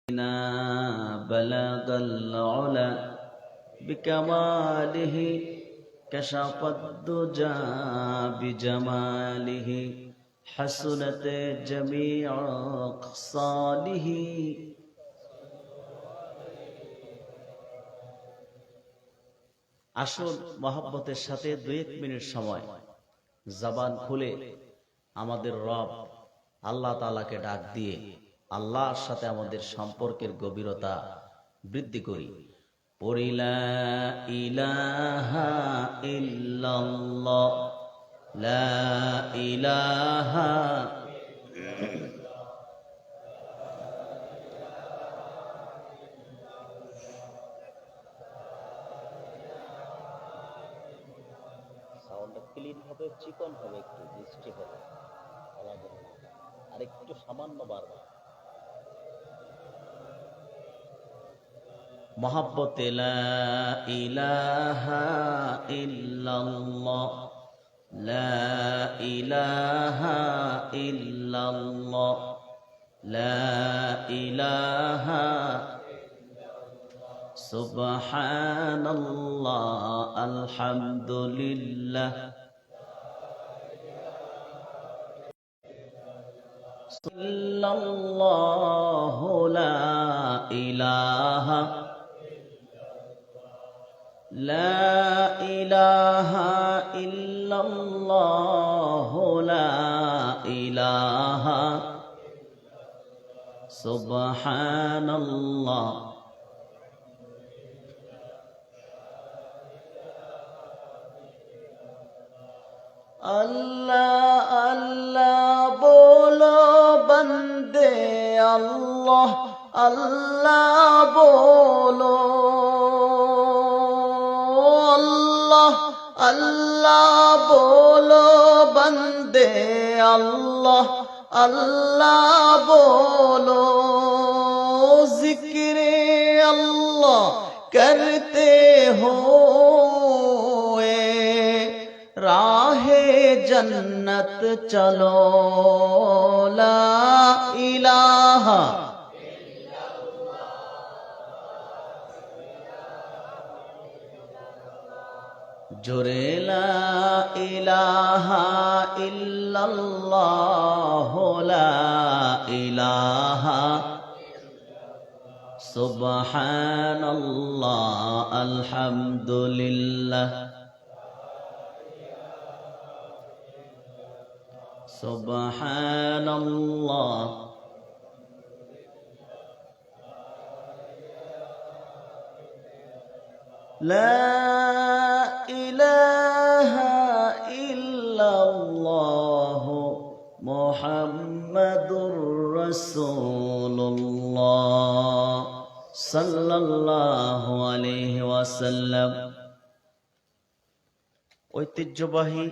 بلغ العلا بكماله كشف الدجى بجماله حسنت جميع خصاله আসল মহব্বতের সাথে 2-1 মিনিট সময় জবান খুলে আমাদের রব আল্লাহ তাআলাকে ডাক দিয়ে আল্লাহর সাথে আমাদের সম্পর্কের গভীরতা বৃদ্ধি করি। পড়ি লা ইলাহা ইল্লাল্লাহ, লা ইলাহা সাউন্ডটা ক্লিন হবে, চিকন হবে, একটু মিষ্টি হবে, আর একটু সামান্য বাড়বে। মোহাব্বত লা ইলাহা ইল্লাল্লাহ, লা ইলাহা ইল্লাল্লাহ, লা ইলাহা সুবহানাল্লাহ আলহামদুলিল্লাহ ইল্লাল্লাহু লা ইলাহা লা ইলাহা ইল্লাল্লাহু লা ইলাহা সুবহানাল্লাহ अल्लाह अल्लाह बोलो बंदे अल्लाह अल्लाह बोलो, अल्लाह अल्लाह बोलो बंदे अल्लाह अल्लाह बोलो, जिक्रे अल्लाह करते हो राहे जन्नत चलो, ला इलाहा जोरे ला इलाहा इल्लल्लाह, ला इलाहा सुबहानल्लाह अल्हम्दुलिल्लाह सुबहानल्लाह ला इलाहा इल्लल्लाह मुहम्मदुर रसूलुल्लाह साल्लाल्लाहु अलैहि ওয়াসাল্লাম। ঐতিহ্যবাহী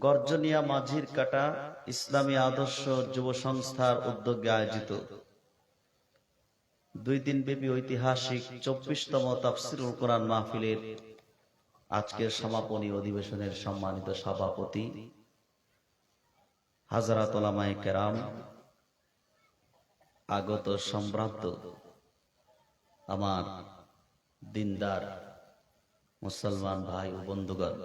গর্জনিয়া মাঝির কাটা ইসলামী আদর্শ যুব সংস্থার উদ্যোগে আয়োজিত 2 দিন ব্যাপী ঐতিহাসিক 24তম তাফসীরুল কোরআন মাহফিলের আজকের সমাপনী অধিবেশনের সম্মানিত সভাপতি হাজরাত উলামায়ে কেরাম, আগত সম্ভ্রান্ত আমার দিনদার মুসলমান ভাই ও বন্ধুগণ,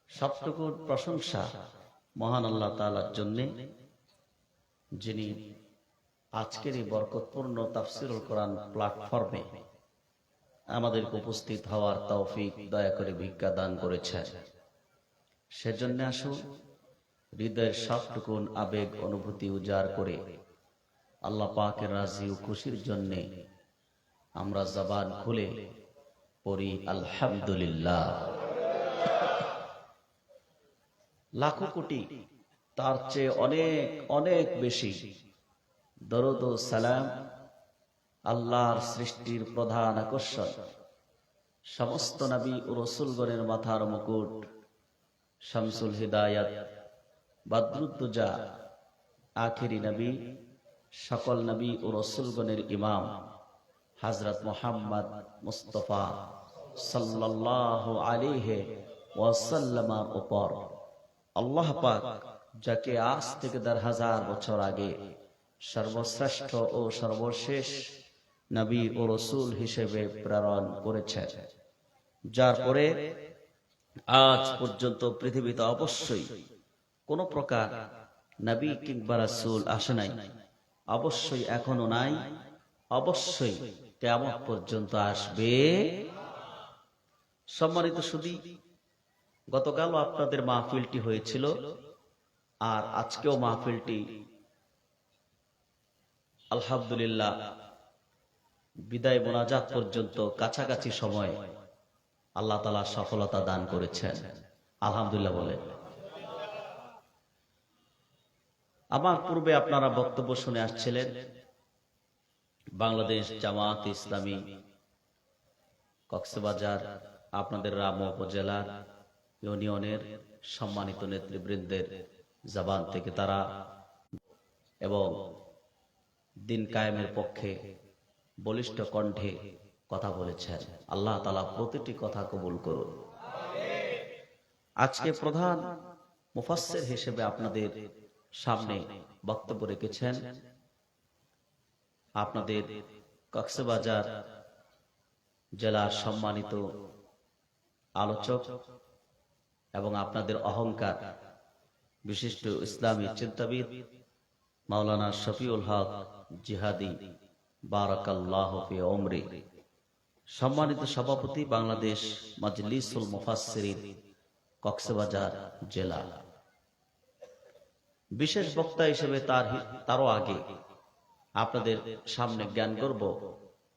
সবটুকু প্রশংসা মহান আল্লাহ তাআলার জন্য, যিনি আজকের এই বরকতপূর্ণ তাফসীরুল কোরআন প্ল্যাটফর্মে আমাদেরকে উপস্থিত হওয়ার তৌফিক দয়া করে ভিক্ষা দান করেছেন। সেজন্য আসুন হৃদয়ের সবটুকু আবেগ অনুভূতি উজাড় করে আল্লাহ পাকের রাজি ও খুশির জন্য আমরা জবান খুলে পড়ি আলহামদুলিল্লাহ। লাখো কোটি তার চেয়ে অনেক অনেক বেশি দরুদ ও সালাম আল্লাহর সৃষ্টির প্রধান আকর্ষণ, সমস্ত নবী ও রাসূলগণের মাথার মুকুট, শামসুল হিদায়াত, বদরুদ্দুজা, আখেরি নবী, সকল নবী ও রাসূলগণের ইমাম হযরত মুহাম্মদ মুস্তাফা সাল্লাল্লাহু আলাইহি ওয়াসাল্লামের উপর আল্লাহ পাক যাকে আজ থেকে ১০০০ বছর আগে সর্বশ্রেষ্ঠ ও সর্বশেষ নবী ও রসুল হিসেবে প্রেরণ করেছেন, যার পরে আজ পর্যন্ত পৃথিবীতে অবশ্যই কোন প্রকার নবী কিংবা রাসূল আসে নাই, অবশ্যই এখনো নাই, অবশ্যই কিয়ামত পর্যন্ত আসবে। সম্মানিত সুধী, গতকালও আপনাদের মাহফিলটি হয়েছিল, আর আজকেও মাহফিলটি আলহামদুলিল্লাহ বিদায় মোনাজাত পর্যন্ত কাছাকাছি সময় আল্লাহ তাআলা সফলতা দান করেছেন। আলহামদুলিল্লাহ বলে। আমার পূর্বে আপনারা বক্তব্য শুনে আসছিলেন বাংলাদেশ জামাত ইসলামী কক্সবাজার আপনাদের রামু উপজেলার ইউনিয়নের সম্মানিত নেতৃবৃন্দের জবান থেকে তারা এবং দিন কায়েমের পক্ষে বলিষ্ঠ কণ্ঠে কথা বলেছেন। আল্লাহ তাআলা প্রতিটি কথা কবুল করুন। আজকে প্রধান মুফাসসির হিসেবে আপনাদের সামনে বক্তব্য রেখেছেন আপনাদের কক্সবাজার জেলার সম্মানিত আলোচক এবং আপনাদের অহংকার বিশিষ্ট ইসলামী চিন্তাবিদ মাওলানা শফিউল হক জিহাদি বারাকাল্লাহু ফি উমরি, সম্মানিত সভাপতি বাংলাদেশ মাজলিসুল মুফাসসিরিন কক্সবাজার জেলা। বিশেষ বক্তা হিসেবে তারও আগে আপনাদের সামনে জ্ঞানগর্ভ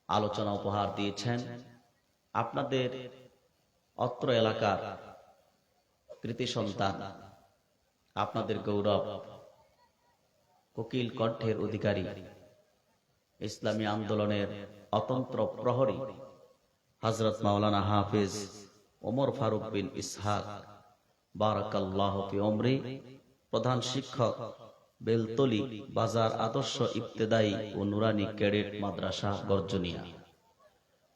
আলোচনা উপহার দিয়েছেন আপনাদের অত্র এলাকার কৃতি সন্তান, আপনাদের গৌরব, কোকিল কণ্ঠের অধিকারী, ইসলামী আন্দোলনের অতন্ত্র প্রহরী হযরত মাওলানা হাফেজ ওমর ফারুক বিন ইসহাক বারাকাল্লাহু ফি উমরি, প্রধান শিক্ষক বেলতলি বাজার আদর্শ ইবতেদায়ী ও নুরানি ক্যাডেট মাদ্রাসা গর্জনিয়া।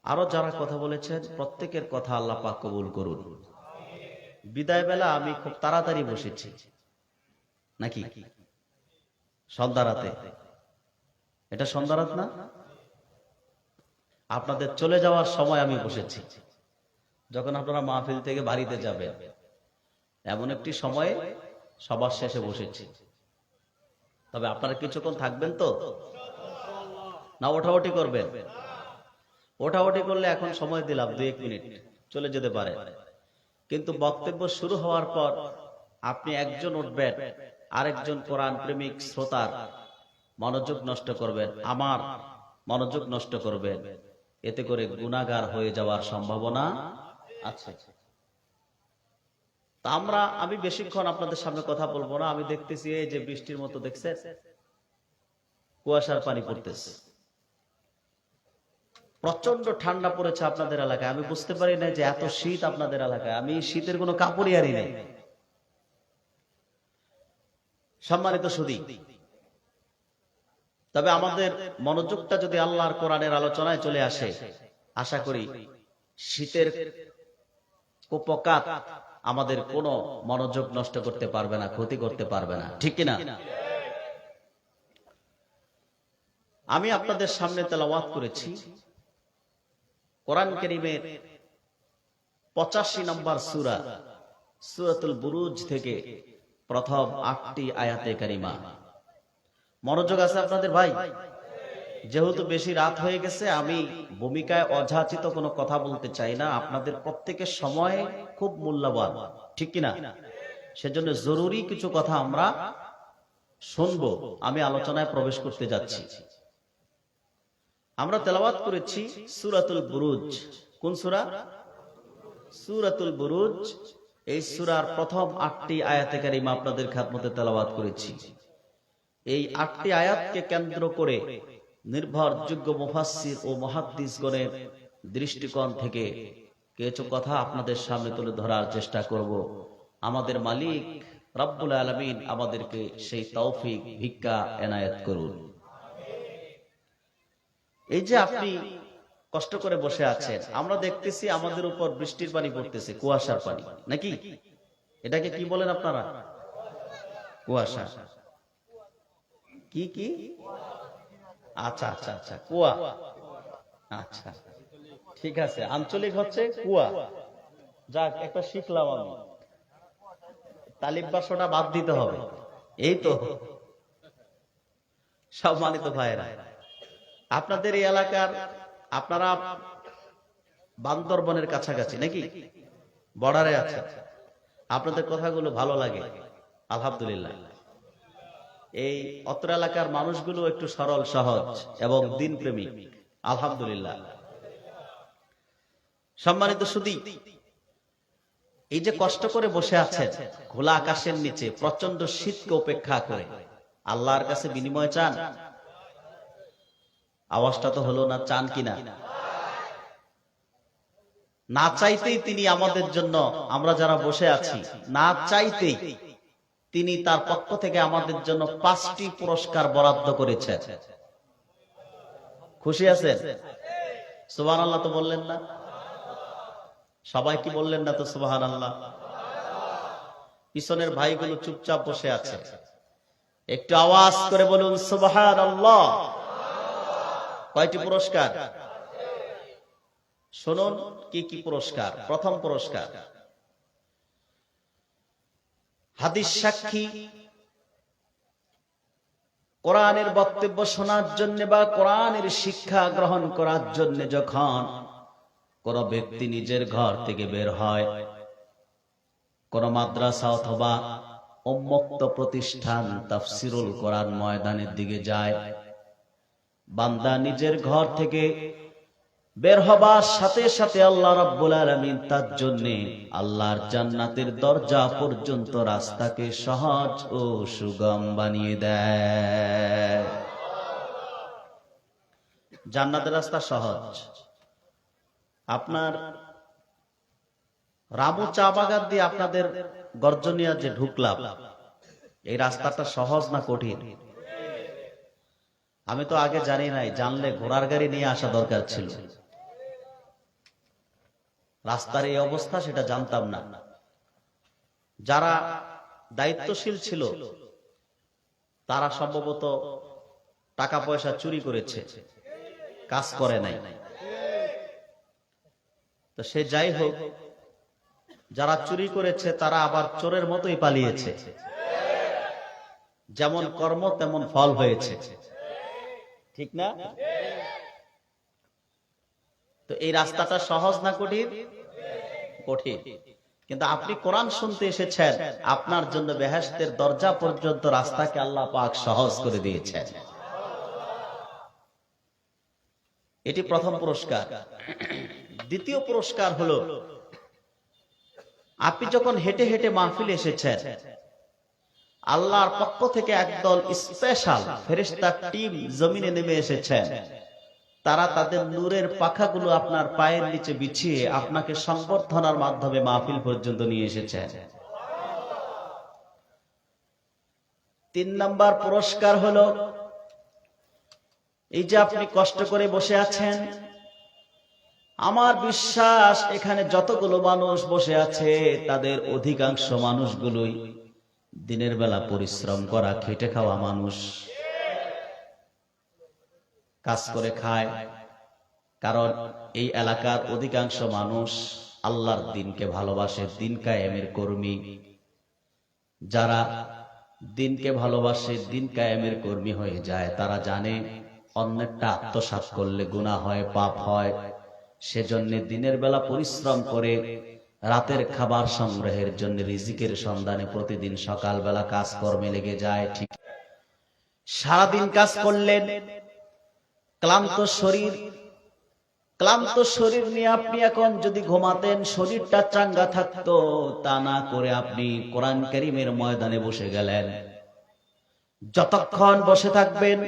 আরো যারা কথা বলেছেন প্রত্যেকের কথা আল্লাহ পাক কবুল করুন। বিদায় বেলা আমি খুব তাড়াতাড়ি বসেছি নাকি সন্ধ্যা রাতে? এটা সন্ধ্যা রাত না, আপনাদের চলে যাওয়ার সময় আমি বসেছি, যখন আপনারা মাহফিল থেকে বাড়িতে যাবেন এমন একটি সময়ে সবার শেষে বসেছি। তবে আপনারা কিছুক্ষণ থাকবেন তো, না ওঠাওঠি করবেন? ওঠাওঠি করলে এখন সময় দিলাম 2-1 মিনিট, চলে যেতে পারে, কিন্তু বক্তব্য শুরু হওয়ার পর আপনি একজন উঠবেন, আরেকজন কোরআন প্রেমিক শ্রোতার মনোযোগ নষ্ট করবেন, আমার মনোযোগ নষ্ট করবেন, এতে করে গুনাহগার হয়ে যাওয়ার সম্ভাবনা আছে। তা আমি বেশিক্ষণ আপনাদের সামনে কথা বলবো না। আমি দেখতেছি এই যে বৃষ্টির মতো দেখছেন, কুয়াশার পানি পড়তেছে, প্রচন্ড ঠান্ডা পড়েছে আপনাদের এলাকায়। আমি বুঝতে পারি না যে এত শীত আপনাদের এলাকায়, আমি শীতের কোনো কাপড়ই আনি নাই। সম্মানিত সুধী, তবে আমাদের মনোযোগটা যদি আল্লাহর কোরআনের আলোচনায় চলে আসে, আশা করি শীতের কুপকাত আমাদের কোনো মনোযোগ নষ্ট করতে পারবে না, ক্ষতি করতে পারবে না, ঠিক কিনা? আমি আপনাদের সামনে তেলাওয়াত করেছি কোরআন কারীমের 85 নম্বর সূরা সূরাতুল বুরুজ থেকে প্রথম 8টি আয়াতে কারিমা। মনোযোগ আছে আপনাদের ভাই? যেহেতু বেশি রাত হয়ে গেছে, আমি ভূমিকায় অযাচিত কোনো কথা বলতে চাই না। আপনাদের প্রত্যেকের সময় খুব মূল্যবান, ঠিক কিনা? সেজন্য জরুরি কিছু কথা আমরা শুনবো। আমি আলোচনায় প্রবেশ করতে যাচ্ছি। আমরা তেলাওয়াত করেছি সূরাতুল বুরুজ। কোন সূরা? সূরাতুল বুরুজ। এই সূরার প্রথম 8টি আয়াতে কারিমা আপনাদের খেদমতে তেলাওয়াত করেছি। এই 8টি আয়াতকে কেন্দ্র করে নির্ভরযোগ্য মুফাসসির ও মুহাদ্দিসগণের দৃষ্টিকোণ থেকে কিছু কথা আপনাদের সামনে তুলে ধরার চেষ্টা করব। আমাদের মালিক রব্বুল আলামিন আমাদেরকে সেই তৌফিক ভিক্ষা এনায়েত করুন। এই যে আপনি কষ্ট করে বসে আছেন, আমরা দেখতেছি আমাদের উপর বৃষ্টির পানি পড়তেছে, কুয়াশার পানি নাকি? এটাকে কি বলেন আপনারা? কুয়াশা কি কি? আচ্ছা আচ্ছা আচ্ছা, কুয়া। আচ্ছা ঠিক আছে, আঞ্চলিক হচ্ছে কুয়া। যাক, একটা শিখলাম আমি। তালিব বাসটা বাদ দিতে হবে। এই তো সম্মানিত ভাইরা, আপনাদের এই এলাকার, আপনারা বান্দরবনের কাছাকাছি নাকি? বর্ডারে আছে। আপনাদের কথাগুলো ভালো লাগে, আলহামদুলিল্লাহ। এই অত্র এলাকার মানুষগুলো একটু সরল সহজ এবং দিন প্রেমিক, আলহামদুলিল্লাহ। সম্মানিত সুধী, এই যে কষ্ট করে বসে আছেন খোলা আকাশের নিচে প্রচন্ড শীতকে উপেক্ষা করে, আল্লাহর কাছে বিনিময় চান? আওয়াজটা তো হলো না, চান কিনা? না চাইতেই তিনি আমাদের জন্য, আমরা যারা বসে আছি, না চাইতেই তিনি তার পক্ষ থেকে আমাদের জন্য 5টি পুরস্কার বরাদ্দ করেছেন। খুশি আছেন? সুবহানাল্লাহ তো বললেন না? সবাই কি বললেন না তো সুবহানাল্লাহ? পিছনের ভাইগুলো চুপচাপ বসে আছে, একটু আওয়াজ করে বলুন সুবহানাল্লাহ। কয়টি পুরস্কার? শুনুন কি কি পুরস্কার। প্রথম পুরস্কার, হাদিস সাক্ষী, কোরআনের বক্তব্য শোনার জন্য বা কোরআনের শিক্ষা গ্রহণ করার জন্য যখন কোন ব্যক্তি নিজের ঘর থেকে বের হয়, কোন মাদ্রাসা অথবা উন্মুক্ত প্রতিষ্ঠান তাফসিরুল কোরআন ময়দানের দিকে যায়, বান্দা নিজের ঘর থেকে বের হবার সাথে সাথে আল্লাহ রাব্বুল আলামিন তার জন্য আল্লাহর জান্নাতের দরজা পর্যন্ত রাস্তাকে সহজ ও সুগম বানিয়ে দেয়। জান্নাতের রাস্তা সহজ। আপনার রামু চা বাগান দিয়ে আপনাদের গর্জনিয়া যে ঢুকলাম, এই রাস্তাটা সহজ না কঠিন? আমি তো আগে জানি নাই, জানলে ঘোড়ার গাড়ি নিয়ে আসা দরকার ছিল। রাস্তার এই অবস্থা সেটা জানতাম না। যারা দায়িত্বশীল ছিল তারা সম্ভবত টাকা পয়সা চুরি করেছে, কাজ করে নাই। তো সে যাই হোক, যারা চুরি করেছে তারা আবার চোরের মতোই পালিয়েছে। যেমন কর্ম তেমন ফল হয়েছে, ঠিক না? তো এই রাস্তাটা সহজ না কঠিন? কঠিন। কিন্তু আপনি কোরআন শুনতে এসেছেন, আপনার জন্য বেহেশতের দরজা পর্যন্ত রাস্তাকে আল্লাহ পাক সহজ করে দিয়েছেন। এটি প্রথম পুরস্কার। দ্বিতীয় পুরস্কার হলো, আপনি যখন হেঁটে হেঁটে মাহফিলে এসেছেন, আল্লাহর পক্ষ থেকে একদল স্পেশাল ফেরেশতা টিম জমিনে নেমে এসেছেন। তারা তাদের নূরের পাখাগুলো আপনার পায়ের নিচে বিছিয়ে আপনাকে সংবর্ধনার মাধ্যমে মাহফিল পর্যন্ত নিয়ে এসেছেন। 3 নাম্বার পুরস্কার হলো, এই যে আপনি কষ্ট করে বসে আছেন, আমার বিশ্বাস এখানে যতগুলো মানুষ বসে আছে তাদের অধিকাংশ মানুষগুলোই দিনের বেলা পরিশ্রম করা, খেটে খাওয়া মানুষ, কাজ করে খায়। কারণ এই এলাকার অধিকাংশ মানুষ আল্লাহর দিনকে ভালোবাসে, দিন কায়েমের কর্মী। যারা দিনকে ভালোবাসে, দিন কায়েমের কর্মী হয়ে যায়, তারা জানে অন্যেরটা আত্মসাৎ করলে গুনাহ হয়, পাপ হয়। সেজন্য দিনের বেলা পরিশ্রম করে রাতের খাবার সংগ্রহের জন্য, রিজিকের সন্ধানে প্রতিদিন সকালবেলা কাজকর্মে লেগে যায়। ঠিক সারাদিন কাজ করলেন, ক্লান্ত শরীর নিয়ে আপনি এখন যদি ঘুমাতেন শরীরটা চাঙ্গা থাকতো, তা না করে আপনি কোরআন কারীমের ময়দানে বসে গেলেন। যতক্ষণ বসে থাকবেন,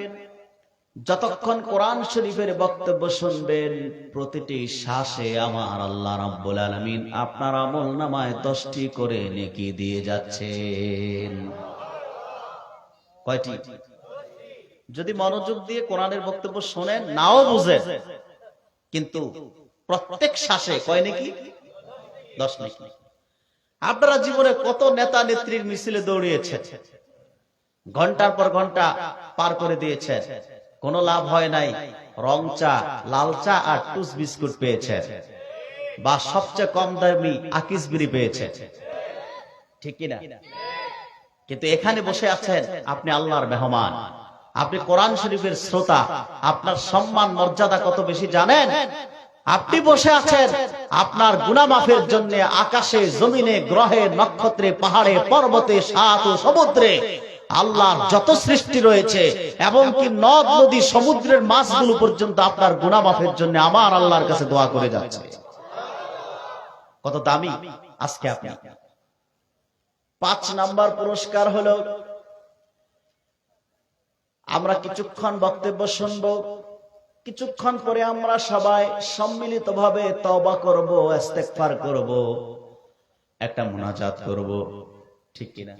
যতক্ষণ কোরআন শরীফের বক্তব্য শুনবেন, প্রতিটি শ্বাসে আমার আল্লাহ রাব্বুল আলামিন আপনার আমলনামায় 10টি করে নেকি দিয়ে যাচ্ছেন। কয়টি? যদি মনোযোগ দিয়ে কোরআনের বক্তব্য শোনেন, নাও বুঝেন, কিন্তু প্রত্যেক শ্বাসে কয় নেকি? 10 নেকি। আপনারা জীবনে কত নেতা নেত্রীর মিছিলে দৌড়িয়েছেন, ঘন্টার পর ঘন্টা পার করে দিয়েছেন, কোনো লাভ হয় নাই। রং চা, লাল চা আর টুস বিস্কুট পেয়েছেন, বা সবচেয়ে কম দামি আকিস বিড়ি পেয়েছেন, ঠিক কিনা? কিন্তু এখানে বসে আছেন আপনি আল্লাহর মেহমান, আপনি কোরআন শরীফের শ্রোতা। আপনার সম্মান মর্যাদা কত বেশি জানেন? আপনি বসে আছেন আপনার গুনাহ মাফের জন্য আকাশে, জমিনে, গ্রহে, নক্ষত্রে, পাহাড়ে, পর্বতে, সাত ও সমুদ্রে আল্লাহর যত সৃষ্টি রয়েছে, এবং কি নদ নদী, সমুদ্রের মাছগুলো পর্যন্ত আপনার গুনাহ মাফের জন্য আমার আল্লাহর কাছে দোয়া করে যাচ্ছে। কত দামি আজকে আপনি। 5 নাম্বার পুরস্কার হলো, আমরা কিছুক্ষণ বক্তব্য শুনবো, কিছুক্ষণ পরে আমরা সবাই সম্মিলিতভাবে তওবা করব, ইস্তেগফার করব, একটা মুনাজাত করব, ঠিক কিনা?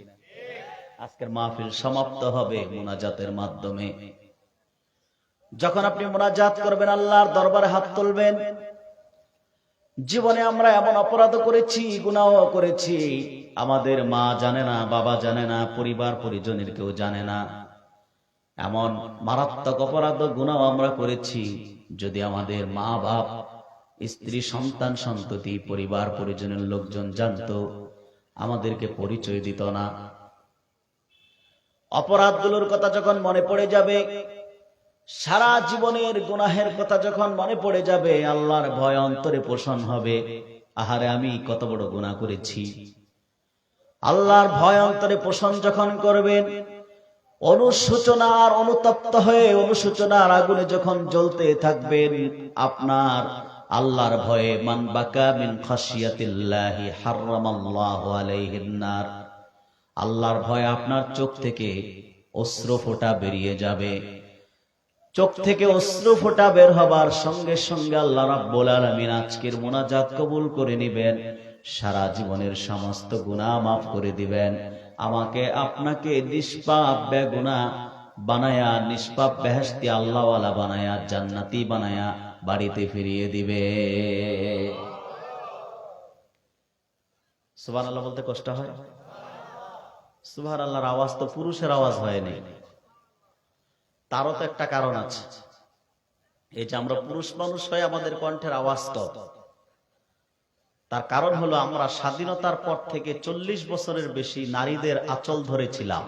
আজকের মাহফিল সমাপ্ত হবে মুনাজাতের মাধ্যমে। যখন আপনি মুনাজাত করবেন, আল্লাহর দরবারে হাত তুলবেন, জীবনে আমরা এমন অপরাধ করেছি, গুনাহ করেছি, আমাদের মা জানে না, বাবা জানে না, পরিবার পরিজনের কেউ জানে না, এমন মারাত্মক অপরাধ গুনাহ আমরা করেছি, যদি আমাদের মা বাপ, স্ত্রী, সন্তান সন্ততি, পরিবার পরিজনের লোকজন জানতো, আমাদেরকে পরিচয় দিত না। অপরাধগুলোর কথা যখন মনে পড়ে যাবে, সারা জীবনের গুনাহের কথা যখন মনে পড়ে যাবে, আল্লাহর ভয় অন্তরে পোষণ হবে। আহারে, আমি কত বড় গুনাহ করেছি। আল্লাহর ভয় অন্তরে পোষণ যখন করবেন, অনুশোচনার অনুতপ্ত হয়ে অনুশোচনার আগুনে যখন জ্বলতে থাকবেন, আপনার আল্লাহর ভয়ে, মান বাকা মিন খাশিয়াতিল্লাহি হারামাল্লাহু আলাইহিন নার, আল্লাহর ভয়ে আপনার চোখ থেকে অশ্রু ফোঁটা বেরিয়ে যাবে। চোখ থেকে অশ্রু ফোঁটা বের হবার সঙ্গে সঙ্গে আল্লাহ রাব্বুল আলামিন আজকের মুনাজাত কবুল করে নেবেন, সারা জীবনের সমস্ত গুনাহ মাফ করে দিবেন। আমাকে আপনাকে নিষ্পাপ বেগুনাহ বানায়া, নিষ্পাপ বেহেশতি আল্লাহওয়ালা বানায়া, জান্নাতি বানায়া বাড়িতে ফিরিয়ে দিবে। সুবহানাল্লাহ বলতে কষ্ট হয়? সুবহানাল্লাহর আওয়াজ তো পুরুষের আওয়াজ হয়নি, তারও তো একটা কারণ আছে। এই যে আমরা পুরুষ মানুষ হয়ে আমাদের কণ্ঠের আওয়াজ কম, তার কারণ হলো আমরা স্বাধীনতার পর থেকে 40 বছরের বেশি নারীদের আঁচল ধরেছিলাম,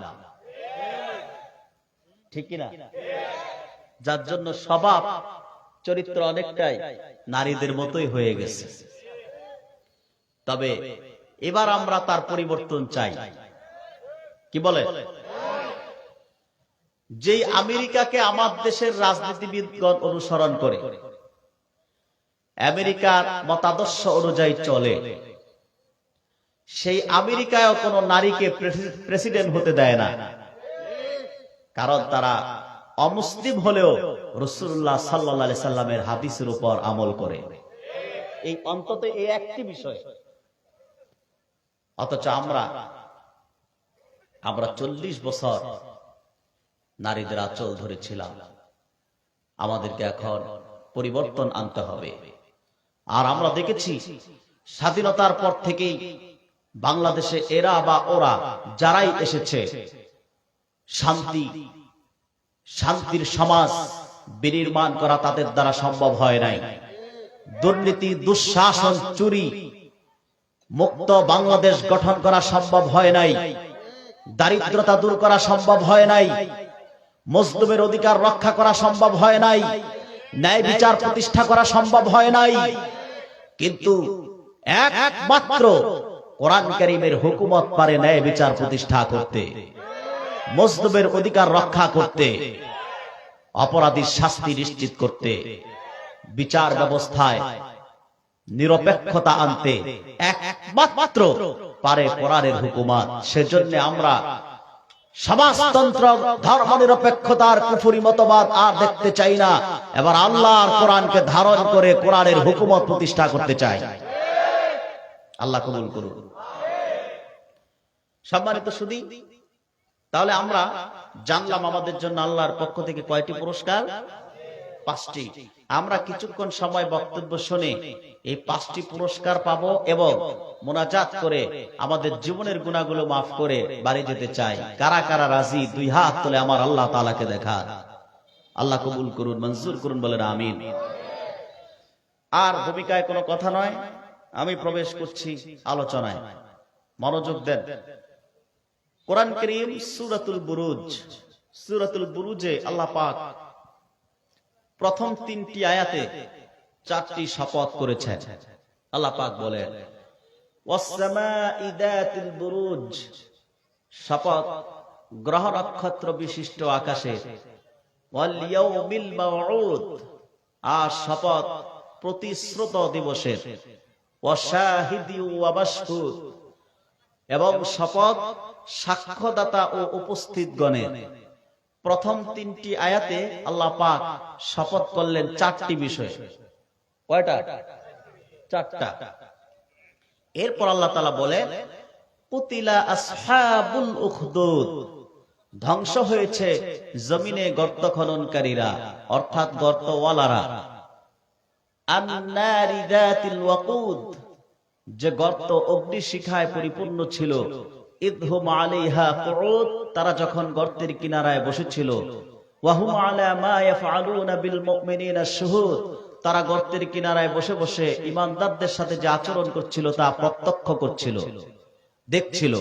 ঠিক কিনা? যার জন্য স্বভাব চরিত্র অনেকটাই নারীদের মতোই হয়ে গেছে। তবে এবার আমরা তার পরিবর্তন চাই। কি বলে? যেই আমেরিকাকে আমার দেশের রাজনীতিবিদগণ অনুসরণ করে, আমেরিকার মতাদর্শ অনুযায়ী চলে, সেই আমেরিকায়ও কোন নারীকে প্রেসিডেন্ট হতে দেয় না। কারণ তারা অমুসলিম হলেও রাসূলুল্লাহ সাল্লাল্লাহু আলাইহি সাল্লামের হাদিসের উপর আমল করে। এই অন্তত এই একটি বিষয়। অথচ আমরা 40 বছর নারীদের আঁচল ধরেছিলাম। আমাদেরকে এখন পরিবর্তন আনতে হবে। আর আমরা দেখেছি স্বাধীনতার পর থেকেই বাংলাদেশে এরা বা ওরা যারাই এসেছে, শান্তির সমাজ বিনির্মাণ করা তাদের দ্বারা সম্ভব হয় নাই। দুর্নীতি, দুঃশাসন, চুরি মুক্ত বাংলাদেশ গঠন করা সম্ভব হয় নাই। দারিদ্রতা দূর করা সম্ভব হয় নাই। মজলুমের অধিকার রক্ষা করা সম্ভব হয় নাই। ন্যায় বিচার প্রতিষ্ঠা করা সম্ভব হয় নাই। কিন্তু একমাত্র কোরআন কারীমের হুকুমত পারে ন্যায় বিচার প্রতিষ্ঠা করতে, মজলুমের অধিকার রক্ষা করতে, অপরাধীর শাস্তি নিশ্চিত করতে, বিচার ব্যবস্থায় নিরপেক্ষতা আনতে একমাত্র পারে কোরআনের হুকুমত। সেজন্য আমরা সমাজতন্ত্র, ধর্মনিরপেক্ষতার কুফরি মতবাদ আর দেখতে চাই না। এবার আল্লাহর কোরআনকে ধারণ করে কোরআনের হুকুমত প্রতিষ্ঠা করতে চাই। আল্লাহ কবুল করুন। সম্মানিত সুধী, তাহলে আমরা জানলাম আমাদের জন্য আল্লাহর পক্ষ থেকে কয়টি পুরস্কার? পাঁচটি। আমরা কিছুক্ষণ সময় বক্তব্য শুনে এই পাঁচটি পুরস্কার পাবো এবং মোনাজাত করে আমাদের জীবনের গুনাহগুলো মাফ করে বাড়ি যেতে চাই। কারা কারা রাজি? দুই হাত তুলে আমার আল্লাহ তাআলাকে দেখা। আল্লাহ কবুল করুন, মঞ্জুর করুন, বলেন আমিন। আর ভূমিকায় কোনো কথা নয়, আমি প্রবেশ করছি আলোচনায়। মনোযোগ দেন। কোরআন কারীম সূরাতুল বুরুজ, সূরাতুল বুরুজে আল্লাহ পাক প্রথম 3টি আয়াতে 4টি শপথ করেছেন। আল্লাহ পাক বলেন ওয়াস-সামাঈ যাতিল বুরুজ, শপথ গ্রহ নক্ষত্র বিশিষ্ট আকাশে, ওয়াল ইয়াউমিল মাউউদ, আর শপথ প্রতিশ্রুত দিবসের, ওয়াশাহিদি ওয়া মাশহুদ, এবং শপথ সাক্ষ্যদাতা ও উপস্থিতগণের। প্রথম 3টি আয়াতে আল্লাহ পাক শপথ করলেন 4টি বিষয়। কয়টা? 4টা। এরপর আল্লাহ তাআলা বলেন কুতিলা আসহাবুল উখদুদ, ধ্বংস হয়েছে জমিনে গর্ত খননকারীরা, অর্থাৎ গর্তওয়ালারা। আন-নারি যাতিল ওয়াকুদ, যে গর্ত অগ্নিশিখায় পরিপূর্ণ ছিল। ইদহুম আলাইহা কুউদ, তারা যখন গর্তের কিনারায় বসেছিল। ওয়াহুম আলা মা ইয়াফআলুনা বিল মুমিনিনা শুহুদ, তারা গর্তের কিনারায় বসে বসে ঈমানদারদের সাথে যে আচরণ করছিল তা প্রত্যক্ষ করছিল, দেখছিল।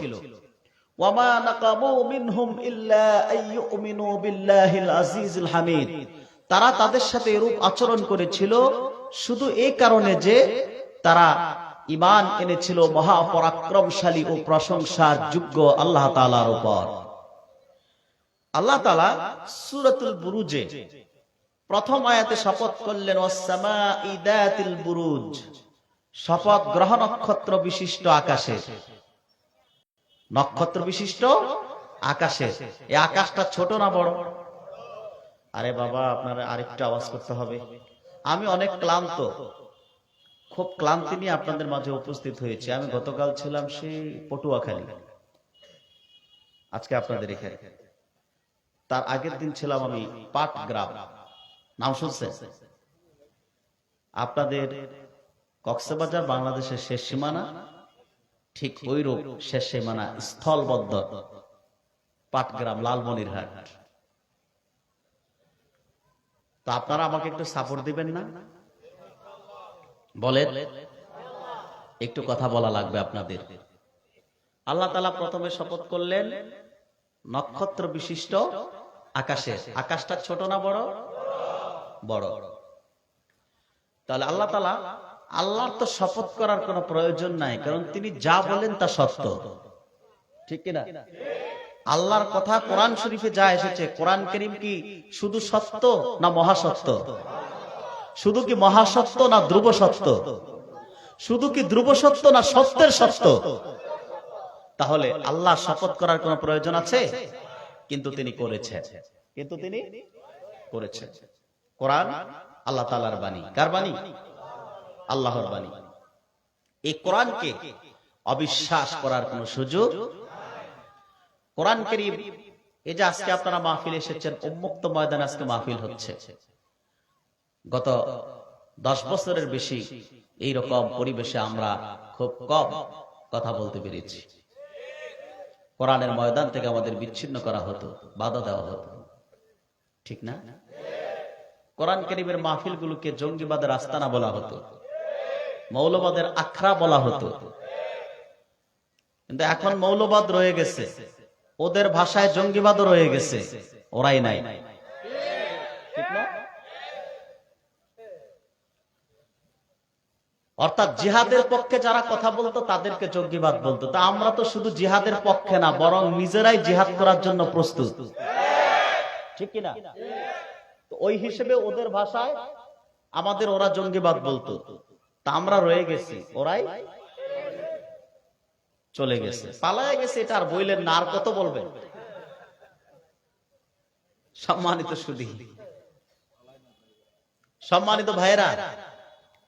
ওয়ামা নাকামু মিনহুম ইল্লা আইয়ুমিনু বিল্লাহিল আজিজিল হামিদ, তারা তাদের সাথে এরূপ আচরণ করেছিল শুধু এই কারণে যে তারা ঈমান এনেছিল মহাপরাক্রমশালী ও প্রশংসার যোগ্য আল্লাহ তাআলার উপর। আল্লাহ তাআলা সূরাতুল বুরুজে প্রথম আয়াতে শপথ করলেন ওয়াস-সামাঈ যাতিল বুরুজ, শপথ গ্রহ নক্ষত্র বিশিষ্ট আকাশে। নক্ষত্র বিশিষ্ট আকাশে। এই আকাশটা ছোট না বড়? আরে বাবা, আপনারা আরেকটু আওয়াজ করতে হবে। আমি অনেক ক্লান্ত, খুব ক্লান্তি নিয়ে আপনাদের মাঝে উপস্থিত হয়েছে। আমি গতকাল ছিলাম সেই পটুয়াখালী, আজকে আপনাদের এখানে। তার আগের দিন ছিলাম আমি পাটগ্রাম, নাম শুনছেন? আপনাদের কক্সবাজার বাংলাদেশের শেষ সীমানা, ঠিক ওইরূপ শেষ সীমানা স্থলবদ্ধ পাটগ্রাম, লালমনিরহাট। তো আপনারা আমাকে একটু সাপোর্ট দিবেন না? বলেন, একটু কথা বলা লাগবে আপনাদের। আল্লাহ তাআলা প্রথমে শপথ করলেন নক্ষত্র বিশিষ্ট আকাশে। আকাশটা ছোট না বড়? বড়। তাহলে আল্লাহ তাআলা, আল্লাহর তো শপথ করার কোনো প্রয়োজন নাই, কারণ তিনি যা বলেন তা সত্য, ঠিক কিনা? আল্লাহর কথা কোরআন শরীফে যা এসেছে, কোরআন কারীম কি শুধু সত্য না মহাসত্য? শুধু কি মহাসত্য না ধ্রুব সত্য? শুধু কি ধ্রুব সত্য না সত্যের সত্য? তাহলে আল্লাহ শপথ করার কোনো প্রয়োজন আছে? কিন্তু তিনি করেছেন। কিন্তু তিনি করেছেন। কোরআন আল্লাহ তাআলার বাণী। কার বাণী? আল্লাহর বাণী। এই কোরআনকে অবিশ্বাস করার কোনো সুযোগ। কোরআন কারীম, এই যে আজকে আপনারা মাহফিল এসেছেন, উন্মুক্ত ময়দানে আজকে মাহফিল হচ্ছে। গত 10 বছরের বেশি এই রকম পরিবেশে আমরা খুব কম কথা বলতে পেরেছি। কোরআনের ময়দান থেকে আমাদের বিচ্ছিন্ন করা হতো, বাধা দেওয়া হতো, ঠিক না? কোরআন কারীমের মাহফিলগুলোকে জঙ্গিবাদের আস্তানা বলা হতো, মৌলবাদের আখড়া বলা হতো। কিন্তু এখন মৌলবাদ রয়ে গেছে, ওদের ভাষায় জঙ্গিবাদও রয়ে গেছে, ওরাই নাই, ঠিক না? অর্থাৎ জিহাদের পক্ষে যারা কথা বলতো তাদেরকে জঙ্গিবাদ বলতো। তা আমরা তো শুধু জিহাদের পক্ষে না, বরং নিজেরাই জিহাদ করার জন্য প্রস্তুত, ঠিক কিনা? তো ওই হিসেবে ওদের ভাষায় আমাদের ওরা জঙ্গিবাদ বলতো, তা আমরা রয়ে গেছি, ওরাই চলে গেছে, পালায় গেছে। এটা আর বইলেন না, আর কত বলবেন? সম্মানিত সুধী, সম্মানিত ভাইরা,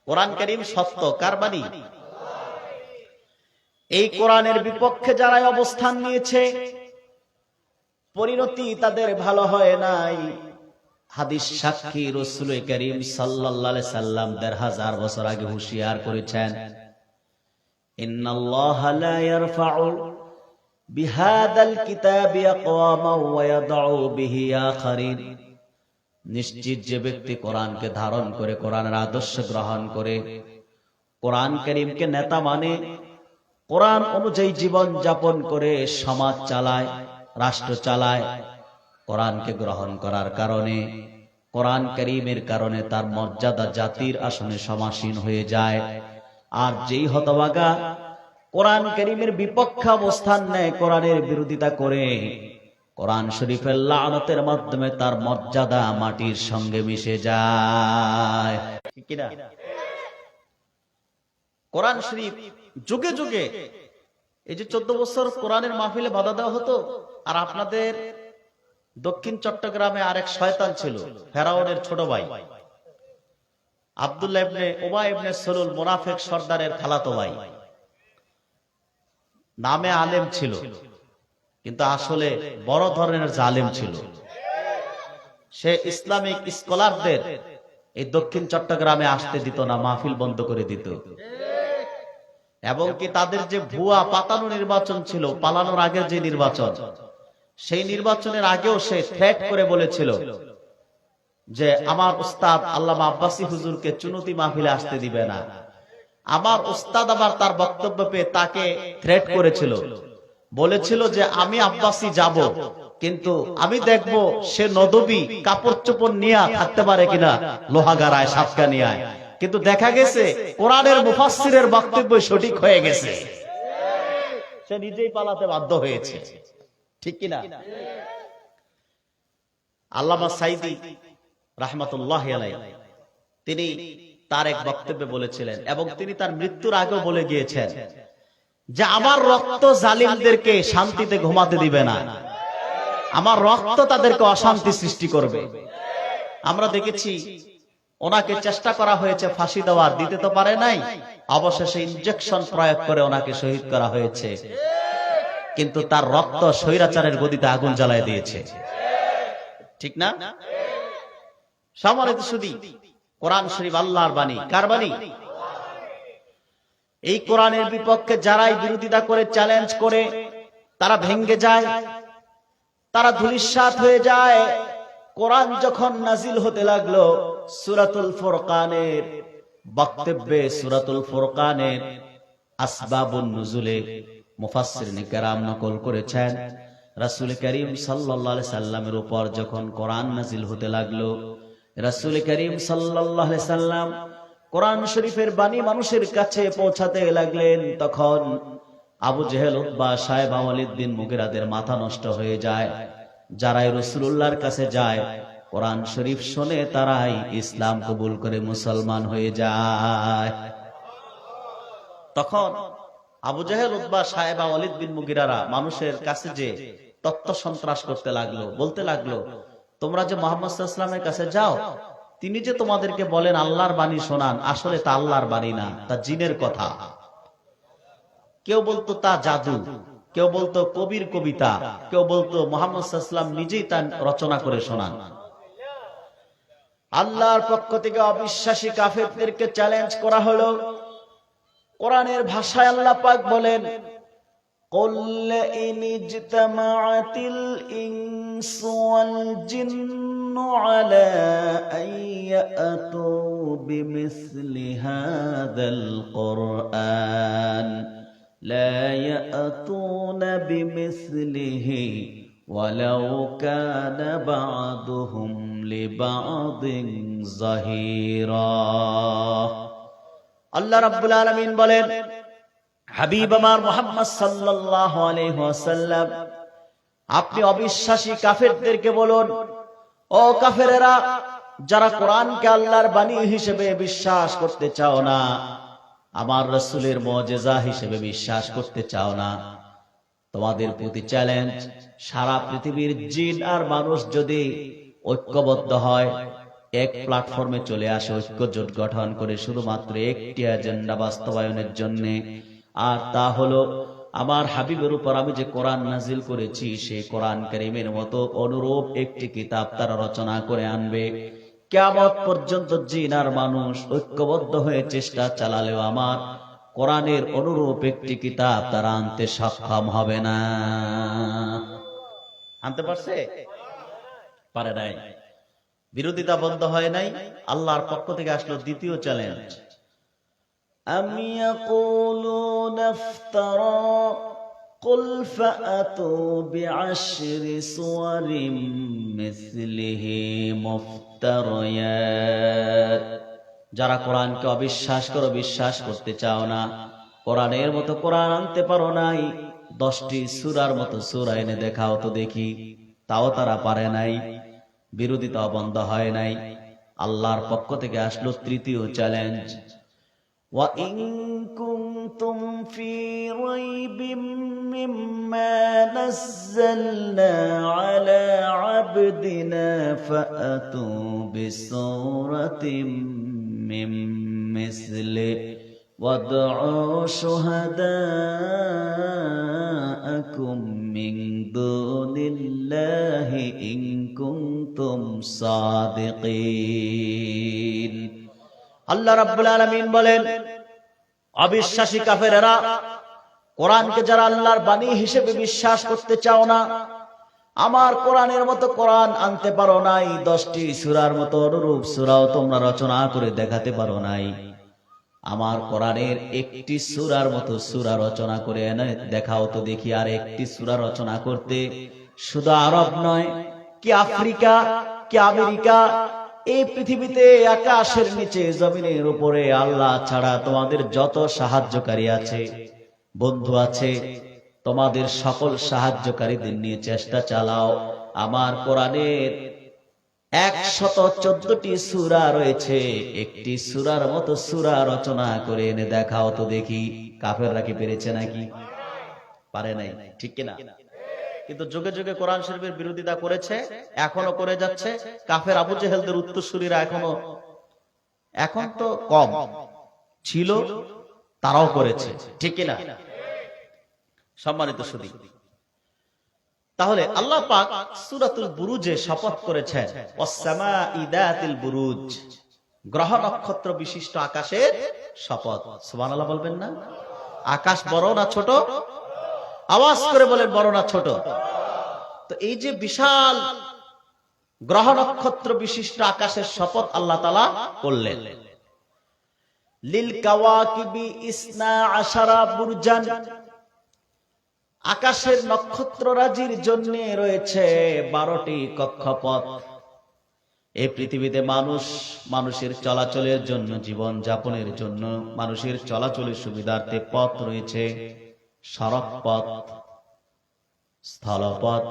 কোরআন কারীম সত্য। কার বাণী? এই কোরআনের বিপক্ষে যারাই অবস্থান নিয়েছে, পরিণতি তাদের ভালো হয় নাই। হাদিস সাক্ষী রাসূল করিম সাল্লাল্লাহু আলাইহি সাল্লাম ১৫০০ বছর আগে হুঁশিয়ার করেছেন, ইন্নাল্লাহা লা ইয়ারফাউ বিহাদাল কিতাবি আকওয়ামান ওয়া ইয়াদউ বিহি আখারিন। নিশ্চিত যে ব্যক্তি কোরআনকে ধারণ করে, কোরআনের আদর্শ গ্রহণ করে, কোরআন কারীমকে নেতা মানে, কোরআন অনুযায়ী জীবন যাপন করে সমাজ চালায়, রাষ্ট্র চালায়, কোরআনকে গ্রহণ করার কারণে, কোরআন কারীমের কারণে তার মর্যাদা জাতির আসনে সমাসীন হয়ে যায়। আর যেই হতভাগা কোরআন কারীমের বিপক্ষে অবস্থান নেয়, কোরআনের বিরোধিতা করে, কোরআন শরীফের লানতের মাধ্যমে তার মর্যাদা মাটির সঙ্গে মিশে যায়। ঠিক কি না? কোরআন শরীফ যুগে যুগে, এই যে 14 বছর কোরআনের মাহফিলে বাধা দেওয়া হতো, আর আপনাদের দক্ষিণ চট্টগ্রামে আরেক শয়তান ছিল, ফেরাউনের ছোট ভাই আব্দুল্লাহ ইবনে উবাই ইবনে সলুল, মুনাফিক সর্দারের খালাতো ভাই, নামে আলেম ছিল কিন্তু আসলে বড় ধরনের জালেম ছিল। সে ইসলামিক স্কলারদের এই দক্ষিণ চট্টগ্রামে আসতে দিত না, মাহফিল বন্ধ করে দিত। এবং কি তাদের যে ভুয়া পাতানো নির্বাচন ছিল, পালানোর আগের যে নির্বাচন, সেই নির্বাচনের আগেও সে থ্রেট করে বলেছিল যে আমার উস্তাদ আল্লামা আব্বাসী হুজুরকে চুনতি মাহফিলে আসতে দিবে না। আমার উস্তাদ আবার তার বক্তব্য পেয়ে তাকে থ্রেট করেছিল, বলেছিল যে আমি আব্বাসী যাব, কিন্তু আমি দেখব সে নদবী কাপড় চোপড় নিয়ে থাকতে পারে কিনা, লোহাগাড়ায় সাতকা নিয়ে। কিন্তু দেখা গেছে কোরআনের মুফাসসিরের বক্তব্য সঠিক হয়ে গেছে, সে নিজেই পালাতে বাধ্য হয়েছে। ঠিক কিনা? আল্লামা সাইদি রাহমাতুল্লাহি আলাইহি তিনি তার এক বক্তব্যে বলেছিলেন, এবং তিনি তার মৃত্যুর আগেও বলে গিয়েছেন যে আমার রক্ত জালিমদেরকে শান্তিতে ঘুমাতে দিবে না, আমার রক্ত তাদেরকে অশান্তি সৃষ্টি করবে। আমরা দেখেছি ওনাকে চেষ্টা করা হয়েছে ফাঁসি দেওয়ার, দিতে তো পারে নাই, অবশেষে ইনজেকশন প্রয়োগ করে ওনাকে শহীদ করা হয়েছে। কিন্তু তার রক্ত স্বৈরাচারের গদিতে আগুন জ্বালায় দিয়েছে। ঠিক না? সম্মানিত সুধী, কোরআন শরীফ আল্লাহর বাণী। কার বাণী? এই কোরআনের বিপক্ষে যারাই বিরোধিতা করে, চ্যালেঞ্জ করে, তারা ভেঙ্গে যায়, তারা ধূলিসাৎ হয়ে যায়। কোরআন যখন নাজিল হতে লাগলো, সূরাতুল ফুরকানের বক্তব্যে, সূরাতুল ফুরকানের আসবাবুন নুজুলে মুফাসসিরিন কেরাম নকল করেছেন, রাসূল করিম সাল্লাল্লাহু আলাইহি সাল্লামের উপর যখন কোরআন নাজিল হতে লাগলো, রাসূল করিম সাল্লাল্লাহু আলাইহি সাল্লাম কোরআন শরীফের বাণী মানুষের কাছে পৌঁছাতে লাগলেন। তখন আবু জেহেল, উতবা, সায়বা, ওয়ালিদ বিন মুগিরাদের মাথা নষ্ট হয়ে যায়। যারাই রাসূলুল্লাহর কাছে যায়, কোরআন শরীফ শুনে তারাই ইসলাম কবুল করে মুসলমান হয়ে যায়। তখন আবু জেহেল, উতবা, সায়বা, ওয়ালিদ বিন মুগিরারা মানুষের কাছে যে তত্ত্ব সন্ত্রাস করতে লাগলো, বলতে লাগলো, তোমরা যে মুহাম্মদ সাল্লাল্লাহু আলাইহি ওয়াসাল্লামের কাছে যাও, তিনি যে তোমাদেরকে বলেন আল্লাহর বাণী শোনান, আসলে তা আল্লাহর বাণী না, তা জিনের কথা। কেউ বলতো তা জাদু, কেউ বলতো কবির কবিতা, কেউ বলতো মুহাম্মদ সাল্লাল্লাহু আলাইহি ওয়াসাল্লাম নিজেই তা রচনা করে শোনান। আল্লাহর পক্ষ থেকে অবিশ্বাসী কাফেরদেরকে চ্যালেঞ্জ করা হলো। কোরআনের ভাষায় আল্লাহ পাক বলেন, قل إن اجتمعت الإنس والجن على أن يأتوا بمثل هذا القرآن لا يأتون بمثله ولو كان بعضهم لبعض ظهيرا। আল্লাহ রাব্বুল আলামিন বলেন, হাবিব আমার মুহাম্মদ সাল্লাল্লাহু আলাইহি ওয়াসাল্লাম, আপনি অবিশ্বাসী কাফেরদেরকে বলুন, ও কাফেরেরা, যারা কোরআনকে আল্লাহর বাণী হিসেবে বিশ্বাস করতে চাও না, আমার রাসূলের মুজিজা হিসেবে বিশ্বাস করতে চাও না, তোমাদের প্রতি চ্যালেঞ্জ, সারা পৃথিবীর জিন আর মানুষ যদি ঐক্যবদ্ধ হয়, এক প্ল্যাটফর্মে চলে আসে, ঐক্য জোট গঠন করে শুধুমাত্র একটি এজেন্ডা বাস্তবায়নের জন্য, আর তা হলো আমার হাবিবের উপর আমি যে কোরআন নাজিল করেছি সেই কোরআন কারীমের মতো অনুরূপ একটি কিতাব তারা রচনা করে আনবে। কিয়ামত পর্যন্ত জিন আর মানুষ ঐক্যবদ্ধ হয়ে চেষ্টা চালালেও আমার কোরআনের অনুরূপ একটি কিতাব তারা আনতে সক্ষম হবে না। আনতে পারছে? পারে নাই। বিরোধিতা বন্ধ হয় নাই। আল্লাহর পক্ষ থেকে আসলো দ্বিতীয় চ্যালেঞ্জ। আম ইয়াকুলুনা ইফতারা কুল ফাআতু বিআশরি সুওয়ারিম মিসলিহি মুফতারিয়াত। যারা কোরআনকে অবিশ্বাস করো, বিশ্বাস করতে চাও না, কোরআনের মতো কোরআন আনতে পারো নাই, 10টি সূরার মতো সূরা এনে দেখাও তো দেখি। তাও তারা পারে নাই। বিরোধিতা বন্ধ হয় নাই। আল্লাহর পক্ষ থেকে আসলো তৃতীয় চ্যালেঞ্জ। ওয়া ইন কুনতুম ফি রাইবিম মিম্মা নাযালনা আলা আবদিনা ফাআতু বিসূরাতিম মিন মিসলিহি ওয়াদউ শুহাদাআকুম মিন দুনিল্লাহি ইন কুনতুম সাদিকিন। আল্লাহ রাব্বুল আলামিন বলেন, অবিশ্বাসী কাফেরেরা, কোরআনকে যারা আল্লাহর বাণী হিসেবে বিশ্বাস করতে চাও না, আমার কোরআনের মতো কোরআন আনতে পারো নাই, 10টি সূরার মতো অনুরূপ সূরাও তোমরা রচনা করে দেখাতে পারো নাই, আমার কোরআনের একটি সূরার মতো সূরা রচনা করে এনে দেখাও তো দেখি। আর একটি সূরা রচনা করতে শুধু আরব নয়, কি আফ্রিকা, কি আমেরিকা, এই পৃথিবীতে আকাশের নিচে জমিনের উপরে আল্লাহ ছাড়া তোমাদের যত সাহায্যকারী আছে, বন্ধু আছে, তোমাদের সকল সাহায্যকারীদের নিয়ে চেষ্টা চালাও। আমার কোরআনের 114টি সূরা রয়েছে, একটি সূরার মতো সূরা রচনা করে এনে দেখাও তো দেখি। কাফেররা কি পেরেছে নাকি? পারে নাই, ঠিক কিনা? কিন্তু যুগে যুগে কোরআন শরীফের বিরোধিতা করেছে, এখনো করে যাচ্ছে। কাফের আবু জেহেলদের উত্তরসূরিরা এখন তো কম ছিল, তারাও করেছে, ঠিক কিনা? সম্মানিত সুধী, তাহলে আল্লাহ পাক সূরাতুল বুরুজে শপথ করেছেন, ওয়াস-সামাঈ যাতিল বুরুজ, গ্রহ নক্ষত্র বিশিষ্ট আকাশের শপথ। সুবহানাল্লাহ বলবেন না? আকাশ বড় না ছোট? আওয়াজ করে বলেন, বড় না ছোট? তো এই যে বিশাল গ্রহ নক্ষত্র বিশিষ্ট আকাশের শপথ আল্লাহ তাআলা করলেন। লিল কাওয়াকিবি ইসনা আশারা বুরজান, আকাশের নক্ষত্র রাজির জন্য রয়েছে 12টি কক্ষপথ। এই পৃথিবীতে মানুষের চলাচলের জন্য, জীবন যাপনের জন্য মানুষের চলাচলের সুবিধার্থে পথ রয়েছে। সড়ক পথ, স্থলপথ,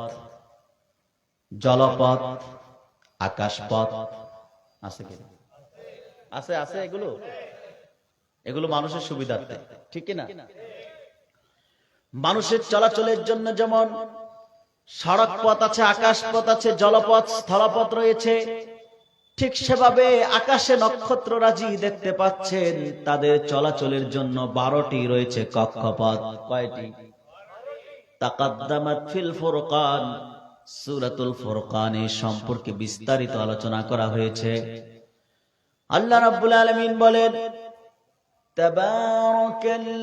জলপথ, আকাশপথ আছে কি? আছে, আছে। এগুলো মানুষের সুবিধার্থে, ঠিক কিনা? মানুষের চলাচলের জন্য যেমন সড়ক পথ আছে, আকাশ পথ আছে, জলপথ, স্থলপথ রয়েছে, ঠিক সেভাবে আকাশে নক্ষত্ররাজি দেখতে পাচ্ছেন, তাদের চলাচলের জন্য 12টি রয়েছে কক্ষপথ। কয়টি? তাকাদ্দামাত ফিল ফুরকান, সূরাতুল ফুরকানে সম্পর্কে বিস্তারিত আলোচনা করা হয়েছে। আল্লাহ রাব্বুল আলামিন বলেন, তাবারাকাল্লাযী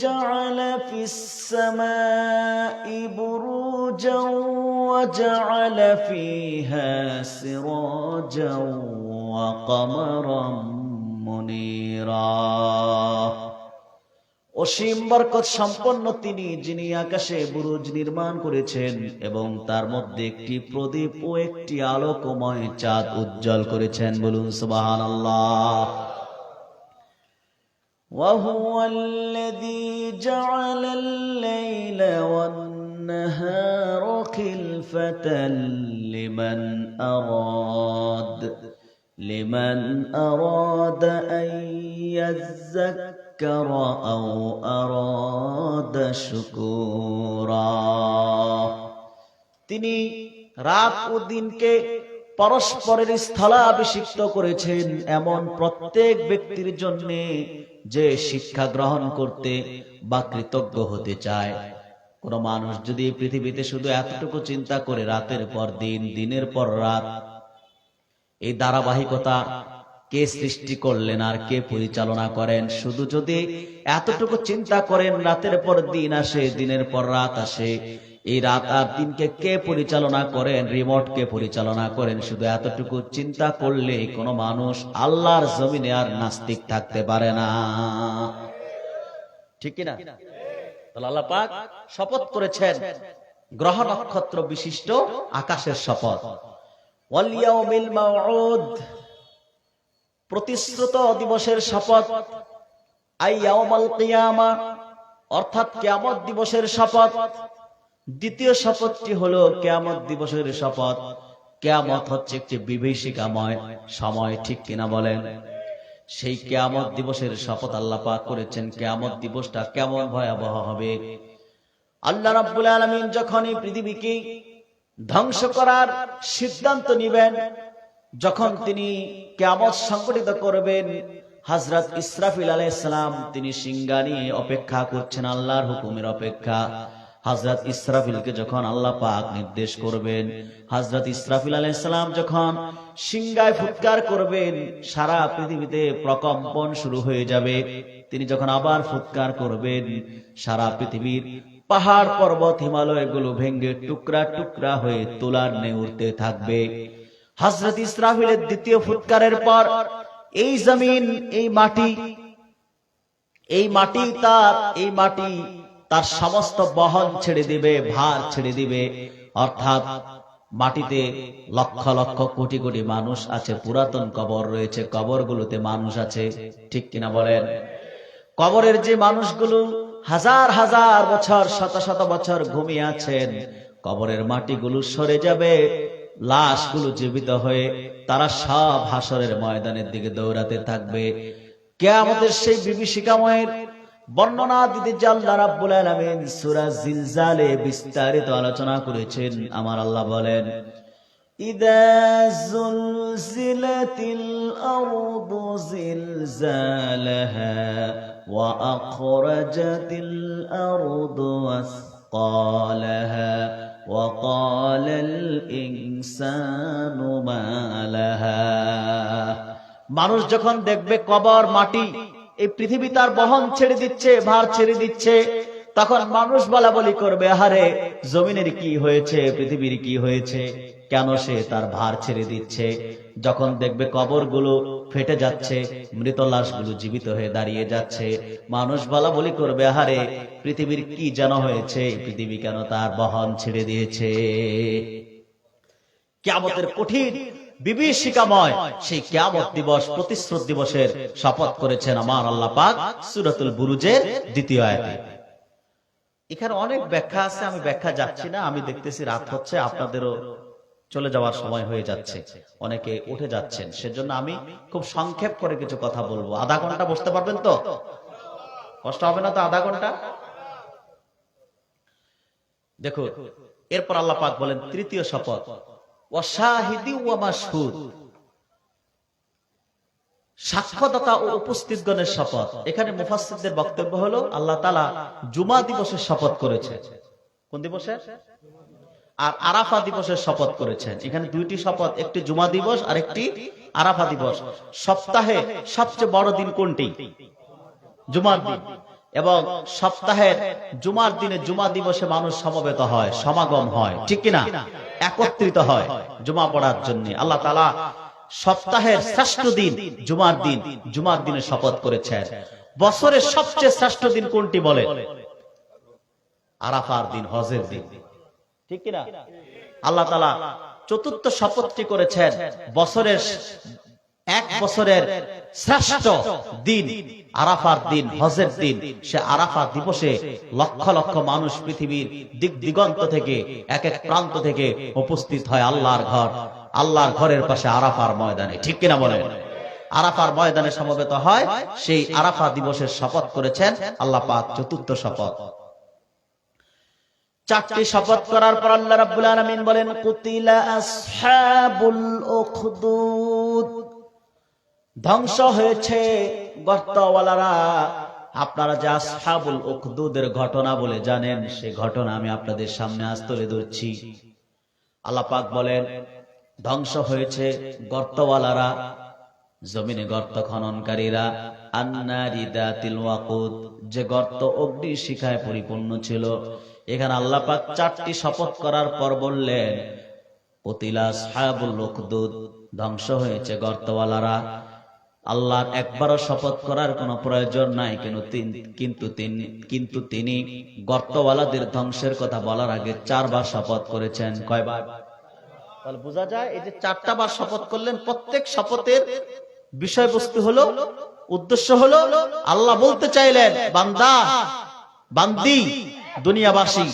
জাআলা ফিস সামাঈ বুরুজান ওয়া জাআলা ফীহা সিরাজান ওয়া কমারান মুনীরা। অসীম বরকত সম্পন্ন তিনি, যিনি আকাশে বুরুজ নির্মাণ করেছেন এবং তার মধ্যে একটি প্রদীপ ও একটি আলোকময় চাঁদ উজ্জ্বল করেছেন। বলুন সুবহানাল্লাহ। وهو الذي جعل الليل والنهار خلفة لمن أراد أن يذكر أو أراد شكورا। তিনি রাত ও দিনকে পরস্পরের স্থলাভিষিক্ত করেছেন এমন প্রত্যেক ব্যক্তির জন্য যে শিক্ষা গ্রহণ করতে বা কৃতজ্ঞ হতে চায়। কোন মানুষ যদি পৃথিবীতে শুধু এতটুকু চিন্তা করে রাতের পর দিন, দিনের পর রাত, এই ধারাবাহিকতা কে সৃষ্টি করলেন আর কে পরিচালনা করেন, শুধু যদি এতটুকু চিন্তা করেন রাতের পর দিন আসে, দিনের পর রাত আসে, এই রাত আর দিনকে কে পরিচালনা করেন, রিমোট কে পরিচালনা করেন, শুধু এতটুকু চিন্তা করলে কোনো মানুষ আল্লাহর জমিনে আর নাস্তিক থাকতে পারে না। ঠিক কিনা? আল্লাহ পাক শপথ করেছেন গ্রহ নক্ষত্র বিশিষ্ট আকাশের শপথ, ওয়াল ইয়াউমিল মাউউদ, প্রতিশ্রুত দিবসের শপথ, আই ইয়াউমাল কিয়ামা, অর্থাৎ কিয়ামত দিবসের শপথ। দ্বিতীয় শপথটি হলো কিয়ামত দিবসের শপথ। কিয়ামত হচ্ছে একটি বিভীষিকাময় সময়, ঠিক কিনা বলেন? সেই কিয়ামত দিবসের শপথ আল্লাহ পাক করেছেন। কিয়ামত দিবসটা কেমন ভয়াবহ হবে। আল্লাহ রাব্বুল আলামিন যখন এই পৃথিবীকে ধ্বংস করার সিদ্ধান্ত নেবেন, যখন তিনি কিয়ামত সংঘটিত করবেন, হযরত ইসরাফিল আলাইহিস সালাম তিনি সিংহা নিয়ে অপেক্ষা করছেন, আল্লাহর হুকুমের অপেক্ষা। হযরত ইসরাফিলকে যখন আল্লাহ পাক নির্দেশ করবেন, হযরত ইসরাফিল আলাইহিস সালাম যখন সিংহায় ফুৎকার করবেন, সারা পৃথিবীতে প্রকম্পন শুরু হয়ে যাবে। তিনি যখন আবার ফুৎকার করবেন, সারা পৃথিবীর পাহাড় পর্বত হিমালয়গুলো ভেঙে টুকরা টুকরা হয়ে তুলার ন্যায় উঠতে থাকবে। হযরত ইসরাফিলের দ্বিতীয় ফুৎকারের পর এই জমিন, এই মাটি তার সমস্ত বহন ছেড়ে দিবে, ভার ছেড়ে দিবে। অর্থাৎ মাটিতে লক্ষ লক্ষ কোটি কোটি মানুষ আছে, পুরাতন কবর রয়েছে, কবরগুলোতে মানুষ আছে, ঠিক কিনা বলেন? কবরের যে মানুষগুলো হাজার হাজার বছর, শত শত বছর ঘুমিয়ে আছেন, কবরের মাটিগুলো সরে যাবে, লাশগুলো জীবিত হয়ে তারা সব হাসরের ময়দানের দিকে দৌড়াতে থাকবে। কিয়ামতের সেই বিভীষিকাময়ের বর্ণনা দিতে যে আল্লাহ রাব্বুল আলামিন সূরা জিলজালে বিস্তারিত আলোচনা করেছেন। আমার আল্লাহ বলেন, ইযা যুলজিলাতিল আরদু জিলজালাহা ওয়া আখরাজাতিল আরদু আসকালাহা ওয়া ক্বালাল ইনসানু মা লাহা। মানুষ যখন দেখবে কবর, মাটি, এই পৃথিবী তার বহন ছেড়ে দিচ্ছে, ভার ছেড়ে দিচ্ছে, তখন মানুষ বলা বলি করবে, আহারে জমিনের কি হয়েছে, পৃথিবীর কি হয়েছে, কেন সে তার ভার ছেড়ে দিচ্ছে। যখন দেখবে কবরগুলো ফেটে যাচ্ছে, মৃত লাশগুলো জীবিত হয়ে দাঁড়িয়ে যাচ্ছে, মানুষ বলা বলি করবে, আহারে পৃথিবীর কি যেন হয়েছে, পৃথিবী কেন তার বহন ছেড়ে দিয়েছে। কিয়ামতের কঠিন বিভীষিকাময় সেই কিয়ামত দিবস, প্রতিশ্রুত দিবসের শপথ করেছেন আমার আল্লাহ পাক সূরাতুল বুরুজের দ্বিতীয় আয়াতে। এখানে অনেক ব্যাখ্যা আছে, আমি ব্যাখ্যা যাচ্ছি না। আমি দেখতেছি রাত হচ্ছে, আপনাদেরও চলে যাওয়ার সময় হয়ে যাচ্ছে, অনেকে উঠে যাচ্ছেন, সেজন্য আমি খুব সংক্ষেপ করে কিছু কথা বলবো। আধা ঘন্টা বসতে পারবেন তো? কষ্ট হবে না তো আধা ঘন্টা? দেখো, এরপর আল্লাহ পাক বলেন তৃতীয় শপথ, ওয়াশাহিদি ওয়া মাশহুদ, সাক্ষ্যদাতা ও উপস্থিতগণের শপথ। এখানে মুফাসসিরদের বক্তব্য হলো আল্লাহ তাআলা জুমা দিবসের শপথ করেছেন। কোন দিবসের? আর আরাফা দিবসের শপথ করেছেন। এখানে দুইটি শপথ, একটি জুমা দিবস আর একটি আরাফা দিবস। সপ্তাহে সবচেয়ে বড় দিন কোনটি? জুমার দিন। এবং সপ্তাহের জুমার দিনে, জুমা দিবসে মানুষ সমবেত হয়, সমাগম হয়, ঠিক কিনা? একত্রিত হয় জুমা পড়ার জন্য। আল্লাহ তাআলা সপ্তাহের শ্রেষ্ঠ দিন জুমার দিন, জুমার দিনে শপথ করেছেন। বছরের সবচেয়ে শ্রেষ্ঠ দিন কোনটি বলে? আরাফার দিন, হজের দিন, ঠিক কিনা? আল্লাহ তাআলা চতুর্থ শপথটি করেছেন বছরের, এক বছরের শ্রেষ্ঠ দিন আরাফার দিন, হজের দিন। সে আরাফা দিবসে লক্ষ লক্ষ মানুষ পৃথিবীর দিক দিগন্ত থেকে, এক এক প্রান্ত থেকে উপস্থিত হয় আল্লাহর ঘর, আল্লাহর ঘরের পাশে আরাফার ময়দানে, ঠিক কিনা বলেন? আরাফার ময়দানে সমবেত হয়। সেই আরাফা দিবসের শপথ করেছেন আল্লাহ পাক, চতুর্থ শপথ। চারটি শপথ করার পর আল্লাহ রাব্বুল আলামিন বলেন কুতিলা আসহাবুল উখদুদ, ধ্বংস হয়েছে গর্তওয়ালারা। আপনারা যে আসহাবুল উখদুদের ঘটনা বলে জানেন, সেই ঘটনা আমি আপনাদের সামনে আজ তুলে ধরছি। আল্লাহ পাক বলেন ধ্বংস হয়েছে গর্তওয়ালারা, জমিনে গর্ত খননকারীরা, আন্নারি দাতিল ওয়াকুদ, যে গর্ত অগ্নি শিখায় পরিপূর্ণ ছিল। এখানে আল্লাহ পাক চারটি শপথ করার পর বললেন কুতিলা আসহাবুল উখদুদ, ধ্বংস হয়েছে গর্তওয়ালারা। আল্লাহর একবারও শপথ করার কোনো প্রয়োজন নাই, কিন্তু তিনি গর্তওয়ালাদের ধ্বংসের কথা বলার আগে 4 বার শপথ করেছেন। কয়বার? তাহলে বোঝা যায় এই যে 4টা বার শপথ করলেন, প্রত্যেক শপথের বিষয়বস্তু হলো, উদ্দেশ্য হলো, আল্লাহ বলতে চাইলেন বান্দা বান্দি দুনিয়াবাসী,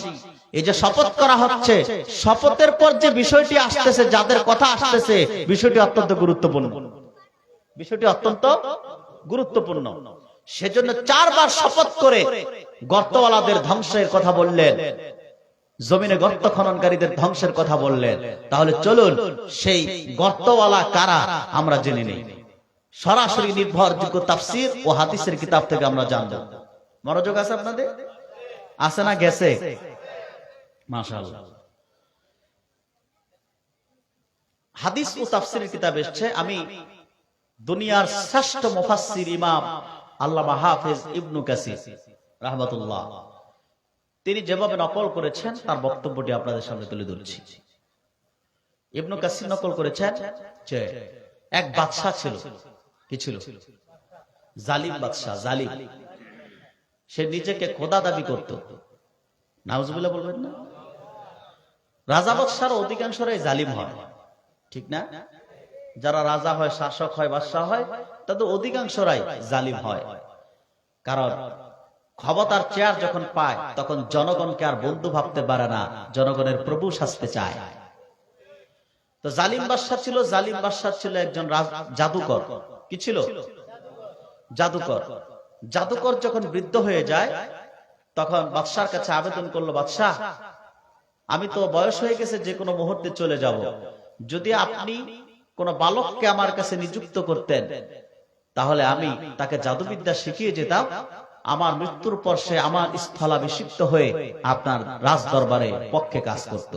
এই যে শপথ করা হচ্ছে, শপথের পর যে বিষয়টি আসতেছে, যাদের কথা আসতেছে, বিষয়টি অত্যন্ত গুরুত্বপূর্ণ। বিষয়টি অত্যন্ত গুরুত্বপূর্ণ। সেজন্য 4 বার শপথ করে গর্তওয়ালাদের ধ্বংসের কথা বললেন, জমিনে গর্ত খননকারীদের ধ্বংসের কথা বললেন। তাহলে চলুন সেই গর্তওয়ালা কারা আমরা জেনে নেই। সরাসরি নির্ভরযোগ্য তাফসীর ও হাদিসের কিতাব থেকে আমরা জানব। মনোযোগ আছে আপনাদের? আছে না গেছে? মাশাআল্লাহ। হাদিস ও তাফসীরের কিতাব এসেছে, আমি দুনিয়ার শ্রেষ্ঠ মুফাসসির ইমাম আল্লামা হাফেজ ইবনে কাসির রাহমাতুল্লাহ, তিনি যেভাবে নকল করেছেন তার বক্তব্যটি আপনাদের সামনে তুলে ধরছি। ইবনে কাসির নকল করেছেন যে এক বাদশা ছিল। কি ছিল? জালিম বাদশা, জালিম। সে নিজেকে খোদা দাবি করত। নাউজুবিল্লাহ বলবেন না? রাজা বাদশার অধিকাংশরাই জালিম হয়, ঠিক না? যারা রাজা হয়, শাসক হয়, বাদশা হয়, তাদের অধিকাংশরাই জালিম হয়। কারণ ক্ষমতার চেয়ার যখন পায় তখন জনগণকে আর বন্ধু ভাবতে পারে না, জনগণের প্রভু সাজতে চায়। তো জালিম বাদশা ছিল, জালিম বাদশা ছিল একজন জাদুকর। কি ছিল? জাদুকর। জাদুকর যখন বৃদ্ধ হয়ে যায় তখন বাদশার কাছে আবেদন করলো, বাদশা আমি তো বয়স হয়ে গেছে, যে কোনো মুহূর্তে চলে যাব, যদি আপনি কোন বালককে আমার কাছে নিযুক্ত করতেন তাহলে আমি তাকে জাদুবিদ্যা শিখিয়ে যেতাম, আমার মৃত্যুর পর সে আমার স্থলাভিষিক্ত হয়ে আপনার রাজ দরবারে পক্ষে কাজ করত।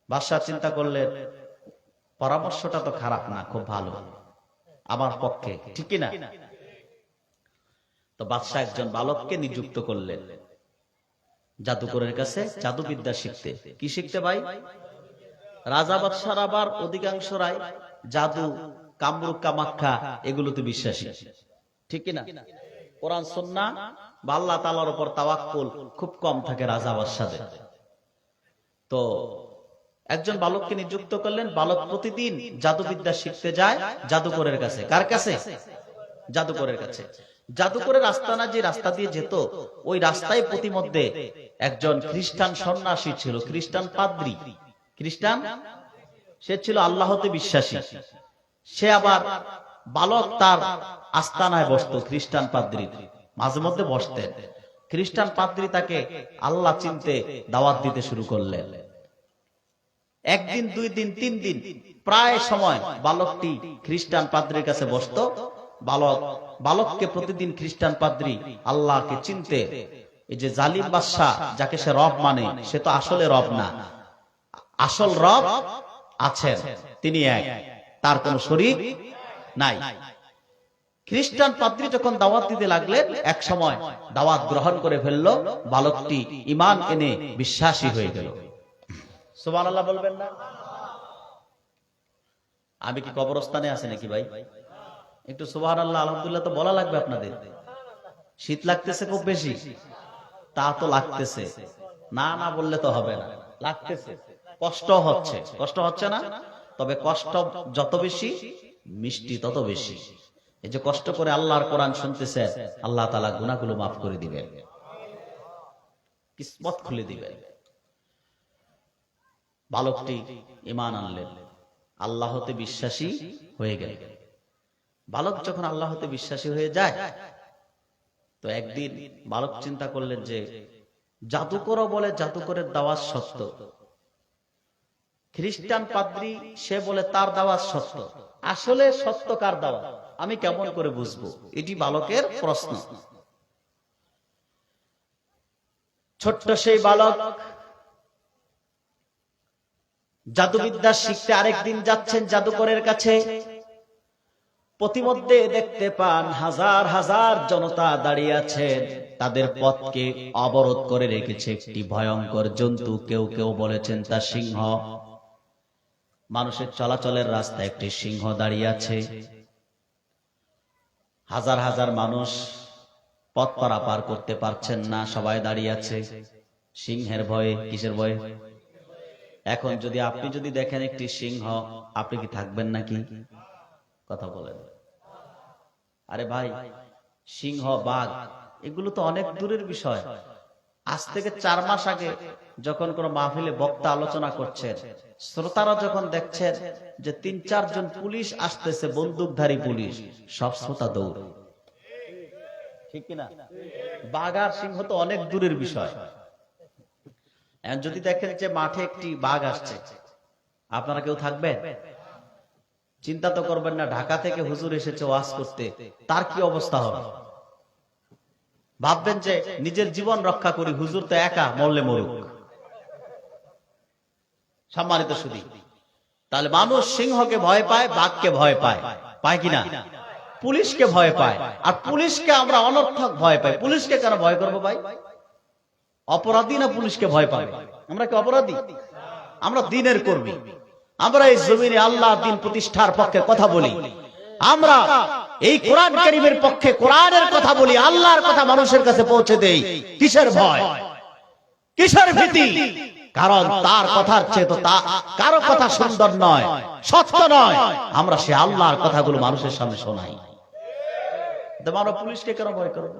বাদশা চিন্তা করলেন পরামর্শটা তো খারাপ না, খুব ভালো, আমার পক্ষে, ঠিক না? তো বাদশা একজন বালককে নিযুক্ত করলেন জাদুকরের কাছে জাদুবিদ্যা শিখতে। কি শিখতে ভাই? রাজা বাদশার আবার অধিকাংশরাই জাদু, কামরূপ কামাখ্যা এগুলোতে বিশ্বাসী, ঠিক না? কোরআন সুন্নাহ বা আল্লাহ তাআলার উপর তাওয়াক্কুল খুব কম থাকে রাজা বাদশাদের। তো একজন বালককে নিযুক্ত করলেন, বালক প্রতিদিন জাদুবিদ্যা শিখতে যায় জাদুকরের কাছে। কার কাছে? জাদুকরের কাছে। জাদুকরের আস্তানা যে রাস্তা দিয়ে যেত, ওই রাস্তায় প্রতিমধ্যে একজন খ্রিস্টান সন্ন্যাসী ছিল, খ্রিস্টান পাদ্রী। খ্রিস্টান, সে ছিল আল্লাহতে বিশ্বাসী। সে আবার বালক তার আস্তানায় বসতো, খ্রিস্টান পাদ্রী মাঝে মধ্যে বসতেন। খ্রিস্টান পাদ্রী তাকে আল্লাহ চিনতে দাওয়াত দিতে শুরু করলেন। একদিন, 2 দিন, 3 দিন, প্রায় সময় বালকটি খ্রিস্টান পাদ্রীর কাছে বসতো। বালককে প্রতিদিন খ্রিস্টান পাদ্রী আল্লাহকে চিনতে, এই যে জালিম বাদশা যাকে সে রব মানে, সে তো আসলে রব না, আসল রব আছেন, তিনি এক, তার কোন শরীক নাই। খ্রিস্টান পাদ্রী যখন দাওয়াত দিতে লাগলেন, এক সময় দাওয়াত গ্রহণ করে ফেললো, বালকটি ঈমান এনে বিশ্বাসী হয়ে গেল। সুবহানাল্লাহ বলবেন না? আমি কি কবরস্থানে আছি নাকি ভাই? একটু সুবহানাল্লাহ আলহামদুলিল্লাহ তো বলা লাগবে আপনাদের। শীত লাগতেছে খুব বেশি? তা তো লাগতেছে, না না বললে তো হবে না, লাগতেছে, কষ্ট হচ্ছে। কষ্ট হচ্ছে না? তবে কষ্ট যত বেশি, মিষ্টি তত বেশি। এই যে কষ্ট করে আল্লাহর কোরআন শুনতেছে, আল্লাহ তাআলা গুনাহগুলো মাফ করে দিবেন, কিসমত খুলে দিবেন। বালকটি ঈমান আনলেন, আল্লাহতে বিশ্বাসী হয়ে গেল। বালক যখন আল্লাহতে বিশ্বাসী হয়ে যায়, তো একদিন বালক চিন্তা করলেন যে জাদুকরও বলে জাদুকরের দাওয়াত সত্য, খ্রিস্টান পাদ্রী সে বলে তার দাওয়াত সত্য। আসলে সত্য কার দাওয়াত আমি কেমন করে বুঝবো? এটি বালকের প্রশ্ন। ছোট্ট সেই বালক জাদুবিদ্যা শিখতে আরেকদিন যাচ্ছেন জাদুকরের কাছে। প্রতিমধ্যে দেখতে পান হাজার হাজার জনতা দাঁড়িয়ে আছেন, তাদের পথকে অবরোধ করে রেখেছে একটি ভয়ঙ্কর জন্তু। কেউ কেউ বলেছেন তা সিংহ। মানুষের চলাচলের রাস্তায় একটি সিংহ দাঁড়িয়ে আছে। হাজার হাজার মানুষ পথ পারাপার করতে পারছেন না, সবাই দাঁড়িয়ে আছে সিংহের ভয়ে। কিসের ভয়ে? এখন যদি আপনি দেখেন একটি সিংহ, আপনি কি থাকবেন নাকি? কথা বলেন। আরে ভাই, সিংহ বাঘ এগুলো তো অনেক দূরের বিষয়। আজ থেকে 4 মাস আগে যখন কোন মাহফিলে বক্তা আলোচনা করছেন, শ্রোতারা যখন দেখছেন যে 3-4 জন পুলিশ আসতেছে, বন্দুকধারী পুলিশ, সব শ্রোতা দৌড়। ঠিক কিনা? বাঘ আর সিংহ তো অনেক দূরের বিষয়। যদি দেখেন যে মাঠে একটি বাঘ আসছে, আপনারা কেউ থাকবেন? চিন্তা তো করবেন না। ঢাকা থেকে হুজুর এসেছে ওয়াজ করতে, তার কি অবস্থা হবে? ভাববেন যে নিজের জীবন রক্ষা করি, হুজুর তো একা, মরলে মরুক। সম্মানিত সুধী, তাহলে মানুষ সিংহকে ভয় পায়, বাঘকে ভয় পায়, পায় কিনা? পুলিশকে ভয় পায়। আর পুলিশকে আমরা অনর্থক ভয় পাই। পুলিশকে কেন ভয় করবো ভাই? অপরাধী না পুলিশকে ভয় পাবে? আমরা কি অপরাধী? আমরা দ্বীনের কর্মী। আমরা এই জমিনে আল্লাহর দ্বীন প্রতিষ্ঠার পক্ষে কথা বলি। আমরা এই কোরআন কারীমের পক্ষে কোরআনের কথা বলি, আল্লাহর কথা মানুষের কাছে পৌঁছে দেই। কিসের ভয়, কিসের ভীতি? কারণ তার কথার চেয়ে তো কারো কথা সুন্দর নয়, সত্য নয়। আমরা সে আল্লাহর কথাগুলো মানুষের সামনে শোনাই। আমরা পুলিশকে কেন ভয় করব?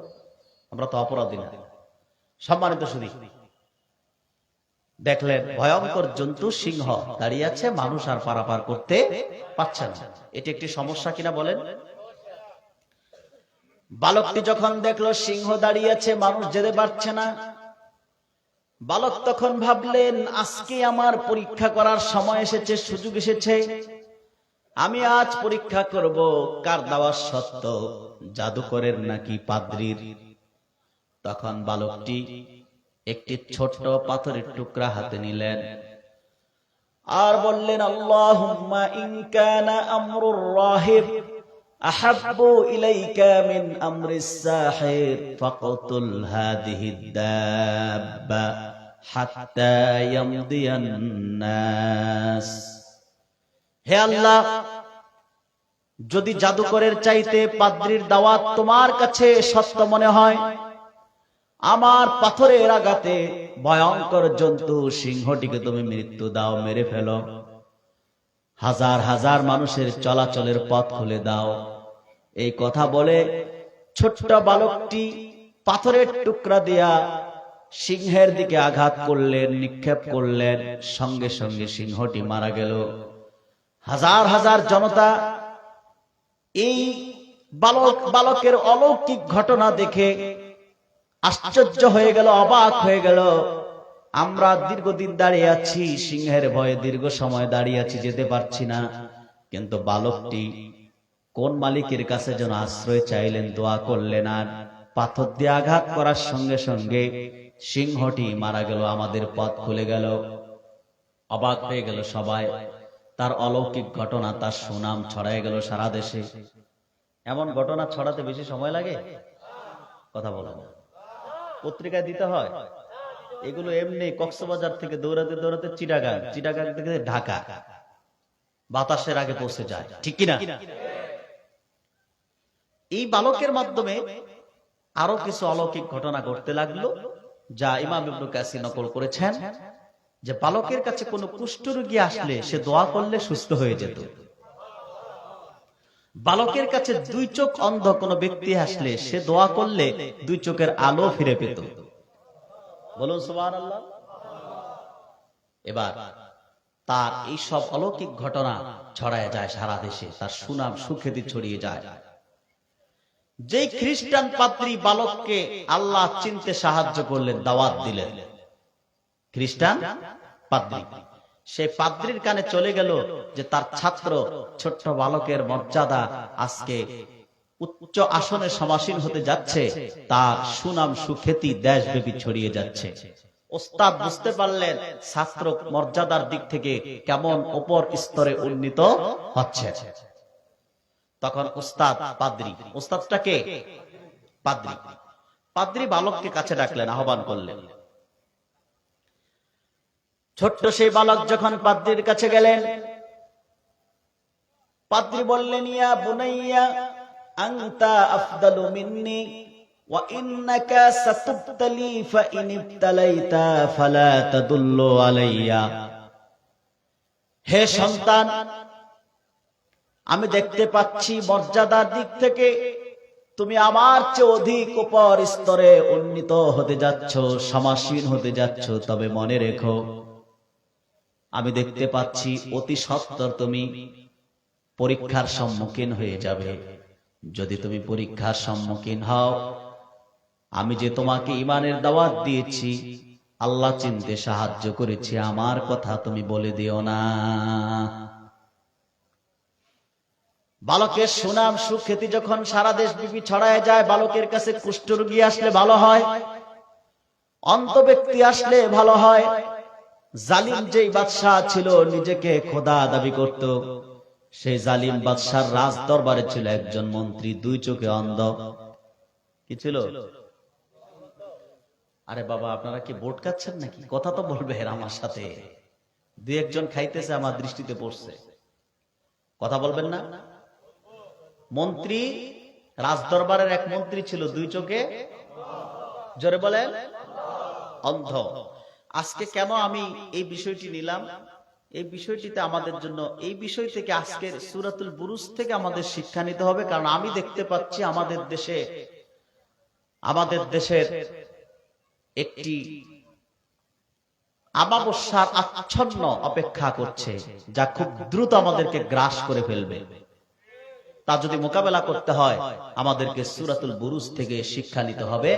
আমরা তো অপরাধী না। সম্মানিত সুধী, দেখলেন ভয়ঙ্কর জন্তু সিংহ দাঁড়িয়ে আছে, মানুষ আর পারাপার করতে পারছে না। এটি একটি সমস্যা কিনা বলেন? বালকটি যখন দেখলো সিংহ দাঁড়িয়ে আছে, মানুষ যেতে পারছে না, বালক তখন ভাবলেন আজকে আমার পরীক্ষা করার সময় এসেছে, সুযোগ এসেছে। আমি আজ পরীক্ষা করব কার দাওয়াত সত্য, জাদুকরের নাকি পাদ্রীর। তখন বালকটি একটি ছোট্ট পাথরের টুকরা হাতে নিলেন আর বললেন আল্লাহুম্মা ইন কানা আমরুর রাহিব আহাব্বু ইলাইকা মিন আমরিস সাহির ফাকতুল হাদিহিদ দাব্বা হাত্তা ইয়ামদিয়ান নাস। হে আল্লাহ, যদি জাদুকরের চাইতে পাদ্রীর দাওয়াত তোমার কাছে সত্য মনে হয়, আমার পাথরের আঘাতে ভয়ঙ্কর জন্তু সিংহটিকে তুমি মৃত্যু দাও, মেরে ফেলো। হাজার হাজার মানুষের চলাচলের পথ খুলে দাও। এই কথা বলে ছোট্ট বালকটি পাথরের টুকরা দিয়া সিংহের দিকে আঘাত করলেন, নিক্ষেপ করলেন। সঙ্গে সঙ্গে সিংহটি মারা গেল। হাজার হাজার জনতা এই বালকের অলৌকিক ঘটনা দেখে আশ্চর্য হয়ে গেল, অবাক হয়ে গেল। আমরা দীর্ঘদিন দাঁড়িয়ে আছি, সিংহের ভয়ে দীর্ঘ সময় দাঁড়িয়ে আছি, যেতে পারছি না। কিন্তু বালকটি কোন মালিকের কাছে যেন আশ্রয় চাইলেন, দোয়া করলেন, আর পাথর দিয়ে আঘাত করার সঙ্গে সঙ্গে সিংহটি মারা গেল। আমাদের পথ খুলে গেল। অবাক হয়ে গেল সবাই। তার অলৌকিক ঘটনা, তার সুনাম ছড়ায় গেল সারা দেশে। এমন ঘটনা ছড়াতে বেশি সময় লাগে? কথা বলেন। পত্রিকায় দিতে হয় এগুলো? এমনি কক্সবাজার থেকে দৌড়াতে দৌড়াতে চিটাগাং, চিটাগাং থেকে ঢাকা, বাতাসের আগে পৌঁছে যায়। ঠিক কিনা? এই বালকের মাধ্যমে আরো কিছু অলৌকিক ঘটনা ঘটতে লাগলো, যা ইমাম ইবনে কাসির নকল করেছেন, যে বালকের কাছে কোনো কুষ্ঠরোগী আসলে সে দোয়া করলে সুস্থ হয়ে যেত। বালকের কাছে 2 চোখ অন্ধ কোন ব্যক্তি আসলে সে দোয়া করলে 2 চোখের আলো ফিরে পেত। বলুন সুবহানাল্লাহ। এবার তার এই সব অলৌকিক ঘটনা ছড়ায় যায় সারা দেশে, তার সুনাম সুখ্যাতি ছড়িয়ে যায়। যেই খ্রিস্টান পাদ্রী বালককে আল্লাহ চিনতে সাহায্য করলেন, দাওয়াত দিলেন, খ্রিস্টান পাদ্রী, সেই পাদ্রীর কানে চলে গেল যে তার ছাত্র ছোট্ট বালকের মর্যাদা আজকে উচ্চ আসনে সমাসীন হতে যাচ্ছে, তার সুনাম সুখ্যাতি দেশব্যাপী ছড়িয়ে যাচ্ছে। ওস্তাদ বুঝতে পারলেন ছাত্র মর্যাদার দিক থেকে কেমন উপর স্তরে উন্নীত হচ্ছে। তখন ওস্তাদ পাদ্রী, ওস্তাদটাকে পাদ্রী, পাদ্রী বালককে কাছে ডাকলেন, আহ্বান করলেন। ছোট্ট সেই বালক যখন পাদ্রীর কাছে গেলেন, পাদ্রী বললেন, ইয়া বুনাইয়া আনতা আফদালু মিন্নি ওয়া ইন্নাকা সাতুবতালি ফাইন ইবতালাইতা ফালা তাদুল্লু আলাইয়া। হে সন্তান, আমি দেখতে পাচ্ছি মর্যাদার দিক থেকে তুমি আমার চেয়ে অধিক উপর স্তরে উন্নীত হতে যাচ্ছ, সমাসীন হতে যাচ্ছ। তবে মনে রেখো, আমি দেখতে পাচ্ছি অতি সত্বর তুমি পরীক্ষার সম্মুখীন হয়ে যাবে। যদি তুমি পরীক্ষার সম্মুখীন হও, আমি যে তোমাকে ঈমানের দাওয়াত দিয়েছি, আল্লাহ চিনতে সাহায্য করেছি, আমার কথা তুমি বলে দিও না। বালকের সুনাম সুখ্যাতি যখন সারা দেশ ব্যাপী ছড়ায় যায়, বালকের কাছে কুষ্ঠরোগী আসলে ভালো হয়, অন্ধ ব্যক্তি আসলে ভালো হয়। জালিম যেই বাদশাহ ছিল, নিজেকে খোদা দাবি করত, সেই জালিম বাদশার রাজ দরবারে ছিল একজন মন্ত্রী, দুই চোখে অন্ধ। কি ছিল? আরে বাবা, আপনারা কি বোট খাচ্ছেন নাকি? কথা তো বলবেন আমার সাথে। দুই একজন খাইতেছে, আমার দৃষ্টিতে পড়ছে, কথা বলবেন না? মন্ত্রী, রাজ দরবারের এক মন্ত্রী ছিল, দুই চোখে, জোরে বলেন, অন্ধ। আজকে কেন আমি এই বিষয়টি নিলাম? এই বিষয়টিতে আমাদের জন্য, এই বিষয় থেকে আজকের সূরাতুল বুরুজ থেকে আমাদের শিক্ষা নিতে হবে। কারণ আমি দেখতে পাচ্ছি আমাদের দেশের একটি আমাবস্যার আচ্ছন্ন অপেক্ষা করছে, যা খুব দ্রুত আমাদেরকে গ্রাস করে ফেলবে। তা যদি মোকাবেলা করতে হয়, আমাদেরকে সূরাতুল বুরুজ থেকে শিক্ষা নিতে হবে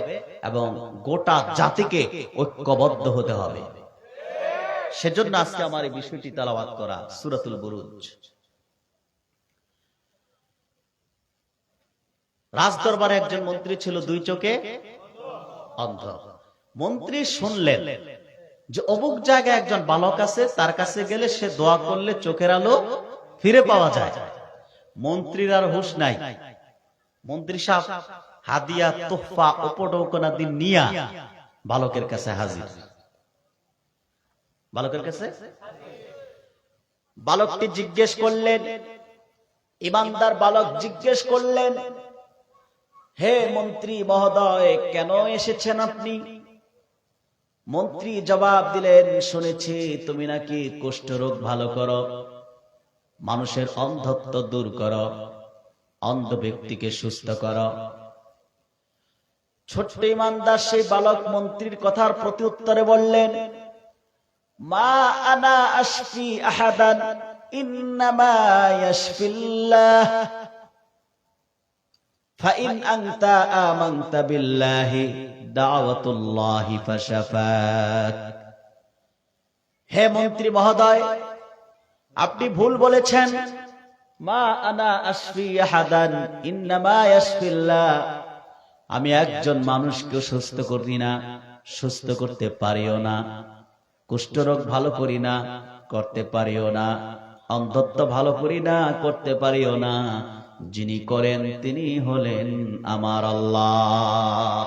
এবং গোটা জাতিকে ঐক্যবদ্ধ হতে হবে। সেজন্য আজকে আমার এই বিষয়টি তেলাওয়াত করা, সূরাতুল বুরুজ। রাজদরবারে একজন মন্ত্রী ছিল, দুই চোখে অন্ধ। মন্ত্রী শুনলেন যে অমুক জায়গায় একজন বালক আছে, তার কাছে গেলে সে দোয়া করলে চোখের আলো ফিরে পাওয়া যায়। মন্ত্রীর আর হুঁশ নাই। মন্ত্রী সাহেব হাদিয়া, তোহফা, উপঢৌকনা দিন নিয়া বালকের কাছে হাজির। বালকের কাছে বালকটি জিজ্ঞেস করলেন, ইমানদার বালক জিজ্ঞেস করলেন, হে মন্ত্রী মহোদয়, কেন এসেছেন আপনি? মন্ত্রী জবাব দিলেন, শুনেছি তুমি নাকি কুষ্ঠরোগ ভালো করো, মানুষের অন্ধত্ব দূর করো, অন্ধ ব্যক্তিকে সুস্থ করো। ছোট্ট ইমানদার সেই বালক মন্ত্রীর কথার প্রতি উত্তরে বললেন, মা আনা আশফি আহাদান ইন্নামা ইয়াশফিল্লাহ ফাইন আনতা আমানতা বিল্লাহি দাওয়াতুল্লাহি ফাশাফাক। হে মন্ত্রী মহোদয়, আপনি ভুল বলেছেন। মা আনা আশফি আহাদান ইন্নামা ইয়াশফিল্লাহ, আমি একজন মানুষকে সুস্থ করি না, সুস্থ করতে পারিও না। কুষ্ঠরোগ ভালো করি না, করতে পারিও না। অন্ধত্ব ভালো করি না, করতে পারিও না। যিনি করেন তিনি হলেন আমার আল্লাহ।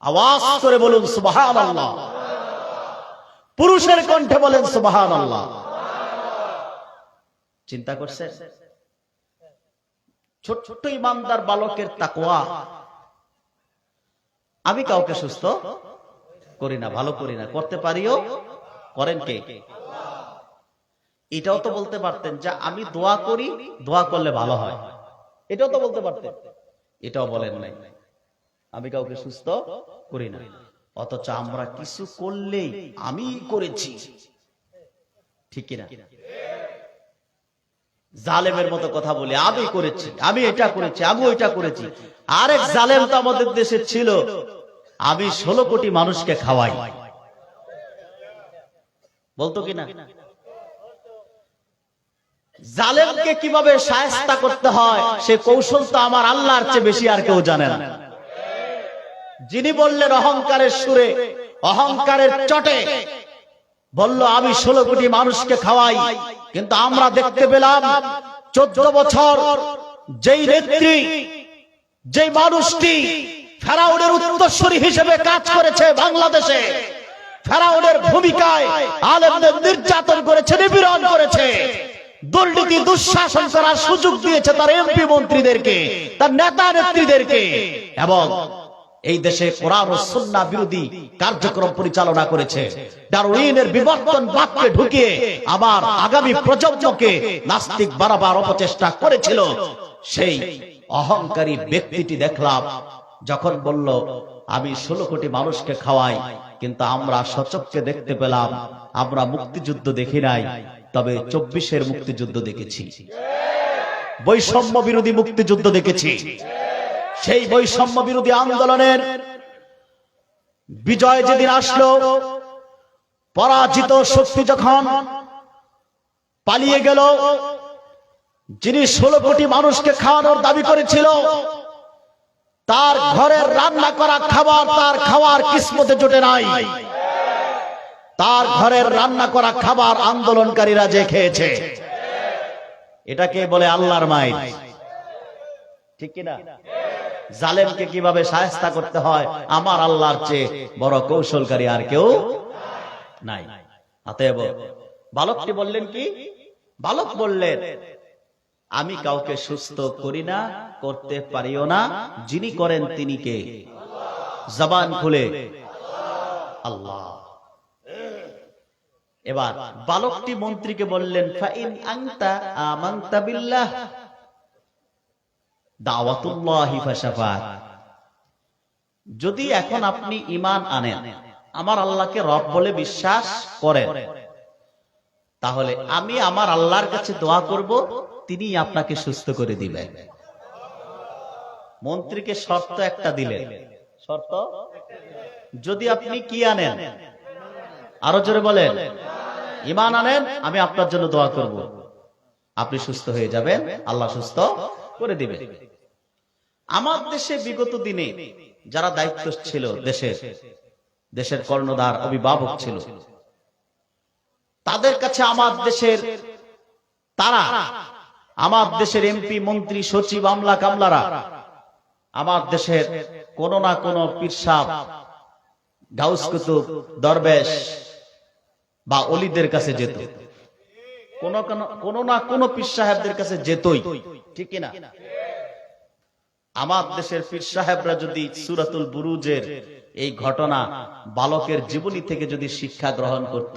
আওয়াজ করে বলুন সুবহানাল্লাহ। পুরুষের কণ্ঠে বলেন সুবহানাল্লাহ। চিন্তা করছেন? ছোট্ট ইমানদার বালকের তাকওয়া। আমি কাউকে সুস্থ করি না, ভালো করি না, করতে পারিও, করেন কে? এটাও তো বলতে পারতেন যে আমি দোয়া করি, দোয়া করলে ভালো হয়। এটাও তো বলতে পারতেন, এটাও বলেন নাই। আমি কাউকে সুস্থ করি না, অথচ আমরা কিছু করলেই আমি করেছি, ঠিক কিনা? জালেমের মতো কথা বলে আমি করেছি, আমি এটা করেছি, আমি ওইটা করেছি। আরেক জালেম তো আমাদের দেশে ছিল, আমি 16 কোটি মানুষকে খাওয়াই, বলতো কিনা? জালেমকে কিভাবে শায়েস্তা করতে হয় সে কৌশল তো আমার আল্লাহর চেয়ে বেশি আর কেউ জানে না। যিনি বললেন অহংকারের সুরে, অহংকারের চটে বলল আমি 16 কোটি মানুষকে খাওয়াই, কিন্তু আমরা দেখতে পেলাম 14 বছর যেই নেত্রী, যেই মানুষটি ফেরাউনের উত্তরসূরি হিসেবে কাজ করেছে বাংলাদেশে, ফেরাউনের ভূমিকায় আলেমদের নির্যাতন করেছে, নিপীড়ন করেছে, দুর্নীতি দুঃশাসন করার সুযোগ দিয়েছে তার এমপি মন্ত্রীদেরকে, তার নেতা নেত্রীদেরকে, এবং এই দেশে কোরআন ও সুন্নাহ বিরোধী কার্যক্রম পরিচালনা করেছে। ডারউইনের বিবর্তন বাক্যে ঢুকিয়ে আবার আগামী প্রজন্মকে নাস্তিক বানাবার অপচেষ্টা করেছিল। সেই অহংকারী ব্যক্তিটি দেখলাম যখন বলল আমি 16 কোটি মানুষকে খাওয়াই, কিন্তু আমরা সচক্ষে দেখতে পেলাম আমরা মুক্তিযুদ্ধ দেখি নাই, তবে 24-এর মুক্তিযুদ্ধ দেখেছি, বৈষম্য বিরোধী মুক্তিযুদ্ধ দেখেছি। সেই বৈষম্য বিরোধী আন্দোলনের বিজয় যেদিন আসলো, পরাজিত শক্তি যখন পালিয়ে গেল, যিনি 16 কোটি মানুষকে খাওয়ানোর দাবি করেছিল, তার ঘরের রান্না করা খাবার তার খাওয়ার কিসমতে জোটে নাই। তার ঘরের রান্না করা খাবার আন্দোলনকারীরা যে খেয়েছে, এটাকে বলে আল্লাহর মাইর, ঠিক কিনা? জালেমকে কিভাবে শায়েস্তা করতে হয় আমার আল্লাহর চেয়ে বড় কৌশলকারী আর কেউ নাই। অতএব বালকটি বললেন কি? বালক বললেন আমি কাউকে সুস্থ করি না, করতে পারিও না, যিনি করেন তিনি কে? জবান খুলে আল্লাহ। এবার বালকটি মন্ত্রীকে বললেন ফাইন আনতা আমানতা বিল্লাহ দাওয়াতুল্লাহি ফাশাফাত, যদি এখন আপনি ঈমান আনেন, আমার আল্লাহকে রব বলে বিশ্বাস করেন, তাহলে আমি আমার আল্লাহর কাছে দোয়া করব, তিনি আপনাকে সুস্থ করে দিবেন। মন্ত্রীকে শর্ত একটা দিলেন। শর্ত, যদি আপনি কি আনেন? আরো জোরে বলেন। ঈমান আনেন, আমি আপনার জন্য দোয়া করব, আপনি সুস্থ হয়ে যাবেন, আল্লাহ সুস্থ করে দিবেন। আমার দেশে বিগত দিনে যারা দায়িত্ব ছিল, দেশের কর্ণধার অভিভাবক ছিল, তাদের কাছে আমার দেশের এমপি মন্ত্রী সচিব আমলা কামলারা আমার দেশের কোন না কোন পীর সাহেব, গাউস কুতুব, দরবেশ বা অলিদের কাছে যেত, কোন না কোন পীর সাহেবদের কাছে যেতই, ঠিক কিনা? আমার দেশের পীর সাহেবরা যদি সূরাতুল বুরুজের এই ঘটনা বালকের জীবনী থেকে যদি শিক্ষা গ্রহণ করত,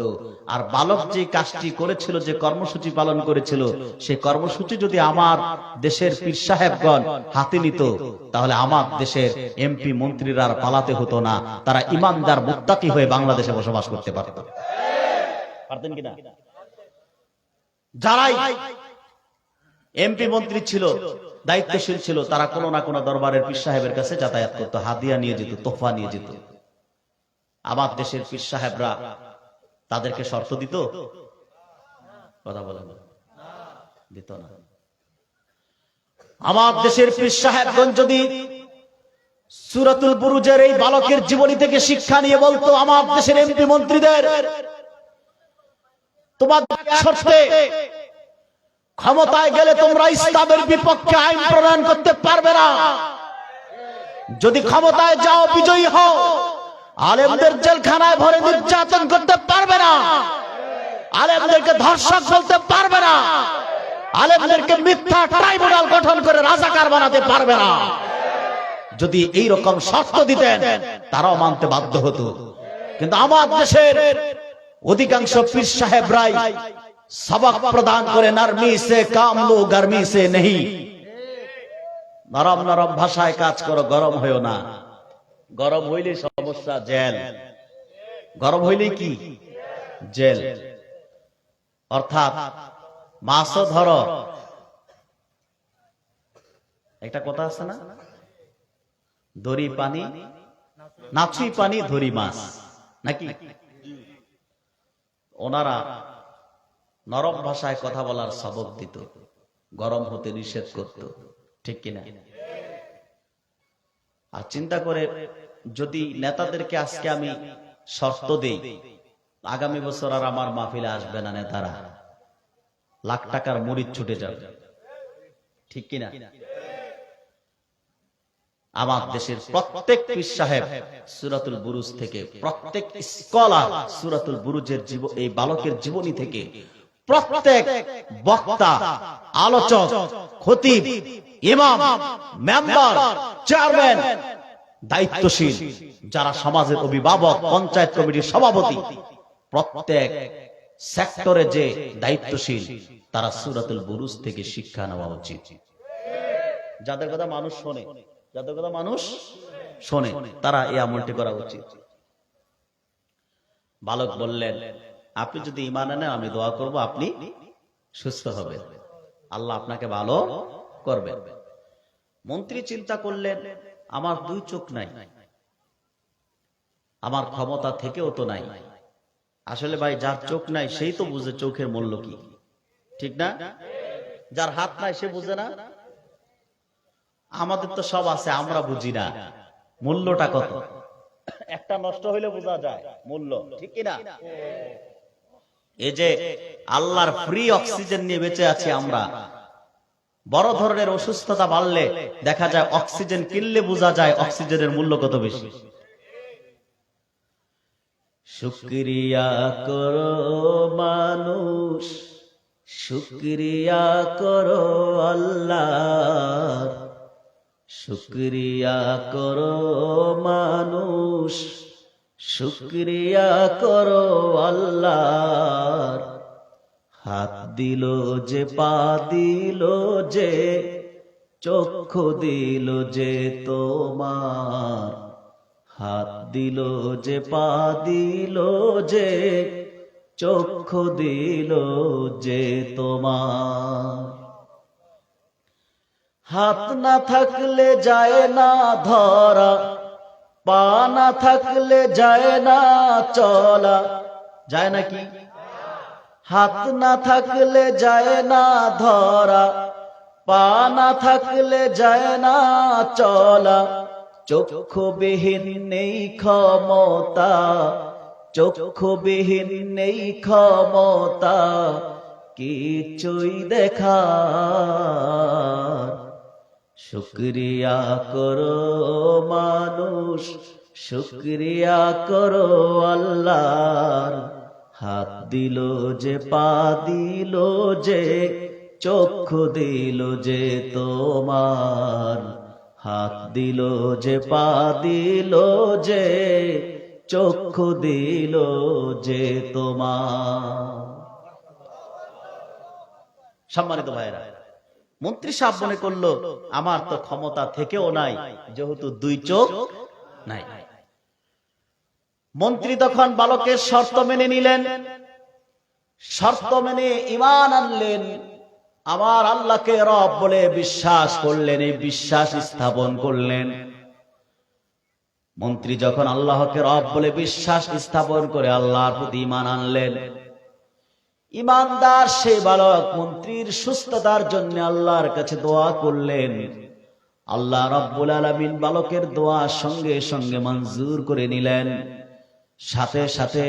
আর বালক যে কাজটি করেছিল, যে কর্মসূচি পালন করেছিল, সেই কর্মসূচি যদি আমার দেশের পীর সাহেবগণ হাতে নিত, তাহলে আমার দেশের এমপি মন্ত্রীরা আর পালাতে হতো না, তারা ইমানদার মুত্তাকি হয়ে বাংলাদেশে বসবাস করতে পারতেন কিনা? যারাই এমপি মন্ত্রী ছিল, দায়িত্বশীল ছিল, তারা কোন না কোন দরবারের পীর সাহেবের কাছে যাতায়াত করতো, হাদিয়া নিয়ে যেত, তোহফা নিয়ে যেত। আমার দেশের পীর সাহেবরা তাদেরকে শর্ত দিত? কথা বলেন, দিত না। আমার দেশের পীর সাহেবগণ যদি সূরাতুল বুরুজের এই বালকের জীবনী থেকে শিক্ষা নিয়ে বলতো আমার দেশের এমপি মন্ত্রীদের, তোমার শর্তে ক্ষমতায় গেলে তোমরা ইসলামের বিপক্ষে আইন প্রণয়ন করতে পারবে না, যদি ক্ষমতায় যাও বিজয়ী হও, আলেমদের জেলখানায় ভরে নির্যাতন করতে পারবে না, আলেমদেরকে ধর্ষক বলতে পারবে না, আলেমদেরকে মিথ্যা ট্রাইব্যুনাল গঠন করে রাজাকার বানাতে পারবে না। যদি এই রকম শর্ত দিতেন, তারাও মানতে বাধ্য হতো। কিন্তু আমার দেশের অধিকাংশ পীর সাহেবরাই সবক প্রদান করে নরমি সে কাম লো গরমি সে নেই, নরম নরম ভাষায় কাজ করো, গরম হইও না। গরম হইলে সমস্যা, জেল। গরম হইলে কি? জেল। অর্থাৎ মাছও ধরো, একটা কথা আছে না, দড়ি পানি নাচুই পানি ধরি মাছ, নাকি? ওনারা নরম ভাষায় কথা বলার সবক দিত, গরম হতে নিষেধ করত, ঠিক কিনা? আর চিন্তা করে যদি নেতাদেরকে আজকে আমি শর্ত দেই, আগামী বছর আর আমার মাহফিলে আসবে না নেতারা, লাখ টাকার মুরিদ ছুটে যাবে, ঠিক কিনা? আমার দেশের প্রত্যেক পীর সাহেব সূরাতুল বুরুজ থেকে, প্রত্যেক স্কলার সূরাতুল বুরুজের এই বালকের জীবনী থেকে, প্রত্যেক বক্তা, আলোচক, খতিব, ইমাম, মেম্বার, চেয়ারম্যান, দায়িত্বশীল যারা সমাজের অভিভাবক, পঞ্চায়েত কমিটির সভাপতি, প্রত্যেক সেক্টরে যে দায়িত্বশীল, তারা সূরাতুল বুরুজ থেকে শিক্ষা নেওয়া উচিত। যাদের কথা মানুষ শোনে, যাদের কথা মানুষ শোনে, তারা এই আমলটি করা উচিত। বালক বললেন, আপনি যদি ঈমান আনেন আমি দোয়া করব, আপনি সুস্থ হবেন, আল্লাহ আপনাকে ভালো করবেন। মন্ত্রী চিন্তা করলেন, আমার দুই চোখ নাই, আমার ক্ষমতা থেকেও তো নাই। আসলে ভাই, যার চোখ নাই সেই তো বুঝে চোখের মূল্য কি, ঠিক না? যার হাত নাই সে বুঝে না। আমাদের তো সব আছে, আমরা বুঝি না মূল্যটা কত। একটা নষ্ট হইলে বোঝা যায় মূল্য, ঠিক কিনা? এই যে আল্লাহর ফ্রি অক্সিজেন নিয়ে বেঁচে আছি আমরা, বড় ধরনের অসুস্থতা বাড়লে দেখা যায় অক্সিজেন কিনলে বোঝা যায় অক্সিজেনের মূল্য কত বেশি। শুকরিয়া করো মানুষ, শুকরিয়া করো আল্লাহর, শুকরিয়া করো মানুষ, শুকরিয়া করো আল্লাহর। হাত দিল যে, পা দিল যে, চক্ষু দিল যে তোমার, হাত দিল যে, পা দিল যে, চক্ষু দিল যে তোমার। হাত না থাকলে যায় না ধরা, পা না থাকলে যায় না চলা, যায় নাকি? হাত না থাকলে যায় না ধরা, পা না থাকলে যায় না চলা, চক্ষুবিহীন নেই ক্ষমতা, চক্ষুবিহীন নেই ক্ষমতা কিছুই দেখার। শুকরিয়া করো মানুষ, শুকরিয়া করো আল্লাহর। হাত দিল যে, পা দিল যে, চক্ষু দিল যে তোমার, হাত দিল যে, পা দিল যে, চক্ষু দিল যে তোমার। সম্মানিত ভাইরা, মন্ত্রী সাহেব মনে করলো আমার তো ক্ষমতা থেকেও নাই, যেহেতু দুই চোখ নাই। মন্ত্রী তখন বালকের শর্ত মেনে নিলেন, শর্ত মেনে ঈমান আনলেন, আমার আল্লাহকে রব বলে বিশ্বাস করলেন, এই বিশ্বাস স্থাপন করলেন। মন্ত্রী যখন আল্লাহকে রব বলে বিশ্বাস স্থাপন করে আল্লাহর প্রতি ঈমান আনলেন, ঈমানদার সেই বালক মন্ত্রীর সুস্থতার জন্য আল্লাহর কাছে দোয়া করলেন। আল্লাহ রাব্বুল আলামিন বালকের দোয়া সঙ্গে সঙ্গে মঞ্জুর করে নিলেন। সাথে সাথে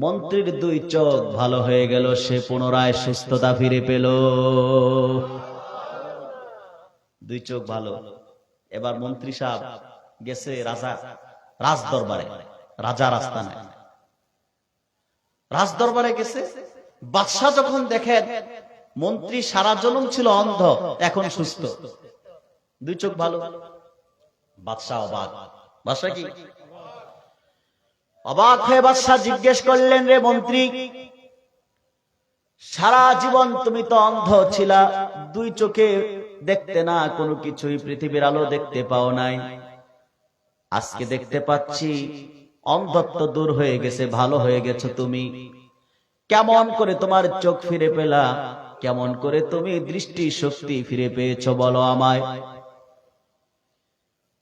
মন্ত্রীর দুই চোখ ভালো হয়ে গেল, সে পুনরায় সুস্থতা ফিরে পেল। দুই চোখ ভালো। এবার মন্ত্রী সাহেব গেছে রাজ দরবারে, রাজা রাস্তানে রাজ দরবারে গেছে। বাদশাহ যখন দেখেন মন্ত্রী সারা জনম ছিল অন্ধ, এখন সুস্থ, দুই চোখ ভালো, বাদশাহ অবাক। বাদশাহ কি অবাক হয়ে বাদশাহ জিজ্ঞেস করলেন, রে মন্ত্রী, সারা জীবন তুমি তো অন্ধ ছিলা, দুই চোখে দেখতে না কোনো কিছুই, পৃথিবীর আলো দেখতে পাও নাই, আজকে দেখতে পাচ্ছি, অন্ধত্ব দূর হয়ে গেছে, ভালো হয়ে গেছো তুমি, কেমন করে তোমার চোখ ফিরে পেলা, কেমন করে তুমি দৃষ্টি শক্তি ফিরে পেয়েছো বলো আমায়।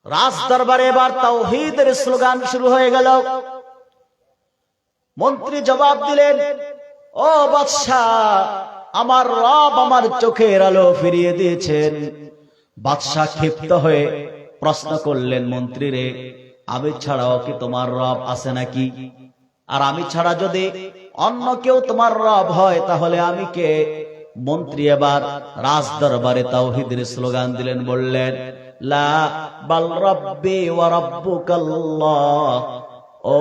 রাজ দরবারে এবার তাওহীদের স্লোগান শুরু হয়ে গেল। মন্ত্রী জবাব দিলেন, ও বাদশাহ, আমার রব আমার চোখের আলো ফিরিয়ে দিয়েছেন। বাদশাহ ক্ষিপ্ত হয়ে প্রশ্ন করলেন, মন্ত্রী রে, আমি ছাড়াও কি তোমার রব আছে নাকি? আর আমি ছাড়া যদি অন্য কেউ তোমার রব হয় তাহলে আমি কে? মন্ত্রী এবার রাজ দরবারে তাওহীদের স্লোগান দিলেন, বললেন, লা বাল রাব্বি ওয়া রাব্বুকাল্লাহ। ও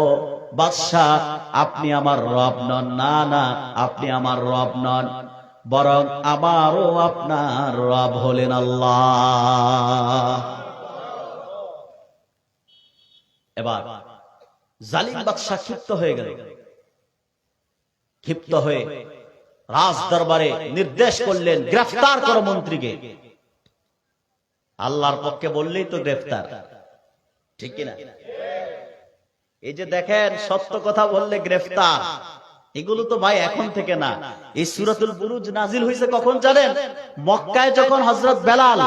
বাদশাহ, আপনি আমার রব নন। না না, আপনি আমার রব নন, বরং আমারও আপনার রব হলেন আল্লাহ। এবার জালিম বাদশাহ ক্ষিপ্ত হয়ে গেল। ক্ষিপ্ত হয়ে রাজ দরবারে নির্দেশ করলেন, গ্রেফতার করো মন্ত্রীকে। আল্লাহর পক্ষে বললেই তো গ্রেফতার, ঠিক কিনা? এই যে দেখেন, সত্য কথা বললে গ্রেফতার, এগুলো তো ভাই এখন থেকে না। এই সূরাতুল বুরুজ নাজিল হয়েছে কখন জানেন? মক্কায় যখন হযরত বেলাল,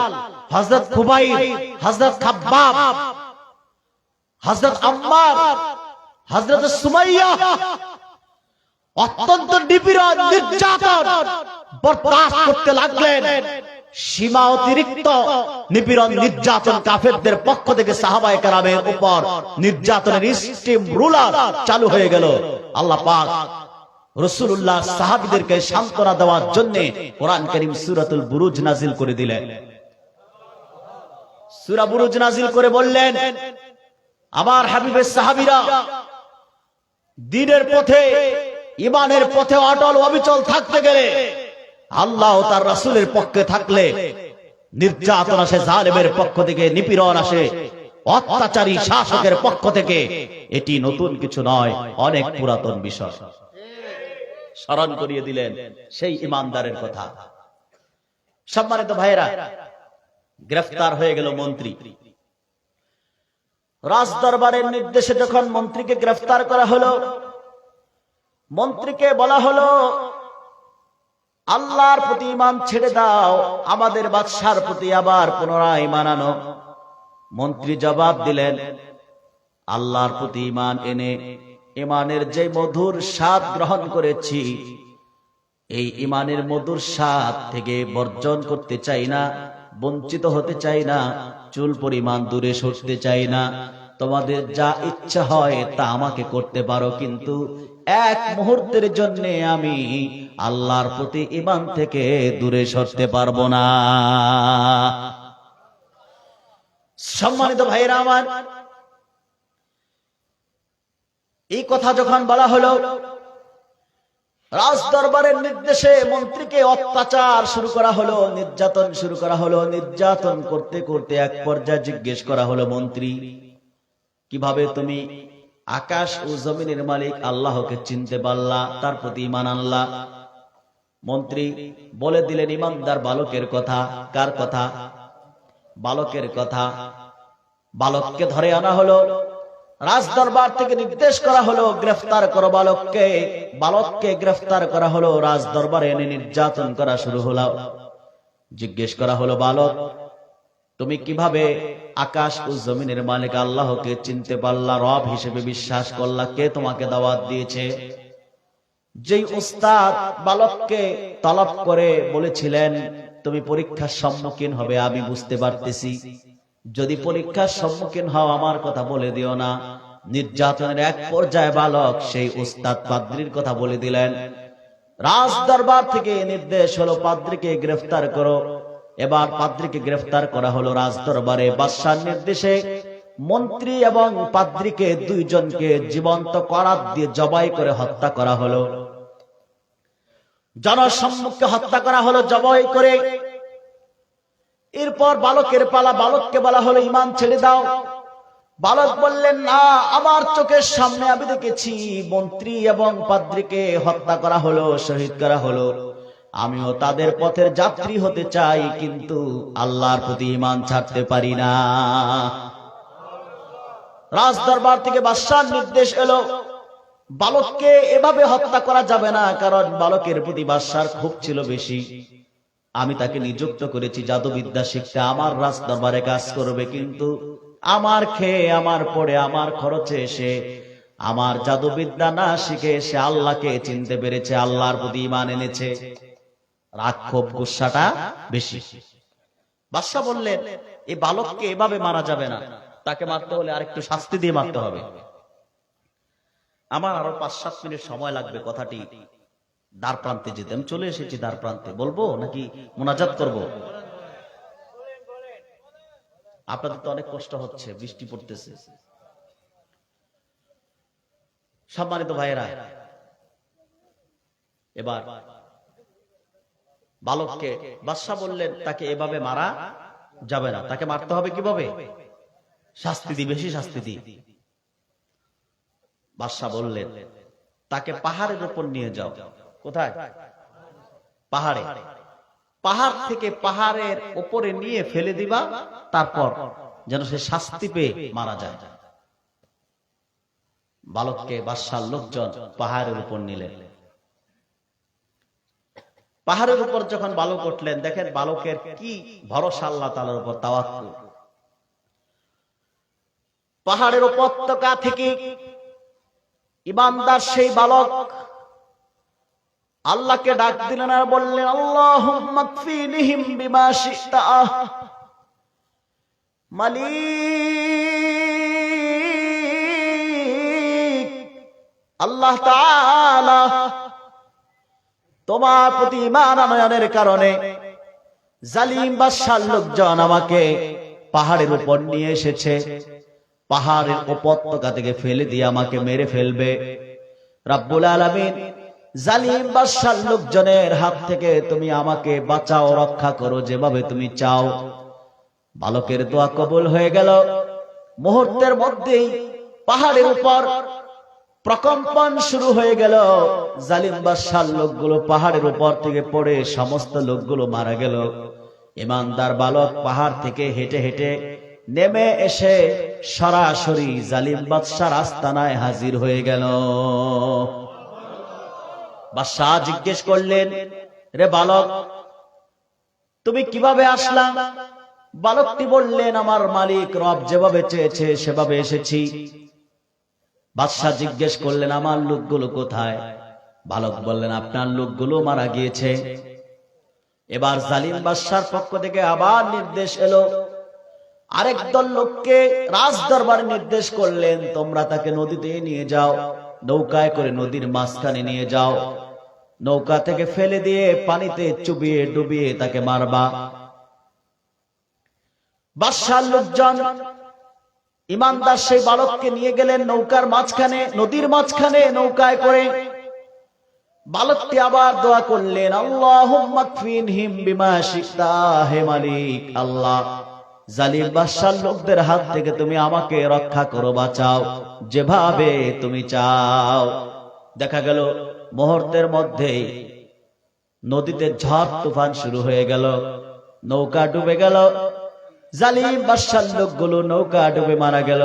হযরত খুবাইব, হযরত খাব্বাব, হযরত আম্মার, হযরত সুমাইয়া অত্যন্ত নিপীড়ন নির্যাতন বরদাস্ত করতে লাগলেন। সীমা অতিরিক্ত নিপীড়ন নির্যাতন কাফেরদের পক্ষ থেকে সাহাবায়ে কেরামের উপর নির্যাতনের স্টিম রুলার চালু হয়ে গেল। আল্লাহ পাক রাসূলুল্লাহ সাহাবীদেরকে সান্ত্বনা দেওয়ার জন্য কোরআন কারীম সূরাতুল বুরুজ নাজিল করে দিলেন। সূরা বুরুজ নাজিল করে বললেন, আমার হাবিবের সাহাবীরা দ্বীনের পথে, ঈমানের পথে অটল অবিচল থাকতে গেলে, আল্লাহ ও তার রাসূলের পক্ষে থাকলে নির্যাতন আসে জালেমের পক্ষ থেকে, নিপীড়ন আসে অত্যাচারী শাসকের পক্ষ থেকে। এটি নতুন কিছু নয়, অনেক পুরাতন বিষয়। স্মরণ করিয়ে দিলেন সেই ঈমানদারের কথা। সম্মানিত ভাইয়েরা, গ্রেফতার হয়ে গেল মন্ত্রী। রাজ দরবারের নির্দেশে যখন মন্ত্রীকে গ্রেফতার করা হলো, মন্ত্রীকে বলা হলো, আল্লাহর প্রতি ঈমান ছেড়ে দাও, আমাদের বাদশার প্রতি আবার পুনরায় ঈমান আনো। মন্ত্রী জবাব দিলেন, আল্লাহর প্রতি ঈমান এনে ঈমানের যে মধুর স্বাদ গ্রহণ করেছি, এই ঈমানের মধুর স্বাদ থেকে বর্জন করতে চাই না, বঞ্চিত হতে চাই না, চুল পরিমাণ দূরে সরতে চাই না। তোমাদের যা ইচ্ছা হয় তা আমাকে করতে পারো, কিন্তু এক মুহূর্তের জন্য আমি আল্লাহর প্রতি ঈমান থেকে দূরে সরতে পারবো না। সম্মানিত ভাইরা আমার, এই কথা যখন বলা হলো, রাজ দরবারের নির্দেশে মন্ত্রীকে অত্যাচার শুরু করা হলো, নির্যাতন শুরু করা হলো। নির্যাতন করতে করতে এক পর্যায়ে জিজ্ঞেস করা হলো, মন্ত্রী, কিভাবে তুমি আকাশ ও জমিনের মালিক আল্লাহকে চিনতে পারলা, তার প্রতি ঈমান আনলা? মন্ত্রী বলে দিলেন ঈমানদার বালকের কথা। কার কথা? বালকের কথা। বালককে ধরে আনা হলো, রাজ দরবার থেকে নির্দেশ করা হলো, গ্রেফতার করো বালককে। বালককে গ্রেফতার করা হলো, রাজ দরবারে এনে নির্যাতন করা শুরু হলো। জিজ্ঞেস করা হলো, বালক, তুমি কিভাবে আকাশ ও জমিনের মালিক আল্লাহকে চিনতে পারলা, রব হিসেবে বিশ্বাস করলা? কে তোমাকে দাওয়াত দিয়েছে? যেই উস্তাদ বালককে তলব করে বলেছিলেন, তুমি পরীক্ষার সম্মুখীন হবে, আমি বুঝতে পারতেছি, যদি পরীক্ষার সম্মুখীন হও আমার কথা বলে দিও না। নির্যাতনের এক পর্যায়ে বালক সেই উস্তাদ পাদ্রীর কথা বলে দিলেন। রাজ দরবার থেকে নির্দেশ হলো, পাদ্রীকে গ্রেফতার করো। এবার পাদ্রীকে গ্রেফতার করা হলো রাজ দরবারে। বাদশার নির্দেশে মন্ত্রী এবং পাদ্রীকে দুইজনকে জীবন্ত করাত দিয়ে জবাই করে হত্যা করা হলো। জনসম্মুখে হত্যা করা হলো জবাই করে। এরপর বালকের পালা। বালককে বলা হলো, ঈমান ছেড়ে দাও। বালক বললেন, না, আমার চোখের সামনে আমি দেখেছি মন্ত্রী এবং পাদ্রীকে হত্যা করা হলো, শহীদ করা হলো। আমিও তাদের পথের যাত্রী হতে চাই, কিন্তু আল্লাহর প্রতি ঈমান ছাড়তে পারি না। রাজ দরবার থেকে বাদশার নির্দেশ এলো, বালককে এভাবে হত্যা করা যাবে না, কারণ বালকের প্রতি বাদশার ক্ষোভ ছিল বেশি। আমি তাকে নিযুক্ত করেছি জাদুবিদ্যা শিখতে, আমার রাজ দরবারে কাজ করবে, কিন্তু আমার খেয়ে আমার পড়ে আমার খরচে এসে আমার জাদুবিদ্যা না শিখে সে আল্লাহকে চিনতে পেরেছে, আল্লাহর প্রতি ঈমান এনেছে। রাগ ক্ষোভ গুসাটা বেশি। বাদশা বললেন, এই বালককে এভাবে মারা যাবে না, তাকে মারতে হলে আরেকটু শাস্তি দিয়ে মারতে হবে। আমার আরো ৫-৭ মিনিট সময় লাগবে কথাটি দ্বার প্রান্তে যেতে। আমি চলে এসেছি দ্বার প্রান্তে। বলবো নাকি মোনাজাত করব? আপনাদের তো অনেক কষ্ট হচ্ছে, বৃষ্টি পড়তেছে। সম্মানিত ভাইয়েরা, এবার বালককে বাদশা বললেন তাকে এভাবে মারা যাবে না, তাকে মারতে হবে কিভাবে? শাস্তি দি, বেশি শাস্তি দি। বাদশা বললেন তাকে পাহাড়ের উপর নিয়ে যাও। কোথায়? পাহাড়ে। পাহাড় থেকে পাহাড়ের উপরে নিয়ে ফেলে দিবা, তারপর যেন সে শাস্তি পেয়ে মারা যায়। বালককে বাদশার লোকজন পাহাড়ের উপর নিলেন। পাহাড়ের উপর যখন বালক উঠলেন, দেখেন বালকের কি ভরসা আল্লাহ তাআলার উপর, তাওয়াক্কুল। পাহাড়ের উপত্যকা থেকে ঈমানদার সেই বালক আল্লাহকে ডাক দিলেন আর বললেন, আল্লাহুম্মা কফিনিহিম বিমা শি'তা। মালিক আল্লাহ তাআলা, তোমার প্রতি ঈমান আনয়নের কারণে জালিম বাদশার লোকজন আমাকে পাহাড়ের উপর নিয়ে এসেছে, পাহাড়ের উপত্যকা থেকে ফেলে দিয়ে আমাকে মেরে ফেলবে। রব্বুল আলামিন, জালিম বাদশার লোকজনের হাত থেকে তুমি আমাকে বাঁচাও, রক্ষা করো যেভাবে তুমি চাও। বালকের দোয়া কবুল হয়ে গেল। মুহূর্তের মধ্যেই পাহাড়ের উপর প্রকম্পন শুরু হয়ে গেল। জালিম বাদশার লোকগুলো পাহাড়ের উপর থেকে পড়ে সমস্ত লোকগুলো মারা গেল। ঈমানদার বালক পাহাড় থেকে হেঁটে হেঁটে নেমে এসে সরাসরি জালিম বাদশার আস্তানায় হাজির হয়ে গেল। বাদশা জিজ্ঞেস করলেন, রে বালক, তুমি কিভাবে আসলা? বালকটি বললেন, আমার মালিক রব যেভাবে চেয়েছে সেভাবে এসেছি। বাদশা জিজ্ঞেস করলেন, আমার লোকগুলো কোথায়? বালক বললেন, আপনার লোকগুলো মারা গিয়েছে। এবার জালিম বাদশার পক্ষ থেকে আবার নির্দেশ এলো। আরেক দল লোককে রাজ দরবারে নির্দেশ করলেন, তোমরা তাকে নদীতে নিয়ে যাও, নৌকায় করে নদীর মাঝখানে নিয়ে যাও, নৌকা থেকে ফেলে দিয়ে পানিতে চুবিয়ে ডুবিয়ে তাকে মারবা। বাদশার লোকজন ঈমানদার সেই বালককে নিয়ে গেলেন নৌকার মাঝখানে, নদীর মাঝখানে নৌকায় করে। বালকটি আবার দোয়া করলেন, আল্লাহুম্মা কফিনহিম বিমা শি'তা। হে মালিক আল্লাহ, জালিম বাদশার লোকদের হাত থেকে তুমি আমাকে রক্ষা করো, বাঁচাও যেভাবে তুমি চাও। দেখা গেল মুহূর্তের মধ্যেই নদীতে ঝড় তুফান শুরু হয়ে গেল, নৌকা ডুবে গেল। জালিম বাদশার লোকগুলো নৌকা ডুবে মারা গেল।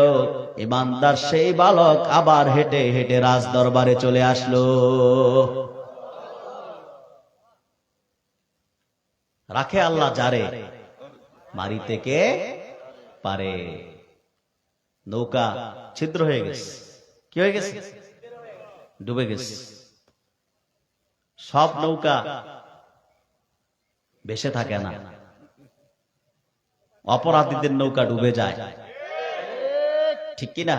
ঈমানদার সেই বালক আবার হেঁটে হেঁটে রাজ দরবারে চলে আসলো। রাখে আল্লাহ যারে, মারিতে কে পারে। নৌকা ছিদ্র হয়ে গেছে। কি হয়ে গেছে? ডুবে গেছে। সব নৌকা ভেসে থাকে না, অপরাধীদের নৌকা ডুবে যায়, ঠিক কিনা?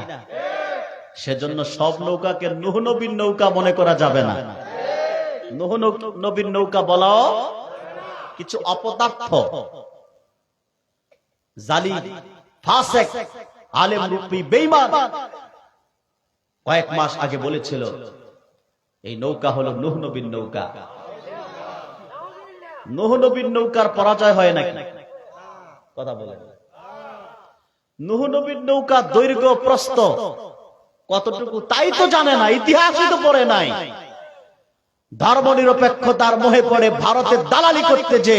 সেজন্য সব নৌকাকে নূহ নবীর নৌকা মনে করা যাবে না। নূহ নবীর নৌকা বলাও কিছু অপদার্থ, জালিম, ফাসেক, আলেম রূপী বেঈমান কয়েক মাস আগে বলেছিল এই নৌকা হলো নূহ নবীর নৌকা। নূহ নবীর নৌকার পরাজয় হয় নাকি? কথা বলেন। নূহ নবীর নৌকা দৈর্ঘ্য প্রস্থ কতটুকু তাই তো জানে না, ইতিহাসই তো পড়ে নাই। ধর্ম নিরপেক্ষতার মোহে পড়ে ভারতের দালালি করতে যে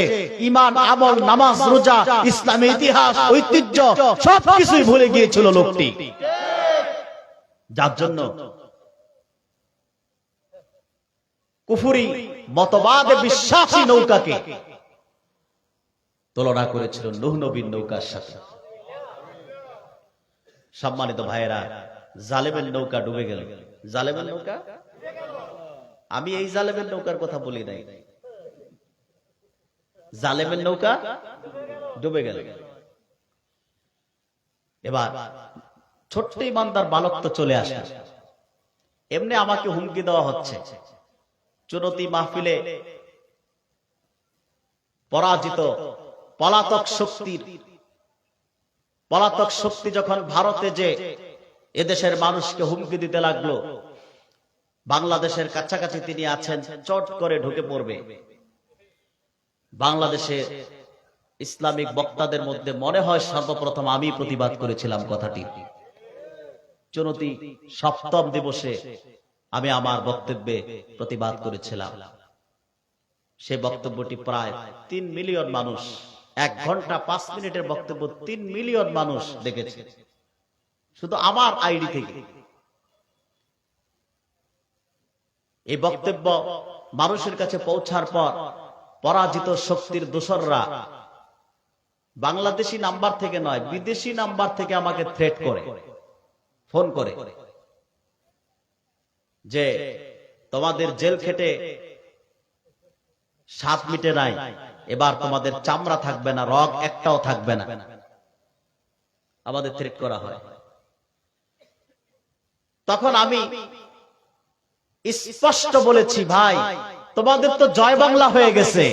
ঈমান, আমল, নামাজ, রোজা, ইসলামী ইতিহাস, ঐতিহ্য সবকিছুই ভুলে গিয়েছিল লোকটি। যার জন্য কুফরি মতবাদে বিশ্বাসী নৌকাকে তুলনা করেছিল নূহ নবীর নৌকার সাথে। সম্মানিত ভাইয়েরা, জালেমের নৌকা ডুবে গেল। জালেমের নৌকা, আমি এই জালেমের নৌকার কথা বলি নাই, জালেমের নৌকা ডুবে গেল। এবার ছোট্ট ইমানদার বালক তো চলে আসে, এমনি আমাকে হুমকি দেওয়া হচ্ছে। চুনতি মাহফিলে পরাজিত পলাতক শক্তি যখন ভারতে যে এদেশের মানুষকে হুমকি দিতে লাগলো, বাংলাদেশের কাছাকাছি তিনি আছেন, চট করে ঢুকে পড়বে। বাংলাদেশের ইসলামিক বক্তাদের মধ্যে মনে হয় সর্বপ্রথম আমি প্রতিবাদ করেছিলাম কথাটি। চুনতি সপ্তম দিবসে আমি আমার বক্তব্যে প্রতিবাদ করেছিলাম। সেই বক্তব্যটি প্রায় 3 মিলিয়ন মানুষ, 1 ঘন্টা 5 মিনিটের বক্তব্য 3 মিলিয়ন মানুষ দেখেছে, শুধু আমার আইডি থেকে। এই বক্তব্য মানুষের কাছে পৌঁছার পর পরাজিত শক্তির দোসররা বাংলাদেশি নাম্বার থেকে নয়, বিদেশি নাম্বার থেকে আমাকে থ্রেট করে, ফোন করে যে তোমাদের জেল খেটে 7 মিটে নাই, এবার তোমাদের চামড়া থাকবে না, রগ একটাও থাকবে না, আমাদের থ্রেট করা হয়। তখন আমি স্পষ্ট বলেছি, ভাই তোমাদের তো জয় বাংলা হয়ে গেছে,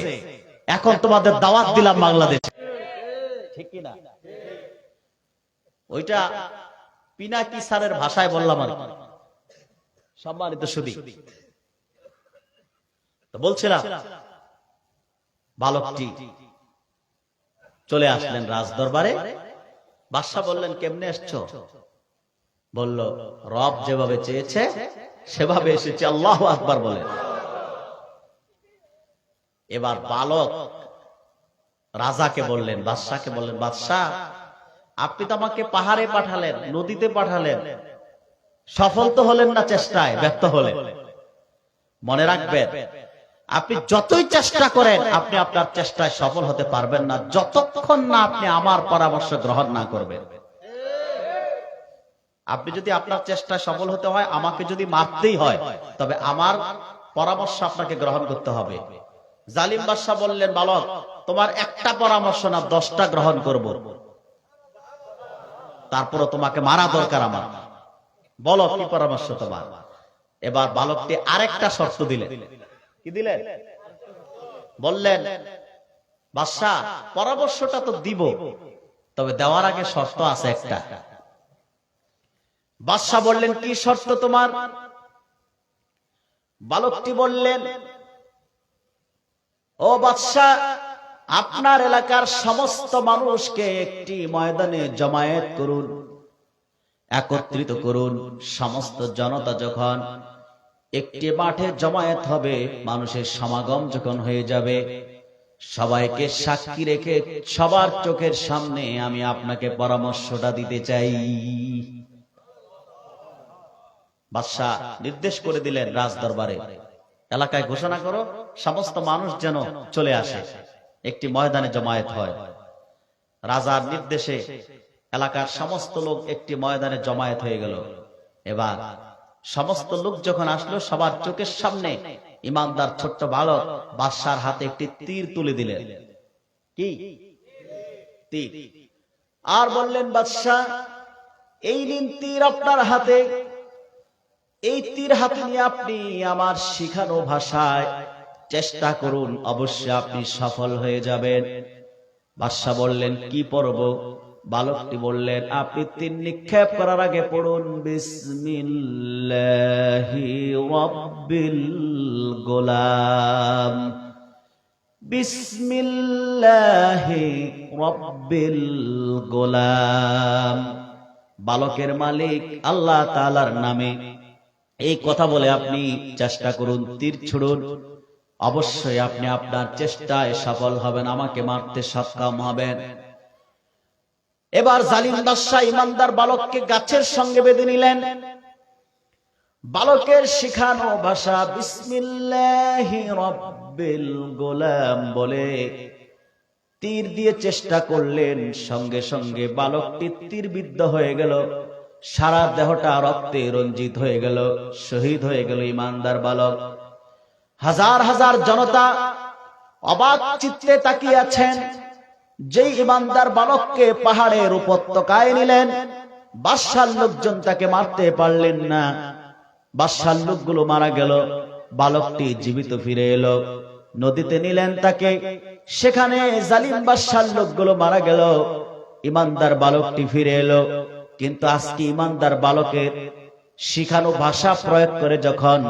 এখন তোমাদের দাওয়াত দিলাম বাংলাদেশে, ঠিক কিনা? ওইটা পিনাকি স্যারের ভাষায় বললাম আর কি। সম্মানিত সুধী, তো বলছিলাম বালকটি চলে আসলেন রাজদরবারে। বাদশা বললেন, কেমনে এসছো? বলল, রব যেভাবে চেয়েছে সেভাবে এসেছে, আল্লাহু আকবার বলে। এবার বালক রাজাকে বললেন, বাদশাকে বললেন, বাদশা আপনি তো আমাকে পাহাড়ে পাঠালেন, নদীতে পাঠালেন, সফল তো হলেন না, চেষ্টায় ব্যর্থ হলেন। মনে রাখবেন, আপনি যতই চেষ্টা করেন আপনি আপনার চেষ্টায় সফল হতে পারবেন না যতক্ষণ না আপনি আমার পরামর্শ গ্রহণ না করবেন। আপনি যদি আপনার চেষ্টায় সফল হতে হয়, আমাকে যদি মারতেই হয়, তবে আমার পরামর্শ আপনাকে গ্রহণ করতে হবে। জালিম বাদশা বললেন, বালক তোমার একটা পরামর্শ না 10টা গ্রহণ করব, তারপরও তোমাকে মারা দরকার আমার। বলো কি পরামর্শ তোমার? এবার বালকটি আরেকটা শর্ত দিলেন। কি দিলেন? বললেন, বাদশা পরামর্শটা তো দিব, তবে দেওয়ার আগে শর্ত আছে একটা। বাদশা বললেন, কি শর্ত তোমার? বালকটি বললেন, ও বাদশা, আপনার এলাকার সমস্ত মানুষকে একটি ময়দানে জমায়েত করুন, একত্রিত করুন। সমস্ত জনতা যখন একটি মাঠে জমায়েত হবে, মানুষের সমাগম যখন হয়ে যাবে, সবাইকে সাক্ষী রেখে সবার চোখের সামনে আমি আপনাকে পরামর্শটা দিতে চাই। বাদশা নির্দেশ করে দিলেন রাজদরবারে, এলাকায় ঘোষণা করো, সমস্ত মানুষ যেন চলে আসে, একটি ময়দানে জমায়েত হয়। রাজার নির্দেশে এলাকার সমস্ত লোক একটি ময়দানে জমায়েত হয়ে গেল। এবার সমস্ত লোক যখন আসলো, সবার চোখের সামনে ইমানদার ছোট্ট বালক বাদশার হাতে একটি তীর তুলে দিলেন। কি তীর? আর বললেন, বাদশা এই নিন তীর আপনার হাতে, এই তীর হাতে নিয়ে আপনি আমার শিখানো ভাষায় চেষ্টা করুন, অবশ্যই আপনি সফল হয়ে যাবেন। বাদশা বললেন, কি পড়ব? বালকটি বললেন, আপনি তীর নিক্ষেপ করার আগে পড়ুন, বিসমিল্লাহি রাব্বিল গোলাম, বিসমিল্লাহি রাব্বিল গোলাম। বালকের মালিক আল্লাহ তাআলার নামে এই কথা বলে আপনি চেষ্টা করুন, তীর ছুড়ুন, অবশ্যই আপনি আপনার চেষ্টায় সফল হবেন, আমাকে মারতে সক্ষম হবেন। এবার জালিম বাদশা ইমানদার বালককে গাছের সঙ্গে বেঁধে নিলেন। বালকের শিখানো ভাষা বিসমিল্লাহি রাব্বিল গোলাম বলে তীর দিয়ে চেষ্টা করলেন, সঙ্গে সঙ্গে বালকটি তীরবিদ্ধ হয়ে গেল। সারা দেহটা রক্তে রঞ্জিত হয়ে গেল, শহীদ হয়ে গেল ইমানদার বালক। হাজার হাজার জনতা অবাক চিত্তে তাকিয়ে আছেন। যেই ইমানদার বালককে পাহাড়ের উপত্যকায় নিলেন, বাদশার লোকজন তাকে মারতে পারলেন না। বাদশার লোকগুলো মারা গেল, বালকটি জীবিত ফিরে এলো। নদীতে নিলেন তাকে, সেখানে জালিম বাদশার লোকগুলো মারা গেল, ইমানদার বালকটি ফিরে এলো। কিন্তু আজকে ইমানদার বালকের শিখানো ভাষা প্রয়োগ করে যখন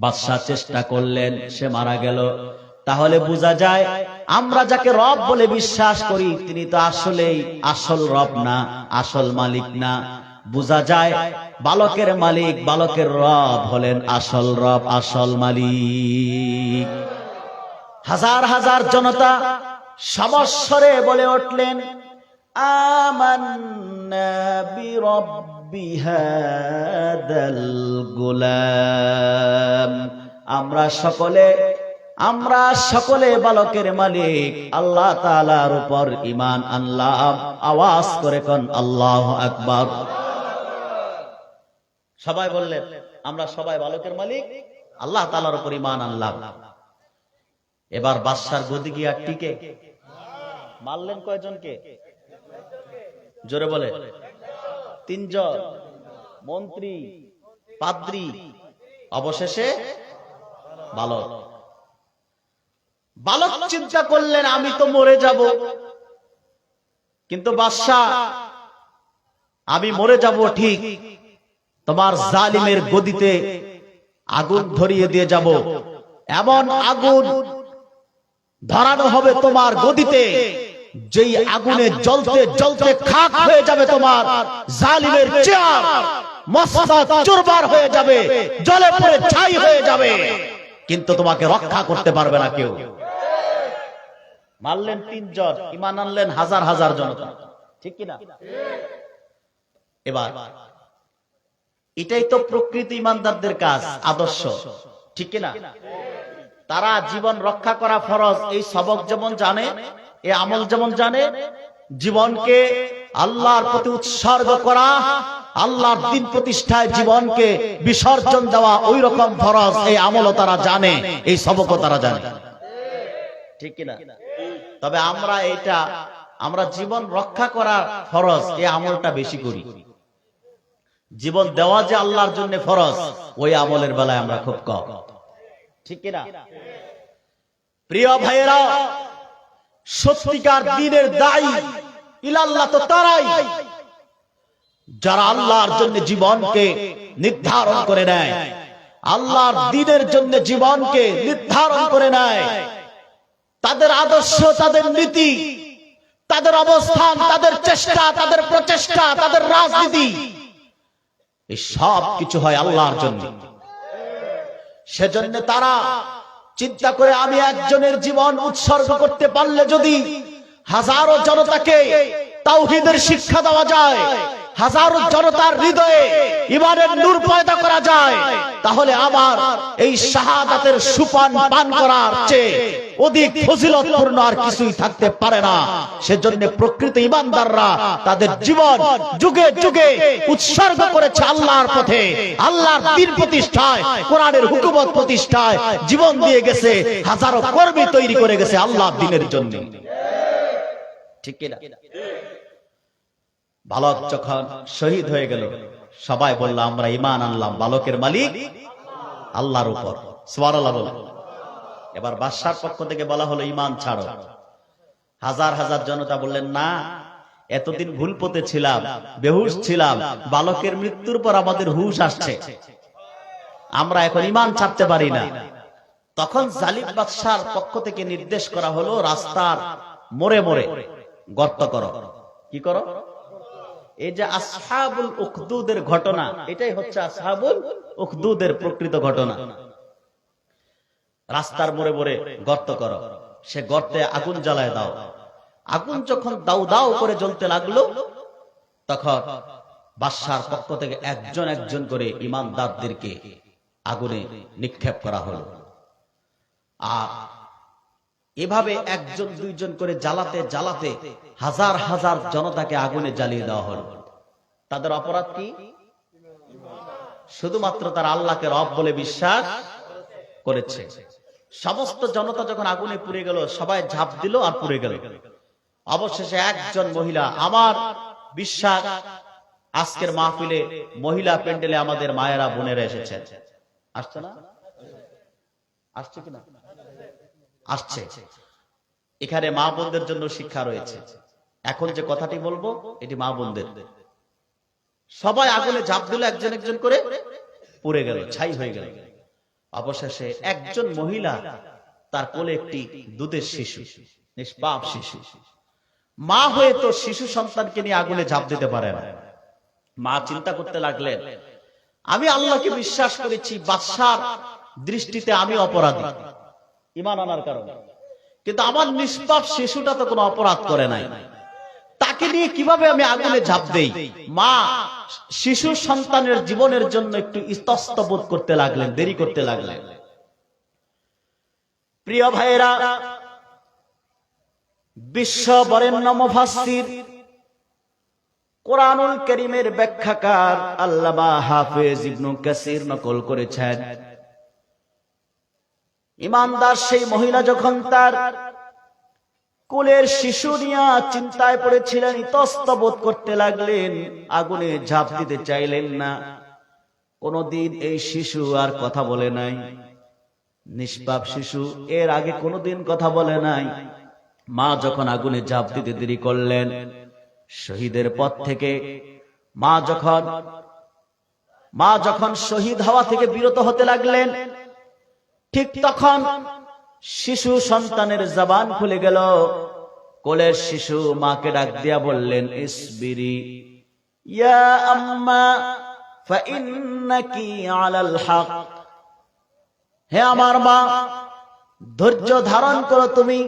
বাদশা চেষ্টা করলেন, সে মারা গেল। তাহলে বোঝা যায় আমরা যাকে রব বলে বিশ্বাস করি তিনি তো আসলেই আসল রব না, আসল মালিক না। বোঝা যায় বালকের মালিক, বালকের রব হলেন আসল রব, আসল মালিক। হাজার হাজার জনতা সমস্বরে বলে উঠলেন, আমান্না বিরব্বি হাদাল গুলাম। আমরা সকলে বালকের মালিক আল্লাহ তাআলার উপর ঈমান আনলাম। আওয়াজ করে কোন আল্লাহু আকবার। সবাই বললেন আমরা সবাই বালকের মালিক আল্লাহ তাআলার উপর ঈমান আনলাম। এবার বাদশার গদি কি আর টিকে? মারলেন কয়জনকে? জোরে বলে। 3 জন, মন্ত্রী, পাদ্রী, অবশেষে বালক। বালক চিন্তা করলেন আমি তো মরে যাব, কিন্তু বাদশা আমি মরে যাব ঠিক, তোমার জালিমের গদিতে আগুন ধরিয়ে দিয়ে যাব। এমন আগুন ধরানো হবে তোমার গদিতে, যেই আগুনে জ্বলতে জ্বলতে খাক হয়ে যাবে তোমার জালিমের চেয়ার, মস্তক চুরমার হয়ে যাবে, জ্বলে পুড়ে ছাই হয়ে যাবে, কিন্তু তোমাকে রক্ষা করতে পারবে না কেউ। মারলেন 3 জন, ঈমান আনলেন হাজার হাজার জনতা, ঠিক কিনা? এবার এটাই তো প্রকৃত ঈমানদারদের কাজ, আদর্শ, ঠিক কিনা? তারা জীবন রক্ষা করা ফরজ, এই সবক যেমন জানে, এই আমল যেমন জানে, জীবনকে আল্লাহর প্রতি উৎসর্গ করা, আল্লাহর দ্বীন প্রতিষ্ঠায় জীবনকে বিসর্জন দেওয়া ওই রকম ফরজ, এই আমলও তারা জানে, এই সবকও তারা জানে, ঠিক কিনা? তবে আমরা জীবন রক্ষা করা ফরজ, এই আমলটা বেশি করি। জীবন দেওয়া যে আল্লাহর জন্য ফরজ, ওই আমলের বেলায় আমরা খুব কম, ঠিক কিনা? প্রিয় ভাইয়েরা, সত্যিকার দ্বীনের দায়ী ইলাল্লাহ তো তারাই যারা আল্লাহর জন্য জীবনকে নির্ধারণ করে নেয়, আল্লাহর দ্বীনের জন্য জীবনকে নির্ধারণ করে নেয়। তাদের আদর্শ, তাদের নীতি, তাদের অবস্থান, তাদের চেষ্টা, তাদের প্রচেষ্টা, তাদের রাজনীতি, এই সব কিছু হয় আল্লাহর জন্য। সেজন্য তারা চিন্তা করে আমি একজনের জীবন উৎসর্গ করতে পারলে যদি হাজারো জনতাকে তাওহীদের শিক্ষা দেওয়া যায়, হাজারো জনতার হৃদয়ে ঈমানের নূর পয়দা করা যায়, তাহলে আমার এই শাহাদাতের সুপান পান করার চেয়ে অধিক ফজিলতপূর্ণ আর কিছুই থাকতে পারে না। সেজন্য প্রকৃত ঈমানদাররা তাদের জীবন যুগে যুগে উৎসর্গ করেছে আল্লাহর পথে, আল্লাহর দ্বীন প্রতিষ্ঠায়, কোরআনের হুকুমত প্রতিষ্ঠায় জীবন দিয়ে গেছে, হাজারো কর্মী তৈরি করে গেছে আল্লাহর দ্বীনের জন্য, ঠিক কিনা? বালক যখন শহীদ হয়ে গেল, সবাই বলল আমরা ঈমান আনলাম বালকের মালিক আল্লাহর উপর, সুবহানাল্লাহ বলে। এবার বাদশার পক্ষ থেকে বলা হলো ঈমান ছাড়ো। হাজার হাজার জনতা বললেন না, এতদিন ভুল পথে ছিলাম, বেহুশ ছিলাম, বালকের মৃত্যুর পর আমাদের হুশ আসছে, আমরা এখন ঈমান ছাড়তে পারি না। তখন জালিম বাদশার পক্ষ থেকে নির্দেশ করা হলো রাস্তার মোড়ে মোড়ে গর্ত করো। কি করো? এই যে আসহাবুল উখদুদের ঘটনা, এটাই হচ্ছে আসহাবুল উখদুদের প্রকৃত ঘটনা। রাস্তার মোড়ে মোড়ে গর্ত করো, সে গর্তে আগুন জ্বালায় দাও। আগুন যখন দাউ দাউ করে জ্বলতে লাগলো, তখন বাদশার পক্ষ থেকে একজন একজন করে ঈমানদারদেরকে আগুনে নিক্ষেপ করা হলো। আর এভাবে একজন দুইজন করে জ্বালাতে জ্বালাতে হাজার হাজার জনতাকে আগুনে জ্বালিয়ে দেওয়া হলো। তাদের অপরাধ কি? শুধুমাত্র তারা আল্লাহকে রব বলে বিশ্বাস করেছে। সমস্ত জনতা যখন আগুনে পুড়ে গেল, সবাই ঝাঁপ দিল আর পুড়ে গেল। অবশেষে একজন মহিলা, আমার বিশ্বাস আজকের মাহফিলে মহিলা প্যান্ডেলে আমাদের মায়েরা বোনেরা এসেছেন, আসছে না? আসছে কিনা? আসছে। এখানে মা বোনদের জন্য শিক্ষা রয়েছে। এখন যে কথাটি বলবো এটি মা বোনদের। সবাই আগুনে ঝাঁপ দিল, একজন একজন করে পুড়ে গেল, ছাই হয়ে গেল। অবশেষে একজন মহিলা, তার কোলে একটি দুধের শিশু, নিষ্পাপ শিশু। মা হয়ে তো শিশু সন্তানকে নিয়ে আগুনে ঝাঁপ দিতে পারে না। মা চিন্তা করতে লাগলেন, আমি আল্লাহকে বিশ্বাস করেছি, বাদশার দৃষ্টিতে আমি অপরাধী ঈমান আনার কারণে, কিন্তু আমার নিষ্পাপ শিশুটা তো কোনো অপরাধ করে নাই, তাকে নিয়ে কিভাবে আমি আগুনে ঝাঁপ দেই? মা শিশু সন্তানের জীবনের জন্য একটু ইতস্ত বোধ করতে লাগলেন, দেরি করতে লাগলেন। প্রিয় ভাইয়েরা, বিশ্ব বরেণ্য মুফাসসির কোরআনুল কারীমের ব্যাখ্যাকার আল্লামা হাফেজ ইবনে কাসির নকল করেছেন, ঈমানদার সেই মহিলা যখন তার কোলের শিশু নিয়ে চিন্তায় পড়েছিলেন, ইতস্ত বোধ করতে লাগলেন, আগুনে ঝাঁপ দিতে চাইলেন না। কোনদিন এই শিশু আর কথা বলে নাই, নিষ্পাপ শিশু এর আগে কোনদিন কথা বলে নাই। মা যখন আগুনে ঝাঁপ দিতে দেরি করলেন, শহীদের পথ থেকে মা যখন শহীদ হওয়া থেকে বিরত হতে লাগলেন, ঠিক তখন শিশু সন্তানের জবান খুলে গেল। কোলের শিশু মাকে ডাক দিয়া বললেন, ইসবিরি ইয়া আম্মা ফাইন্নাকি আলাল হক। হে আমার মা, ধৈর্য ধারণ করো তুমি,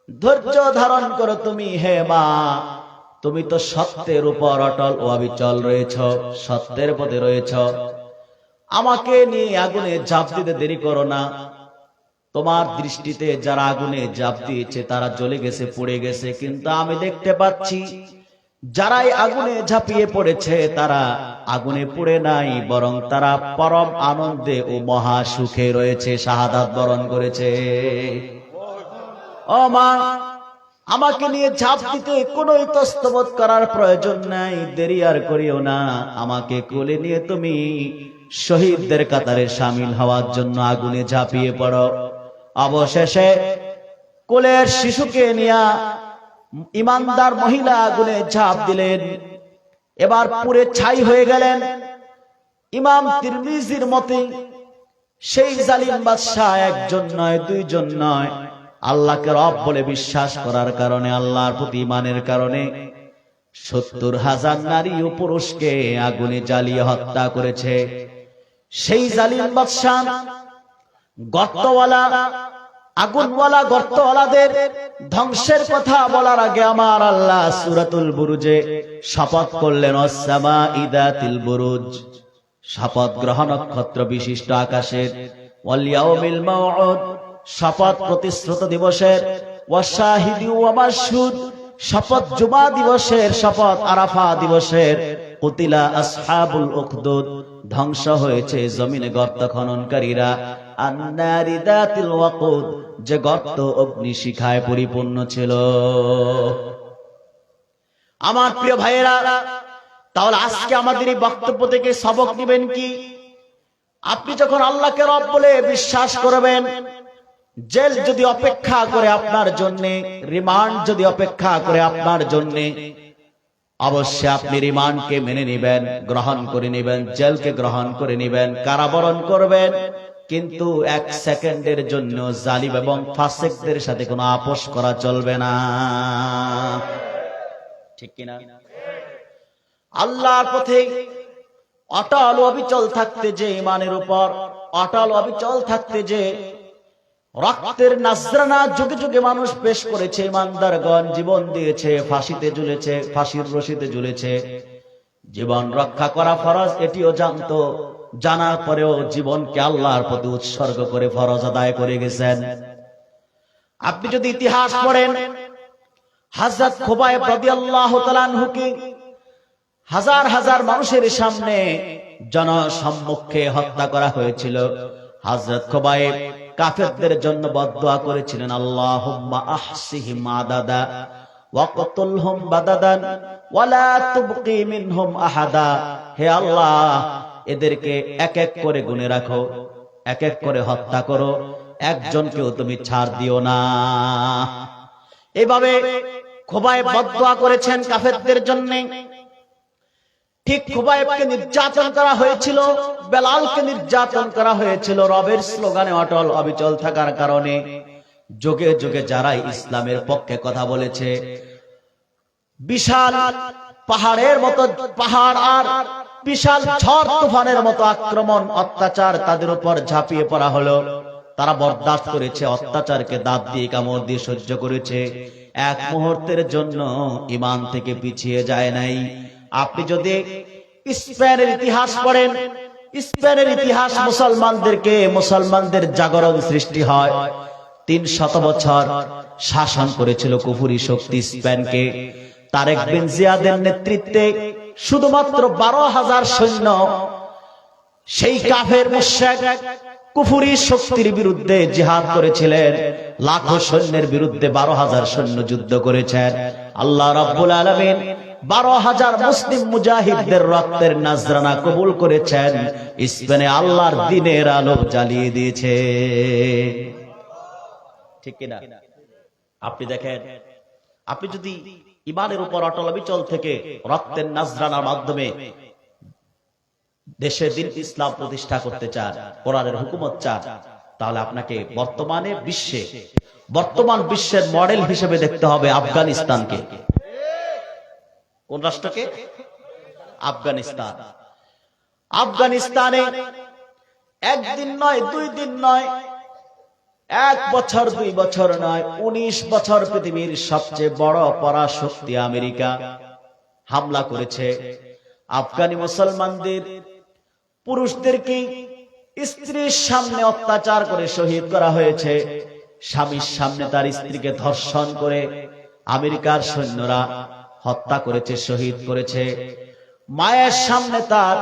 ধৈর্য ধারণ করো তুমি। হে মা, তুমি তো সত্যের উপর অটল ও অবিচল রয়েছ, সত্যের পথে রয়েছ। আমাকে নিয়ে আগুনে ঝাঁপ দিতে দেরি করো না। তোমার দৃষ্টিতে যারা আগুনে ঝাঁপ দিয়েছে তারা জ্বলে গেছে, পুড়ে গেছে, কিন্তু আমি দেখতে পাচ্ছি যারাই আগুনে ঝাঁপিয়ে পড়েছে তারা আগুনে পুড়ে নাই, বরং তারা পরম আনন্দে ও মহা সুখে রয়েছে, শাহাদাত বরণ করেছে। ও মা, আমাকে নিয়ে ঝাঁপ দিতে কোনো ইতস্তবোধ করার প্রয়োজন নাই, দেরি আর করিও না। আমাকে কোলে নিয়ে তুমি শহীদদের কাতারে শামিল হওয়ার জন্য আগুনে ঝাঁপিয়ে পড়ো। অবশেষে কোলের শিশুকে নিয়ে ঈমানদার মহিলা আগুনে ঝাঁপ দিলেন, এবার পুড়ে ছাই হয়ে গেলেন। ইমাম তিরমিজির মতে সেই জালিম বাদশা একজন নয়, দুইজন নয়, আল্লাহকে রব বলে বিশ্বাস করার কারণে, আল্লাহর প্রতি ঈমানের কারণে ৭০,০০০ নারী ও পুরুষকে আগুনে জ্বালিয়ে হত্যা করেছে। সেই জালিম বাদশা গর্তওয়ালা, আগুনওয়ালা গর্তওয়ালাদের ধ্বংসের কথা বলার আগে আমার আল্লাহ সূরাতুল বুরুজে শপথ করলেন, ওয়াস-সামাঈ যাতিল বুরুজ, শপথ গ্রহ নক্ষত্র বিশিষ্ট আকাশের, ওয়াল ইয়াউমিল মাউউদ, শপথ প্রতিশ্রুত দিবসের, ওয়াশ-শাহিদি ওয়া মাশহুদ, শপথ জুমা দিবসের, শপথ আরাফা দিবসের, কুতিলা আসহাবুল উখদুদ, ধ্বংস হয়েছে জমিনে গর্ত খননকারীরা, আন-নারি যাতিল ওয়াকুদ, যে গর্ত অগ্নিশিখায় পরিপূর্ণ ছিল। আমার প্রিয় ভাইয়েরা, তাহলে আজকে আমাদের এই বক্তব্য থেকে সবক নেবেন কি? আপনি যখন আল্লাহকে রব বলে বিশ্বাস করবেন, জেল যদি অপেক্ষা করে আপনার জন্য, রিমান্ড যদি অপেক্ষা করে আপনার জন্য, অবশ্যই আপনি রিমান্ডকে মেনে নেবেন, গ্রহণ করে নেবেন, জেলকে গ্রহণ করে নেবেন, কারাবরণ করবেন, কিন্তু 1 সেকেন্ডের জন্য জালিম এবং ফাসিকদের সাথে কোনো আপোষ করা চলবে না। ঠিক কিনা? আল্লাহর পথে অটল অবিচল থাকতে, যে ঈমানের উপর অটল অবিচল থাকতে, যে রক্তের নাজরানা যুগে যুগে মানুষ পেশ করেছে, ঈমানদারগণ জীবন দিয়েছে, ফাঁসিতে ঝুলেছে, ফাঁসির রশিতে ঝুলেছে। জীবন রক্ষা করা ফরজ, এটিও জানতো, জানার পরেও জীবনকে আল্লাহর প্রতি উৎসর্গ করে ফরজ আদায় করে গেছেন। আপনি যদি ইতিহাস পড়েন, হযরত খুবাইব রাদিয়াল্লাহু তাআলা আনহুকে হাজার হাজার মানুষের সামনে জনসম্মুখে হত্যা করা হয়েছিল। হযরত খুবাইব কাফেরদের জন্য বদদুয়া করেছিলেন, আল্লাহুম্মা আহসিহিম আদাদা ওয়াকতুলহুম বাদাদান ওয়ালা তুবকি মিনহুম আহাদা। হে আল্লাহ, এদেরকে এক এক করে গুনে রাখো, এক এক করে হত্যা করো, একজনকেও তুমি ছাড় দিও না। এভাবে খুবাইব বদদুয়া করেছেন কাফেরদের জন্য। ঠিক খুবাইবকে নির্যাতন করা হয়েছিল, বেলালকে নির্যাতন করা হয়েছিল রবের স্লোগানে অটল অবিচল থাকার কারণে। যুগে যুগে যারা ইসলামের পক্ষে কথা বলেছে, বিশাল পাহাড়ের মতো পাহাড় আর বিশাল ঝড় তুফানের মতো আক্রমণ অত্যাচার তাদের উপর ঝাঁপিয়ে পড়া হলো, তারা বরদাস্ত করেছে, অত্যাচারকে দাঁত দিয়ে কামড় দিয়ে সহ্য করেছে, এক মুহূর্তের জন্য ঈমান থেকে পিছিয়ে যায় নাই। আপনি যদি স্পেনের ইতিহাস পড়েন, স্পেনের ইতিহাস মুসলমানদের জাগরণ সৃষ্টি হয়। 300 বছর শাসন করেছিল কুফরি শক্তি স্পেনকে। তারেক বিন জিয়াদের নেতৃত্বে শুধুমাত্র 12,000 সৈন্য সেই কাফের মুশরিক কুফরি শক্তির বিরুদ্ধে জিহাদ করেছিলেন। লাখো সৈন্যের বিরুদ্ধে 12,000 সৈন্য যুদ্ধ করেছেন। আল্লাহ রাব্বুল আলামিন 12,000 মুসলিম মুজাহিদদের রক্তের নজরানা কবুল করেছেন। স্পেনে আল্লাহর দ্বীনের আলো জ্বালিয়ে দিয়েছে, ঠিক কিনা? আপনি দেখেন, আপনি যদি ঈমানের উপর অটল অবিচল থেকে রক্তের নজরানার মাধ্যমে দেশে দিন ইসলাম প্রতিষ্ঠা করতে চান, কোরআনের হুকুমত চান, তাহলে আপনাকে বর্তমান বিশ্বের মডেল হিসেবে দেখতে হবে আফগানিস্তানকে। কোন রাষ্ট্রকে? আফগানিস্তান। আফগানিস্তানে একদিন নয়, 2 দিন নয়, 1 বছর 2 বছর নয়, 19 বছর পৃথিবীর সবচেয়ে বড় পরাশক্তি আমেরিকা হামলা করেছে। আফগানি মুসলমানদের পুরুষদেরকে স্ত্রীর সামনে অত্যাচার করে শহীদ করা হয়েছে। স্বামীর সামনে তার স্ত্রীকে ধর্ষণ করে আমেরিকার সৈন্যরা হত্যা করেছে, শহীদ করেছে। মায়ের সামনে তার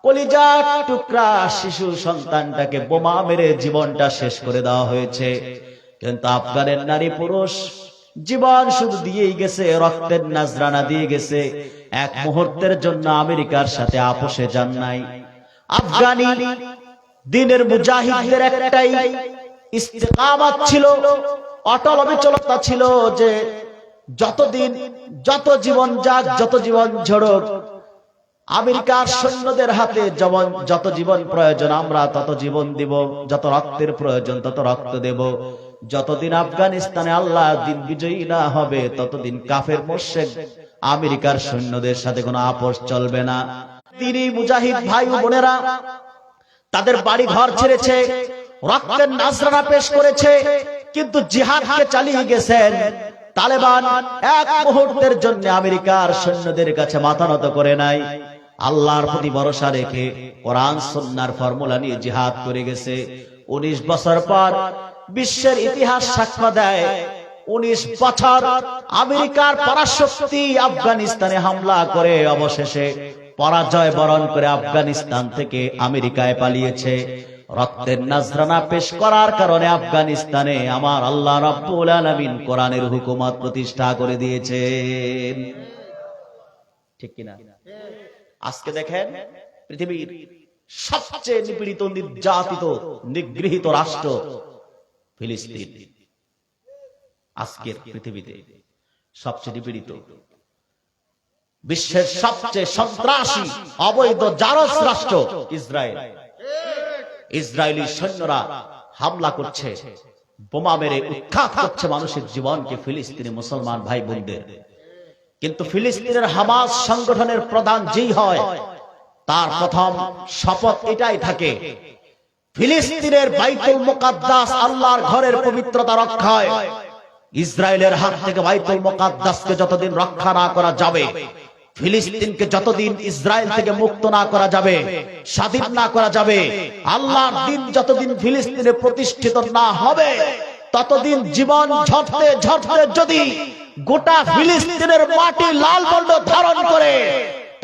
কলিজার টুকরা শিশু সন্তানটাকে বোমা মেরে জীবনটা শেষ করে দেওয়া হয়েছে। কিন্তু আফগানের নারী পুরুষ জীবন শুধু দিয়েই গেছে, রক্তের নজরানা দিয়ে গেছে, এক মুহূর্তের জন্য আমেরিকার সাথে আপোষে যান নাই। আফগানি দ্বীনের মুজাহিদদের একটাই ইস্তেকামাত ছিল, অটল অবিচলতা ছিল যে যতদিন যত জীবন যাক, যত জীবন ঝরুক, আমেরিকার সৈন্যদের হাতে যত জীবন প্রয়োজন আমরা তত জীবন দিব, যত রক্তের প্রয়োজন তত রক্ত দেব। যতদিন আফগানিস্তানে আল্লাহ দিন বিজয়ী না হবে ততদিন কাফের মুশরিক আমেরিকার সৈন্যদের সাথে কোনো আপোষ চলবে না। তিনি মুজাহিদ ভাই ও বোনেরা তাদের বাড়ি ঘর ছেড়েছে, রক্তের নজরানা পেশ করেছে, কিন্তু জিহাদকে চালিয়ে গেছেন। তালেবান এক মুহূর্তের জন্য আমেরিকার সৈন্যদের কাছে মাথা নত করে নাই। আল্লাহর প্রতি ভরসা রেখে কোরআন সুন্নাহর ফর্মুলা নিয়ে জিহাদ করে গেছে। 19 বছর পর বিশ্বের ইতিহাস সাক্ষ্য দেয়, 19 বছর আমেরিকার পরাশক্তি আফগানিস্তানে হামলা করে অবশেষে পরাজয় বরণ করে আফগানিস্তান থেকে আমেরিকায় পালিয়েছে। রক্তের নজরানা পেশ করার কারণে আফগানিস্তানে আমার আল্লাহ রাব্বুল আলামিন কোরআনের হুকুমত প্রতিষ্ঠা করে দিয়েছেন, ঠিক কিনা? আজকে দেখেন পৃথিবীর সবচেয়ে নিপীড়িত, নির্যাতিত, নিগৃহীত রাষ্ট্র ফিলিস্তিন। আজকের পৃথিবীতে সবচেয়ে নিপীড়িত, বিশ্বের সবচেয়ে সন্ত্রাসী অবৈধ জারজ রাষ্ট্র ইসরায়েল। ইসরায়েলি সৈন্যরা হামলা করছে, বোমা মেরে উৎখাত করছে মানুষের জীবনকে, ফিলিস্তিনি মুসলমান ভাই বোনদের। কিন্তু ফিলিস্তিনের হামাস সংগঠনের প্রধান যেই হয় তার প্রথম শপথ এটাই থাকে, ফিলিস্তিনের বাইতুল মুকাদ্দাস আল্লাহর ঘরের পবিত্রতা রক্ষায় ইসরায়েলের হাত থেকে বাইতুল মুকাদ্দাসকে যতদিন রক্ষা না করা যাবে, ফিলিস্তিনকে যতদিন ইসরায়েল থেকে মুক্ত না করা যাবে, স্বাধীন না করা যাবে, আল্লাহর দ্বীন যতদিন ফিলিস্তিনে প্রতিষ্ঠিত না হবে, ততদিন জীবন ঝরতে ঝরতে যদি গোটা ফিলিস্তিনের মাটি লাল বর্ণ ধারণ করে,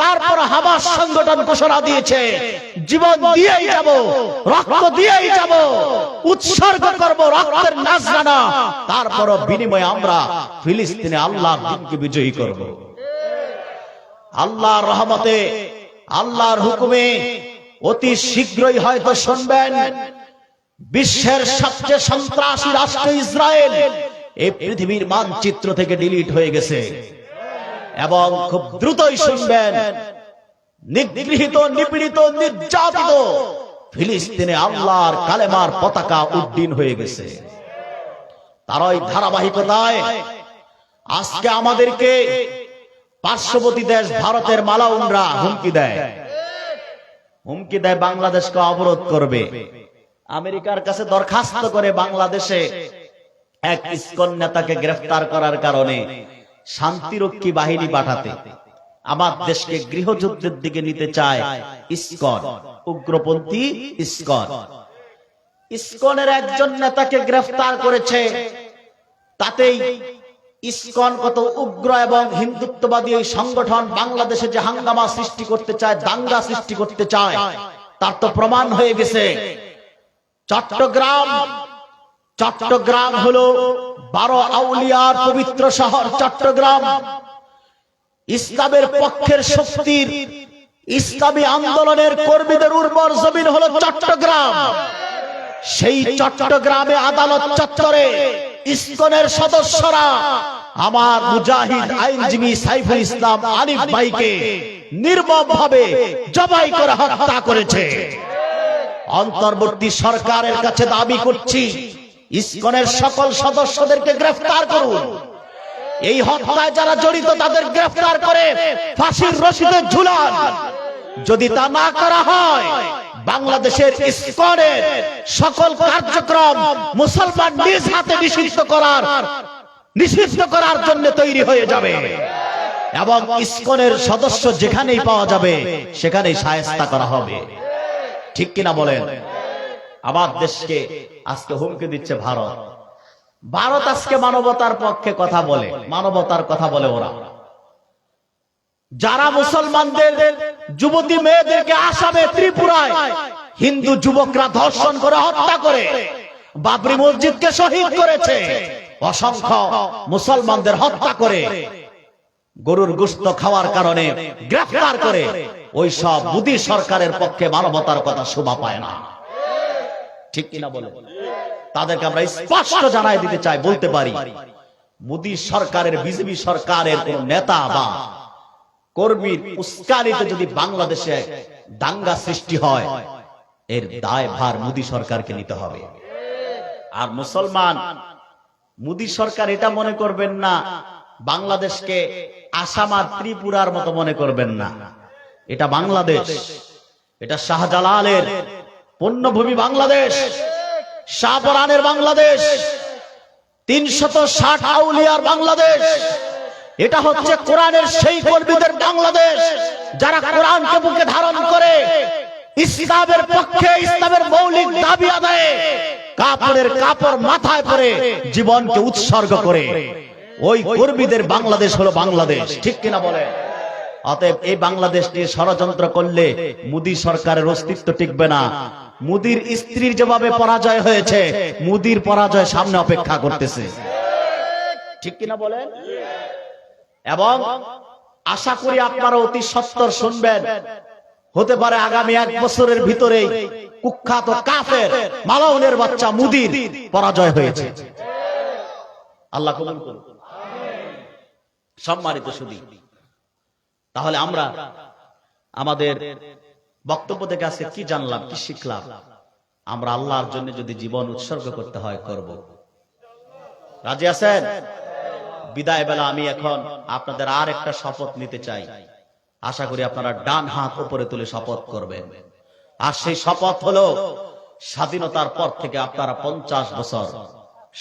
তারপর হামাস সংগঠন ঘোষণা দিয়েছে জীবন দিয়েই যাব, রক্ত দিয়েই যাব, উৎসর্গ করব রক্তের নাজরানা, তারপর বিনিময়ে আমরা ফিলিস্তিনে আল্লাহর দিনকে বিজয়ী করব। আল্লাহর রহমতে, আল্লাহর হুকুমে অতি শীঘ্রই হয়তো শুনবেন বিশ্বের সবচেয়ে সন্ত্রাসী রাষ্ট্র ইসরায়েল এই পৃথিবীর মানচিত্র থেকে ডিলিট হয়ে গেছে। এবং খুব দ্রুতই শুনবেন নিগৃহীত, নিপীড়িত, নির্যাতিত ফিলিস্তিনে আল্লাহর কালেমার পতাকা উড্ডীন হয়ে গেছে। তারই ধারাবাহিকতায় আজকে আমাদেরকে পার্শ্ববর্তী দেশ ভারতের মালাউনরা হুমকি দেয় বাংলাদেশকে অবরোধ করবে। আমেরিকার কাছে দরখাস্ত করে বাংলাদেশে এক ইসকন নেতাকে গ্রেফতার করার কারণে শান্তিরক্ষী বাহিনী পাঠাতে, আমার দেশকে গৃহযুদ্ধের দিকে নিতে চায় ইসকন, উগ্রপন্থী ইসকন। ইসকনের একজন নেতাকে গ্রেফতার করেছে, তাতেই ইসকন কত উগ্র এবং হিন্দুত্ববাদী এই সংগঠন বাংলাদেশে যে হাঙ্গামা সৃষ্টি করতে চায়, দাঙ্গা সৃষ্টি করতে চায়, তার তো প্রমাণ হয়ে গেছে। চট্টগ্রাম হলো 12 আউলিয়ার পবিত্র শহর চট্টগ্রাম। ইসলামের পক্ষের শক্তির, ইসলামী আন্দোলনের কর্মীদের উর্বর জমিন হলো চট্টগ্রাম। সেই চট্টগ্রামে আদালত চত্বরে ইসকনের সদস্যরা আমার মুজাহিদ আইনজীবী সাইফুল ইসলাম আনিফ ভাইকে নির্মমভাবে জবাই করে হত্যা করেছে। অন্তর্বর্তী সরকারের কাছে দাবি করছি, ইসকনের সকল সদস্যদেরকে গ্রেফতার করুন। এই হত্যায় যারা জড়িত তাদের গ্রেফতার করে ফাঁসির রশিদে ঝুলান। যদি তা না করা হয়, বাংলাদেশের ইসকনের সকল কার্যক্রম মুসলমান নিজ হাতে নিষিদ্ধ করার জন্য তৈরি হয়ে যাবে এবং ইসকনের সদস্য যেখানেই পাওয়া যাবে সেখানেই শায়েস্তা করা হবে। ঠিক কিনা বলেন? আমার দেশকে আজকে হুমকি দিচ্ছে ভারত। ভারত আজকে মানবতার পক্ষে কথা বলে, মানবতার কথা বলে ওরা। যারা মুসলমানদের যুবতী মেয়েদেরকে আসামে, ত্রিপুরায় হিন্দু যুবকরা ধর্ষণ করে হত্যা করে বাবরি মসজিদকে শহীদ করেছে, অসংখ্য মুসলমানদের হত্যা করে গরুর গোশত খাওয়ার কারণে গ্রেফতার করে, ওই সব মোদী সরকারের পক্ষে মানবতার কথা শোভা পায় না। ঠিক কিনা বলে? তাদেরকে আমরা স্পষ্ট জানাই দিতে চাই, বলতে পারি, মোদী সরকারের, বিজেপি সরকারের কোন নেতা বা কর্মীর উস্কানিতে যদি বাংলাদেশে দাঙ্গা সৃষ্টি হয়, এর দায় ভার মোদী সরকারকে নিতে হবে। আর মুসলমান, মোদী সরকার এটা মনে করবেন না বাংলাদেশকে আসাম আর ত্রিপুরার মতো মনে করবেন না। এটা বাংলাদেশ, এটা শাহজালালের পুণ্যভূমি বাংলাদেশ, শাহপরানের বাংলাদেশ, 360 আউলিয়ার বাংলাদেশ। এটা হচ্ছে কোরআনের সেই কর্মীদের বাংলাদেশ যারা কোরআনকে বুকে ধারণ করে ইসলামের পক্ষে, ইসলামের মৌলিক দাবি আদায়ে কাপড়ের কাপড় মাথায় পরে জীবনকে উৎসর্গ করে। ওই কর্মীদের বাংলাদেশ হলো বাংলাদেশ। ঠিক কিনা বলে? অতএব এই বাংলাদেশ নিয়ে ষড়যন্ত্র করলে মোদী সরকারের অস্তিত্ব টিকবে না। মোদীর স্ত্রীর যেভাবে পরাজয় হয়েছে, মোদীর পরাজয় সামনে অপেক্ষা করতেছে। ঠিক কিনা বলেন? এবং আশা করি আপনারা অতি সত্বর শুনবেন, হতে পারে আগামী 1 বছরের ভিতরেই কুখ্যাত কাফের মালাউনের বাচ্চা মোদীর পরাজয় হয়েছে। আল্লাহ কবুল করুন। সম্মানিত সুধী, তাহলে আমরা আমাদের বক্তব্য থেকে আজকে কি জানলাম, কি শিখলাম? আমরা আল্লাহর জন্য যদি জীবন উৎসর্গ করতে হয়, করব। রাজি আছেন? বিদায় বেলা আমি এখন আপনাদের আর একটা শপথ নিতে চাই। আশা করি আপনারা ডান হাত উপরে তুলে শপথ করবেন। আর সেই শপথ হলো, স্বাধীনতার পর থেকে আপনারা 50 বছর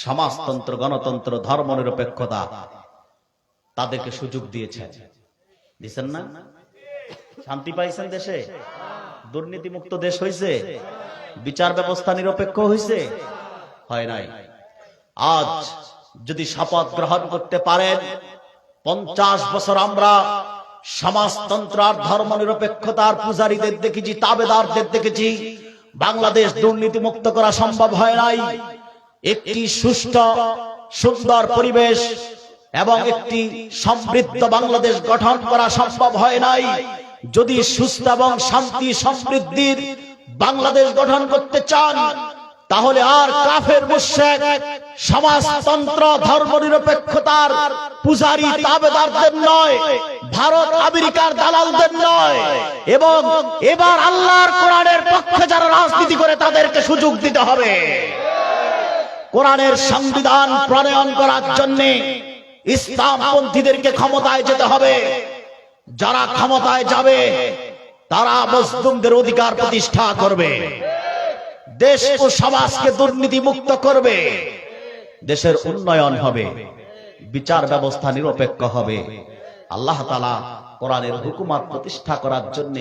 সমাজতন্ত্র, গণতন্ত্র, ধর্মনিরপেক্ষতা তাদেরকে সুযোগ দিয়েছেন, দিচ্ছেন না? শান্তি পাইছেন দেশে? দুর্নীতিমুক্ত দেশ হয়েছে? বিচার ব্যবস্থা নিরপেক্ষ হয়েছে? হয় নাই। আজ যদি শপথ গ্রহণ করতে পারেন, 50 বছর আমরা সমাজতন্ত্র আর ধর্মনিরপেক্ষতার পূজারীদের দেখেছি, তাবেদারদের দেখেছি। বাংলাদেশ দুর্নীতি মুক্ত করা সম্ভব হয় নাই। একটি সুষ্ঠু সুন্দর পরিবেশ এবং একটি সমৃদ্ধ বাংলাদেশ গঠন করা সম্ভব হয় নাই। যদি সুস্থ এবং শান্তি সমৃদ্ধির বাংলাদেশ গঠন করতে চান, তাহলে আর কাফের মুশরিক সমাজতন্ত্র ধর্মনিরপেক্ষতার পূজারী তাবেদারদের নয়, ভারত আমেরিকার দালালদের নয়, এবং এবার আল্লাহর কোরআনের পক্ষে যারা রাজনীতি করে তাদেরকে সুযোগ দিতে হবে। কোরআনের সংবিধান প্রণয়ন করার জন্য ইসলামপন্থীদেরকে ক্ষমতায় যেতে হবে। যারা ক্ষমতায় যাবে তারা মুসলিমদের অধিকার প্রতিষ্ঠা করবে, দেশ ও সমাজকে দুর্নীতি মুক্ত করবে, দেশের উন্নয়ন হবে, বিচার ব্যবস্থা নিরপেক্ষ হবে। আল্লাহ তাআলা কোরআনের হুকুমত প্রতিষ্ঠা করার জন্য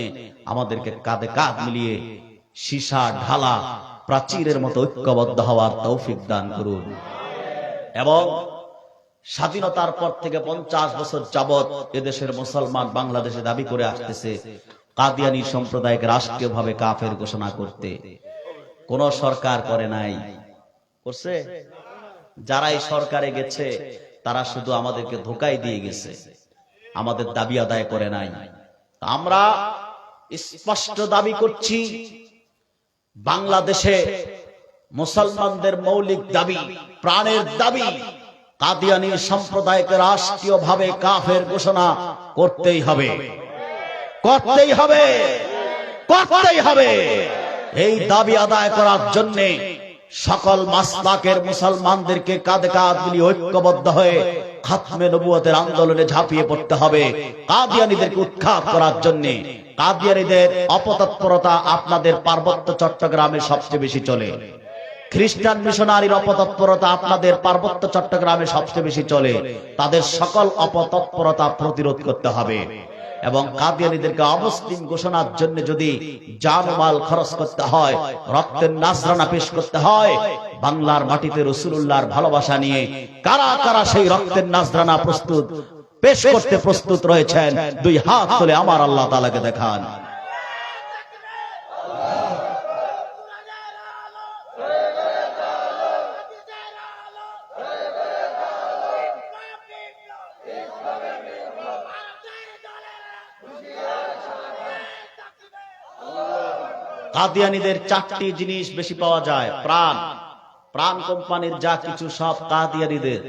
আমাদেরকে কাঁধে কাঁধ মিলিয়ে সীসা ঢালা প্রাচীরের মতো ঐক্যবদ্ধ হওয়ার তৌফিক দান করুন। এবং স্বাধীনতার পর থেকে 50 বছর যাবৎ এদেশের মুসলমান বাংলাদেশে দাবি করে আসতেছে কাদিয়ানী সম্প্রদায়কে রাষ্ট্রীয়ভাবে কাফের ঘোষণা করতে। কোন সরকার করে নাই, করছে? যারা এই সরকারে গেছে তারা শুধু আমাদেরকে ধোঁকাই দিয়ে গেছে, আমাদের দাবি আদায় করে নাই। আমরা স্পষ্ট দাবি করছি, বাংলাদেশে মুসলমানদের মৌলিক দাবি, প্রাণের দাবি, কাদিয়ানী সম্প্রদায়কে রাষ্ট্রীয়ভাবে কাফের ঘোষণা করতেই হবে, করতেই হবে, করতেই হবে। এই দাবি আদায় করার জন্য সকল মাসলাকের মুসলমানদেরকে কাঁধে কাঁধ মিলিয়ে ঐক্যবদ্ধ হয়ে খাতমে নবুয়তের আন্দোলনে ঝাঁপিয়ে পড়তে হবে। কাদিয়ানীদেরকে উৎখাত করার জন্য। কাদিয়ানীদের অপতৎপরতা আপনাদের পার্বত্য চট্টগ্রামে সবচেয়ে বেশি চলে। খ্রিস্টান মিশনারির অপতৎপরতা আপনাদের পার্বত্য চট্টগ্রামে সবচেয়ে বেশি চলে। তাদের সকল অপতৎপরতা প্রতিরোধ করতে হবে এবং কাদিয়ানীদেরকে অমুসলিম ঘোষণার জন্য যদি জানমাল খরচ করতে হয়, রক্তের নাজরানা পেশ করতে হয়, বাংলার মাটিতে রাসূলুল্লাহর ভালোবাসা নিয়ে কারা কারা সেই রক্তের নাজরানা পেশ করতে প্রস্তুত রয়েছেন? দুই হাত তুলে আমার আল্লাহ তাআলাকে দেখান। কাদিয়ানীদের 4টি জিনিস বেশি পাওয়া যায়। প্রাণ কোম্পানির যা কিছু সব কাদিয়ানীদের।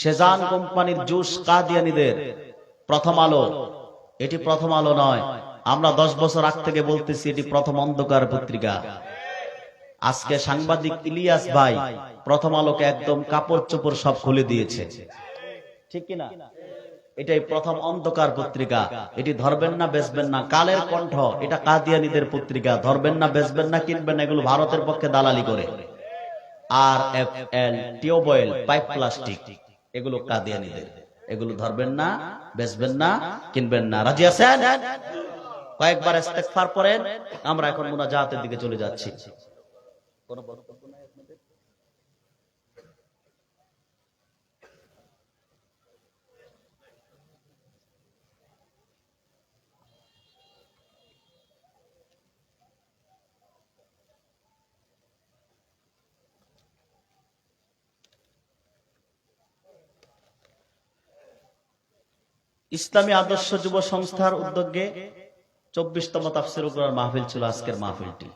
সেজান কোম্পানির জুস কাদিয়ানীদের। প্রথম আলো, এটি প্রথম আলো নয়, আমরা 10 বছর আগ থেকে বলতেছি এটি প্রথম অন্ধকার পত্রিকা। আজকে সাংবাদিক ইলিয়াস ভাই প্রথম আলোকে একদম কাপড় চোপড় সব খুলে দিয়েছে, ঠিক কিনা? এটাই প্রথম অন্ধকার পত্রিকা। এটি ধরবেন না, বেচবেন না। কালের কণ্ঠ, এটা কাদিয়ানীদের পত্রিকা। ধরবেন না, বেচবেন না, কিনবেন না, এগুলো ভারতের পক্ষে দালালি করে। RFL, টিউবওয়েল, পাইপ প্লাস্টিক, এগুলো কাদিয়ানীদের। এগুলো ধরবেন না, বেচবেন না, কিনবেন না। রাজি আছেন? কয়েকবার ইস্তেগফার করেন। আমরা এখন মুনাজাতের দিকে চলে যাচ্ছি। কোন বক্তব্য নাই আপনাদের? ইসলামী আদর্শ যুব সংস্থার উদ্যোগে 24তম তাফসীরুল কুরআন মাহফিল ছিল আজকের মাহফিলটি।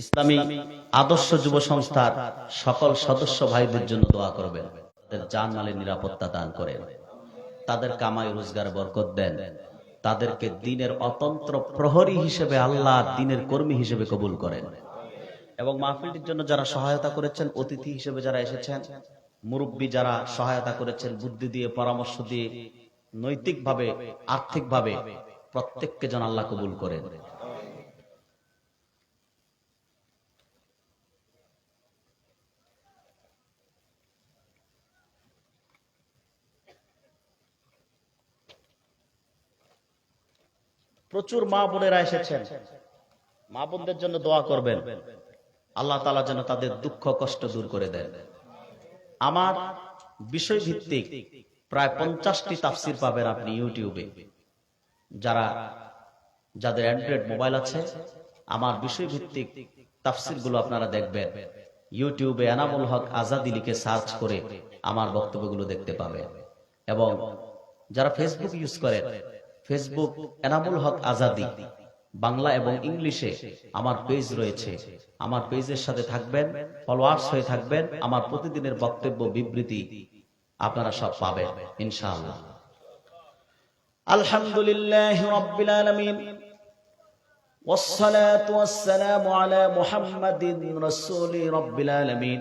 ইসলামী আদর্শ যুব সংস্থার সকল সদস্য ভাইদের জন্য দোয়া করবেন, তাদের জানমালের নিরাপত্তা দান করেন, তাদের কামাই রোজগার বরকত দেন, তাদেরকে দ্বীনের অতন্ত্র প্রহরী হিসেবে, আল্লাহর দ্বীনের কর্মী হিসেবে কবুল করেন। এবং মাহফিলটির জন্য যারা সহায়তা করেছেন, অতিথি হিসেবে যারা এসেছেন, মুরব্বী যারা সহায়তা করেছেন, বুদ্ধি দিয়ে, পরামর্শ দিয়ে, নৈতিকভাবে, আর্থিকভাবে, প্রত্যেককে যেন আল্লাহ কবুল করেন। প্রচুর মা বোনেরা এসেছেন, মা বোনদের জন্য দোয়া করবেন, আল্লাহ তাআলা যেন তাদের দুঃখ কষ্ট দূর করে দেন। আমার বিষয় ভিত্তিক প্রায় 50টি তাফসির পাবেন আপনি ইউটিউবে। যাদের অ্যান্ড্রয়েড মোবাইল আছে, আমার বিষয়ভিত্তিক তাফসিরগুলো আপনারা দেখবেন। ইউটিউবে এনামুল হক আজাদি লিখে সার্চ করে আমার বক্তব্যগুলো দেখতে পাবেন। এবং যারা ফেসবুক ইউজ করেন, ফেসবুক এনামুল হক আজাদি বাংলা এবং ইংলিশে আমার পেজ রয়েছে। আমার পেজের সাথে থাকবেন, ফলোয়ার্স হয়ে থাকবেন। আমার প্রতিদিনের বক্তব্য বিবৃতি আপনারা সব পাবেন ইনশাআল্লাহ। আলহামদুলিল্লাহি রাব্বিল আলামিন, ওয়াসসালাতু ওয়াসসালামু আলা মুহাম্মাদিন রাসূলি রাব্বিল আলামিন।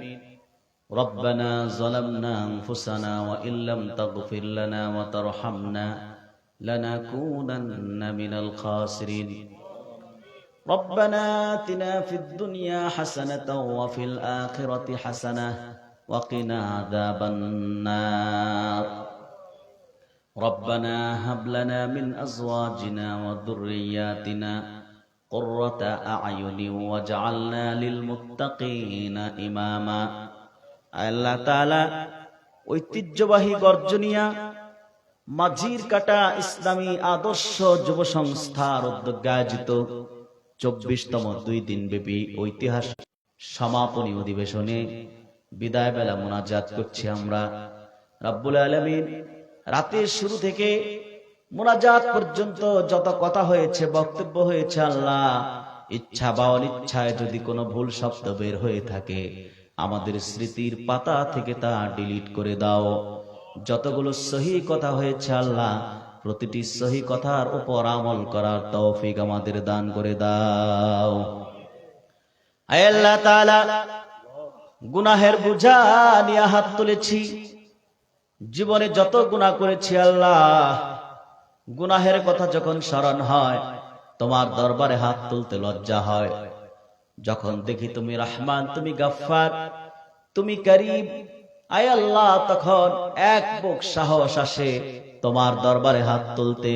রব্বানা যালামনা আনফুসানা ওয়া ইল্লাম তাগফির লানা ওয়া তারহামনা লানাকুনান্না মিনাল খাসিরিন। রব্বানা আতিনা ফিদ দুনিয়া হাসানাতাও ওয়া ফিল আখিরাতি হাসানাহ ওয়া কিনা আযাবান নার। ربنا هب لنا من أزواجنا وذرياتنا قرة أعين واجعلنا للمتقين إماما। আল্লাহ তাআলা ঐতিহ্যবাহী গর্জনিয়া মাঝির কাটা ইসলামী আদর্শ যুব সংস্থার উদ্যোগে আয়োজিত 24তম 2 দিন ব্যাপী ঐতিহাসিক সমাপনী অধিবেশনে বিদায় বেলা মুনাজাত করছি আমরা। রব্বুল আলামিন রাতের শুরু থেকে মুনাজাত পর্যন্ত যত কথা হয়েছে, বক্তব্য হয়েছে, আল্লাহ ইচ্ছা বা অনিচ্ছায় যদি কোনো ভুল শব্দ বের হয়ে থাকে, আমাদের স্মৃতির পাতা থেকে তা ডিলিট করে দাও। যতগুলো সহি কথা হয়েছে আল্লাহ, প্রতিটি সহি কথার উপর আমল করার তৌফিক আমাদের দান করে দাও। আয় আল্লাহ তাআলা, গুনাহের বোঝা নিয়ে হাত তুলেছি। জীবনে যত গুনাহ করেছি আল্লাহ, গুনাহের কথা যখন স্মরণ হয় তোমার দরবারে হাত তুলতে লজ্জা হয়। যখন দেখি তুমি রহমান, তুমি গফফার, তুমি করিম, আয় আল্লাহ, তখন এক বুক সাহস আসে তোমার দরবারে হাত তুলতে।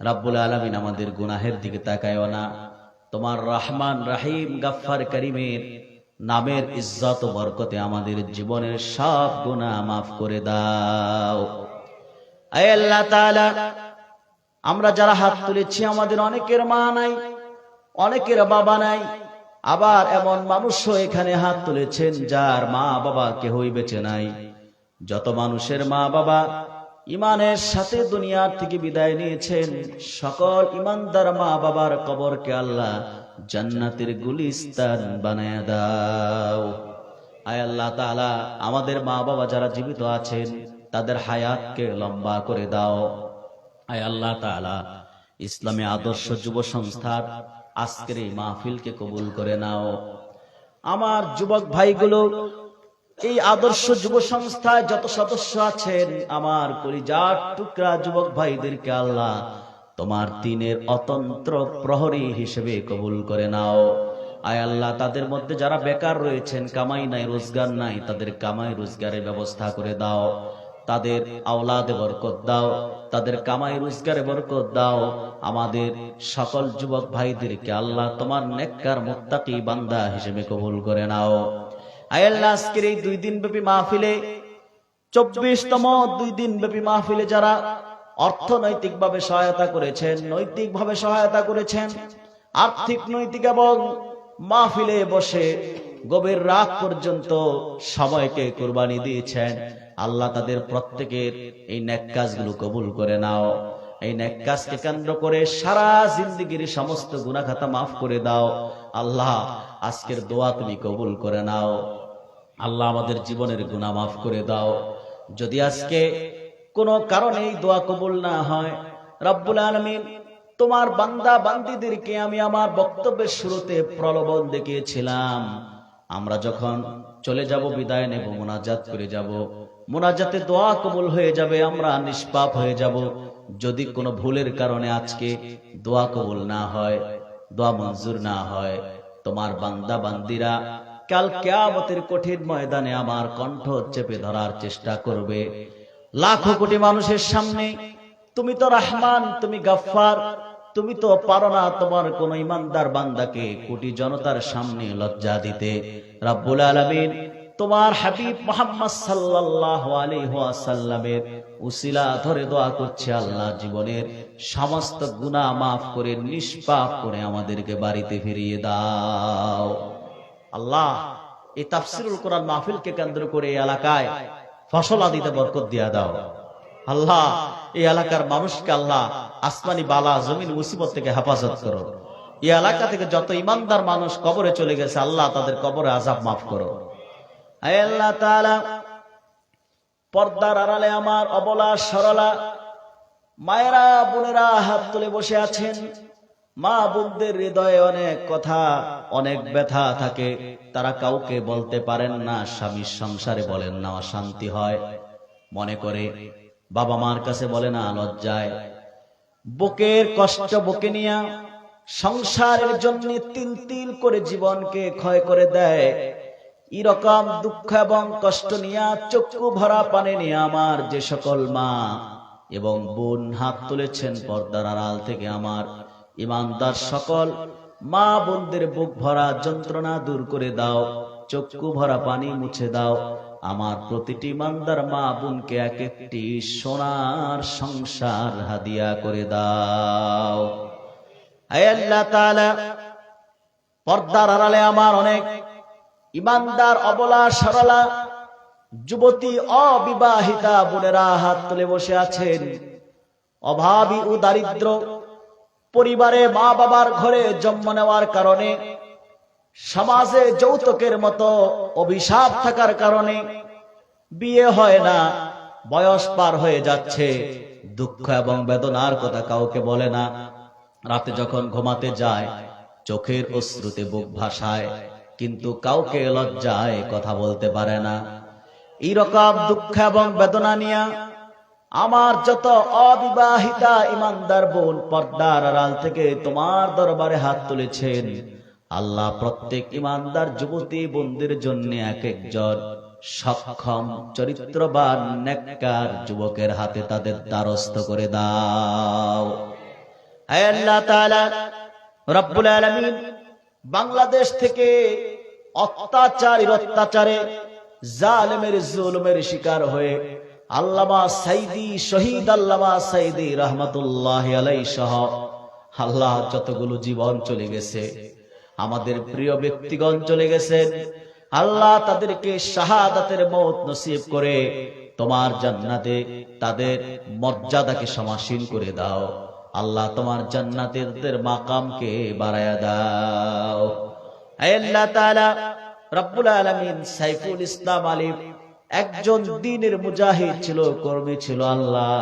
রব্বুল আলামিন আমাদের গুনাহের দিকে তাকায়ও না, তোমার রহমান, রহিম, গফফার, করিমের নামের ইজ্জত ও বরকতে আমাদের জীবনের সব গুনাহ মাফ করে দাও। আয় আল্লাহ তাআলা, আমরা যারা হাত তুলেছি আমাদের অনেকের মা নাই, অনেকের বাবা নাই। আবার এমন মানুষও এখানে হাত তুলেছেন যার মা বাবা কেউই বেঁচে নাই। যত মানুষের মা বাবা ইমানের সাথে দুনিয়ার থেকে বিদায় নিয়েছেন, সকল ইমানদার মা বাবার কবরকে আল্লাহ জান্নাতের গুলিস্তান বানায়া দাও। আয় আল্লাহ তাআলা, আমাদের মা বাবা যারা জীবিত আছেন তাদের হায়াতকে লম্বা করে দাও। আয় আল্লাহ তাআলা, ইসলামী আদর্শ যুব সংস্থার আজকের এই মাহফিলকে কবুল করে নাও। আমার যুবক ভাইগুলো, এই আদর্শ যুব সংস্থায় যত সদস্য আছেন, আমার কলিজার টুকরা যুবক ভাইদেরকে আল্লাহ তোমার দ্বীনের অতন্ত্র প্রহরী হিসেবে কবুল করে নাও। আয় আল্লাহ, তাদের মধ্যে যারা বেকার রয়েছেন, কামাই নাই, রোজগার নাই, তাদের কামাই রোজগারের ব্যবস্থা করে দাও। তাদের আওলাদে বরকত দাও, তাদের কামাই রোজগারে বরকত দাও। আমাদের সকল যুবক ভাইদেরকে আল্লাহ তোমার নেককার মুত্তাকি বান্দা হিসেবে কবুল করে নাও। আয় আল্লাহ, আজকের এই 2 দিন ব্যাপী মাহফিলে, 24তম 2 দিন ব্যাপী মাহফিলে যারা অর্থনৈতিকভাবে সহায়তা করেছেন, নৈতিকভাবে সহায়তা করেছেন, আর্থিক, নৈতিক এবং মাহফিলে বসে গভীর রাত পর্যন্ত সময়কে কুরবানি দিয়েছেন, আল্লাহ তাদের প্রত্যেকের এই নেক কাজগুলো কবুল করে নাও। এই নেক কাজকে কেন্দ্র করে সারা জিন্দেগীর সমস্ত গুনাহ খাতা মাফ করে দাও। আল্লাহ, আজকের দোয়া তুমি কবুল করে নাও। আল্লাহ, আমাদের জীবনের গুনাহ মাফ করে দাও। যদি আজকে কোনো কারণে এই দোয়া কবুল না হয়, রব্বুল আলামিন, তোমার বান্দা বান্দীদেরকে আমি আমার বক্তব্যের শুরুতে প্রলোভন দেখিয়েছিলাম, আমরা যখন চলে যাব, বিদায় নেব, মুনাজাত করে যাব, মুনাজাতে দোয়া কবুল হয়ে যাবে, আমরা নিষ্পাপ হয়ে যাব। যদি কোনো ভুলের কারণে আজকে দোয়া কবুল না হয়, দোয়া মঞ্জুর না হয়, তোমার বান্দা বান্দীরা কাল কিয়ামতের কঠিন ময়দানে আমার কণ্ঠ চেপে ধরার চেষ্টা করবে। লাখো কোটি মানুষের সামনে তুমি তো রহমান, তুমি গফফার, তুমি তো পারো না তোমার কোন ইমানদার বান্দাকে কোটি জনতার সামনে লজ্জা দিতে। রব্বুল আলামিন, তোমার হাবিব মুহাম্মদ সাল্লাল্লাহু আলাইহি ওয়াসাল্লামের উসিলা ধরে দোয়া করছি, আল্লাহ জীবনের সমস্ত গুনাহ মাফ করে নিষ্পাপ করে আমাদেরকে বাড়িতে ফিরিয়ে দাও। আল্লাহ এই তাফসীরুল কোরআন মাহফিলকে কেন্দ্র করে এই এলাকায় ফসল আদিতে বরকত দিয়া দাও। আল্লাহ এই এলাকার মানুষকে আল্লাহ আসমানি বালা জমিন মুসিবত থেকে হেফাজত করো। এই এলাকা থেকে যত ইমানদার মানুষ কবরে চলে গেছে আল্লাহ তাদের কবরে আযাব মাফ করো। আয় আল্লাহ তাআলা, পর্দার আড়ালে আমার অবলা সরলা মায়েরা বোনেরা হাত তুলে বসে আছেন। মা বোনদের হৃদয়ে অনেক কথা অনেক ব্যথা থাকে, তারা কাউকে বলতে পারেন না, স্বামীর সংসারে বলেন না অশান্তি হয়, মনে করে বাবা মার কাছে বলে না লজ্জায়, বুকের কষ্ট বুকে নিয়ে সংসারের জন্য তিল তিল করে জীবনকে ক্ষয় করে দেয়। এরকম দুঃখ এবং কষ্ট নিয়ে চক্ষু ভরা পানি নিয়ে আমার যে সকল মা এবং বোন হাত তুলেছেন পর্দার আড়াল থেকে, আমার ইমানদার সকল মা বোনদের বুক ভরা যন্ত্রণা দূর করে দাও, চক্ষু ভরা পানি মুছে দাও। আমার প্রতিটি ইমানদার মা বোনকে এক একটি সোনার সংসার হাদিয়া করে দাও। হে আল্লাহ তাআলা, পর্দার আড়ালে আমার অনেক ইমানদার অবলা সরলা যুবতী অবিবাহিতা বোনেরা হাত তুলে বসে আছেন। অভাবী ও দারিদ্র পরিবারে মা বাবার ঘরে জন্ম নেওয়ার কারণে, সমাজে যৌতুকের মতো অভিশাপ থাকার কারণে বিয়ে হয় না, বয়স পার হয়ে যাচ্ছে, দুঃখ এবং বেদনার কথা কাউকে বলে না। রাতে যখন ঘুমাতে যায় চোখের অশ্রুতে বুক ভাসায়, কিন্তু কাউকে লজ্জায় কথা বলতে পারে না। এইরকম দুঃখ এবং বেদনা নিয়ে আমার যত অবিবাহিতা ইমানদার বোন পর্দার আড়াল থেকে তোমার দরবারে হাত তুলেছেন, আল্লাহ প্রত্যেক ইমানদার যুবতী বোনদের জন্য এক একজন সক্ষম চরিত্রবান নেককার যুবকের হাতে তাদের দ্বারস্থ করে দাও। হে আল্লাহ তাআলা রব্বুল আলামিন, বাংলাদেশ থেকে অত্যাচারে জালেমের জুলুমের শিকার হয়ে আল্লামা সাইদি শহীদ আল্লামা সাইদি রহমাতুল্লাহি আলাইহি সহ আল্লাহ যতগুলো জীবন চলে গেছে, আমাদের প্রিয় ব্যক্তিগণ চলে গেছেন, আল্লাহ তাদেরকে শাহাদাতের মওত নসিব করে তোমার জান্নাতে তাদের মর্যাদাকে সমাসীন করে দাও। আল্লাহ তোমার জান্নাতের মাকামকে বাড়ায়া দাও। হে আল্লাহ তাআলা রব্বুল আলামিন, সাইফুল ইসলাম আলিফ একজন দ্বীনের মুজাহিদ ছিল, কর্মী ছিল। আল্লাহ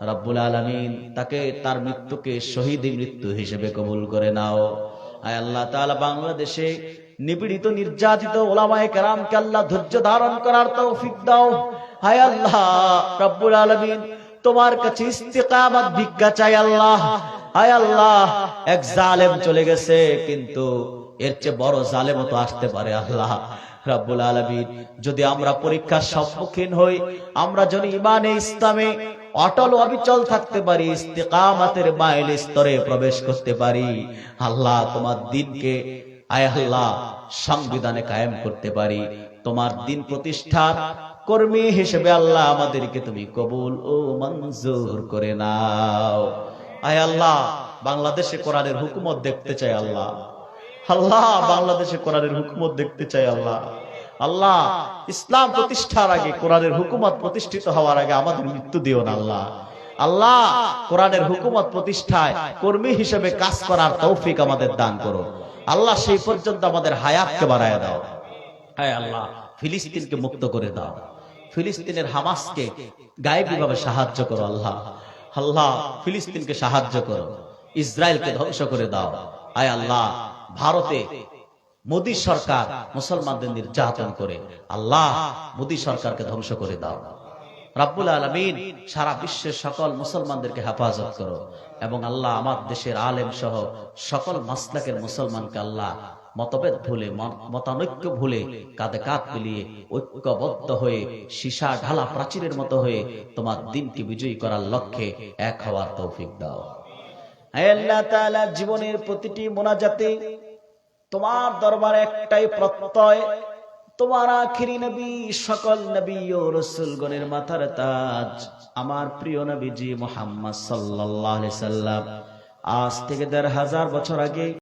রব্বুল আলামিন তাকে তার মৃত্যুকে শহীদি মৃত্যু হিসেবে কবুল করে নাও। হে আল্লাহ তাআলা, বাংলাদেশে নিপীড়িত নির্যাতিত ওলামায়ে কেরামকে আল্লাহ ধৈর্য ধারণ করার তৌফিক দাও। হে আল্লাহ রব্বুল আলামিন, তোমার কাছে ইস্তিকামত ভিক্ষা চাই আল্লাহ। হে আল্লাহ, এক জালেম চলে গেছে, কিন্তু এর চেয়ে বড় জালেমও তো আসতে পারে। আল্লাহ রব্বুল আলামিন, যদি আমরা পরীক্ষার সম্মুখীন হই, আমরা যদি ঈমানে ইসলামে অটল অবিচল থাকতে পারি, ইস্তিকামতের মাইল স্তরে প্রবেশ করতে পারি, আল্লাহ তোমার দ্বীনকে আয় আল্লাহ সংবিধানে কায়েম করতে পারি, তোমার দ্বীন প্রতিষ্ঠার কর্মী হিসেবে আল্লাহ আমাদেরকে তুমি কবুল ও মঞ্জুর করে নাও। আয় আল্লাহ, বাংলাদেশে কোরআনের হুকুমত দেখতে চাই আল্লাহ। আল্লাহ, বাংলাদেশে কোরআনের হুকুমত দেখতে চাই আল্লাহ। আল্লাহ, ইসলাম প্রতিষ্ঠার আগে, কোরআনের হুকুমত প্রতিষ্ঠিত হওয়ার আগে আমাদের মৃত্যু দিও না আল্লাহ। আল্লাহ, কোরআনের হুকুমত প্রতিষ্ঠায় কর্মী হিসেবে কাজ করার তৌফিক আমাদের দান করো আল্লাহ। সেই পর্যন্ত আমাদের হায়াতকে বাড়ায় দাও। হ্যাঁ আল্লাহ, ফিলিস্তিনকে মুক্ত করে দাও, ফিলিস্তিনের হামাসকে গায়েবীভাবে সাহায্য করো আল্লাহ। আল্লাহ, ফিলিস্তিনকে সাহায্য করো, ইসরায়েলকে ধ্বংস করে দাও। আয় আল্লাহ, ভারতে মোদী সরকার মুসলমানদের নির্যাতন করে, আল্লাহ মোদী সরকারকে ধ্বংস করে দাও। রব্বুল আলামিন, সারা বিশ্বের সকল মুসলমানদেরকে হেফাজত করো, এবং আল্লাহ আমার দেশের আলেম সহ সকল মাসলাকের মুসলমানকে আল্লাহ মতভেদ ভুলে, মতানৈক্য ভুলে, কাঁধে কাঁধ মিলিয়ে ঐক্যবদ্ধ হয়ে সীসা ঢালা প্রাচীরের মতো হয়ে তোমার দ্বীনকে বিজয়ী করার লক্ষ্যে এক হওয়ার তৌফিক দাও। হে আল্লাহ তাআলা, জীবনের প্রতিটি মোনাজাতে তোমার দরবারে একটাই প্রত্যয়, তোমার আখিরি নবী, সকল নবী ও রাসূলগণের মাথার তাজ আমার প্রিয় নবীজি মুহাম্মদ সাল্লাল্লাহু আলাইহি সাল্লাম আজ থেকে ১৫০০ বছর আগে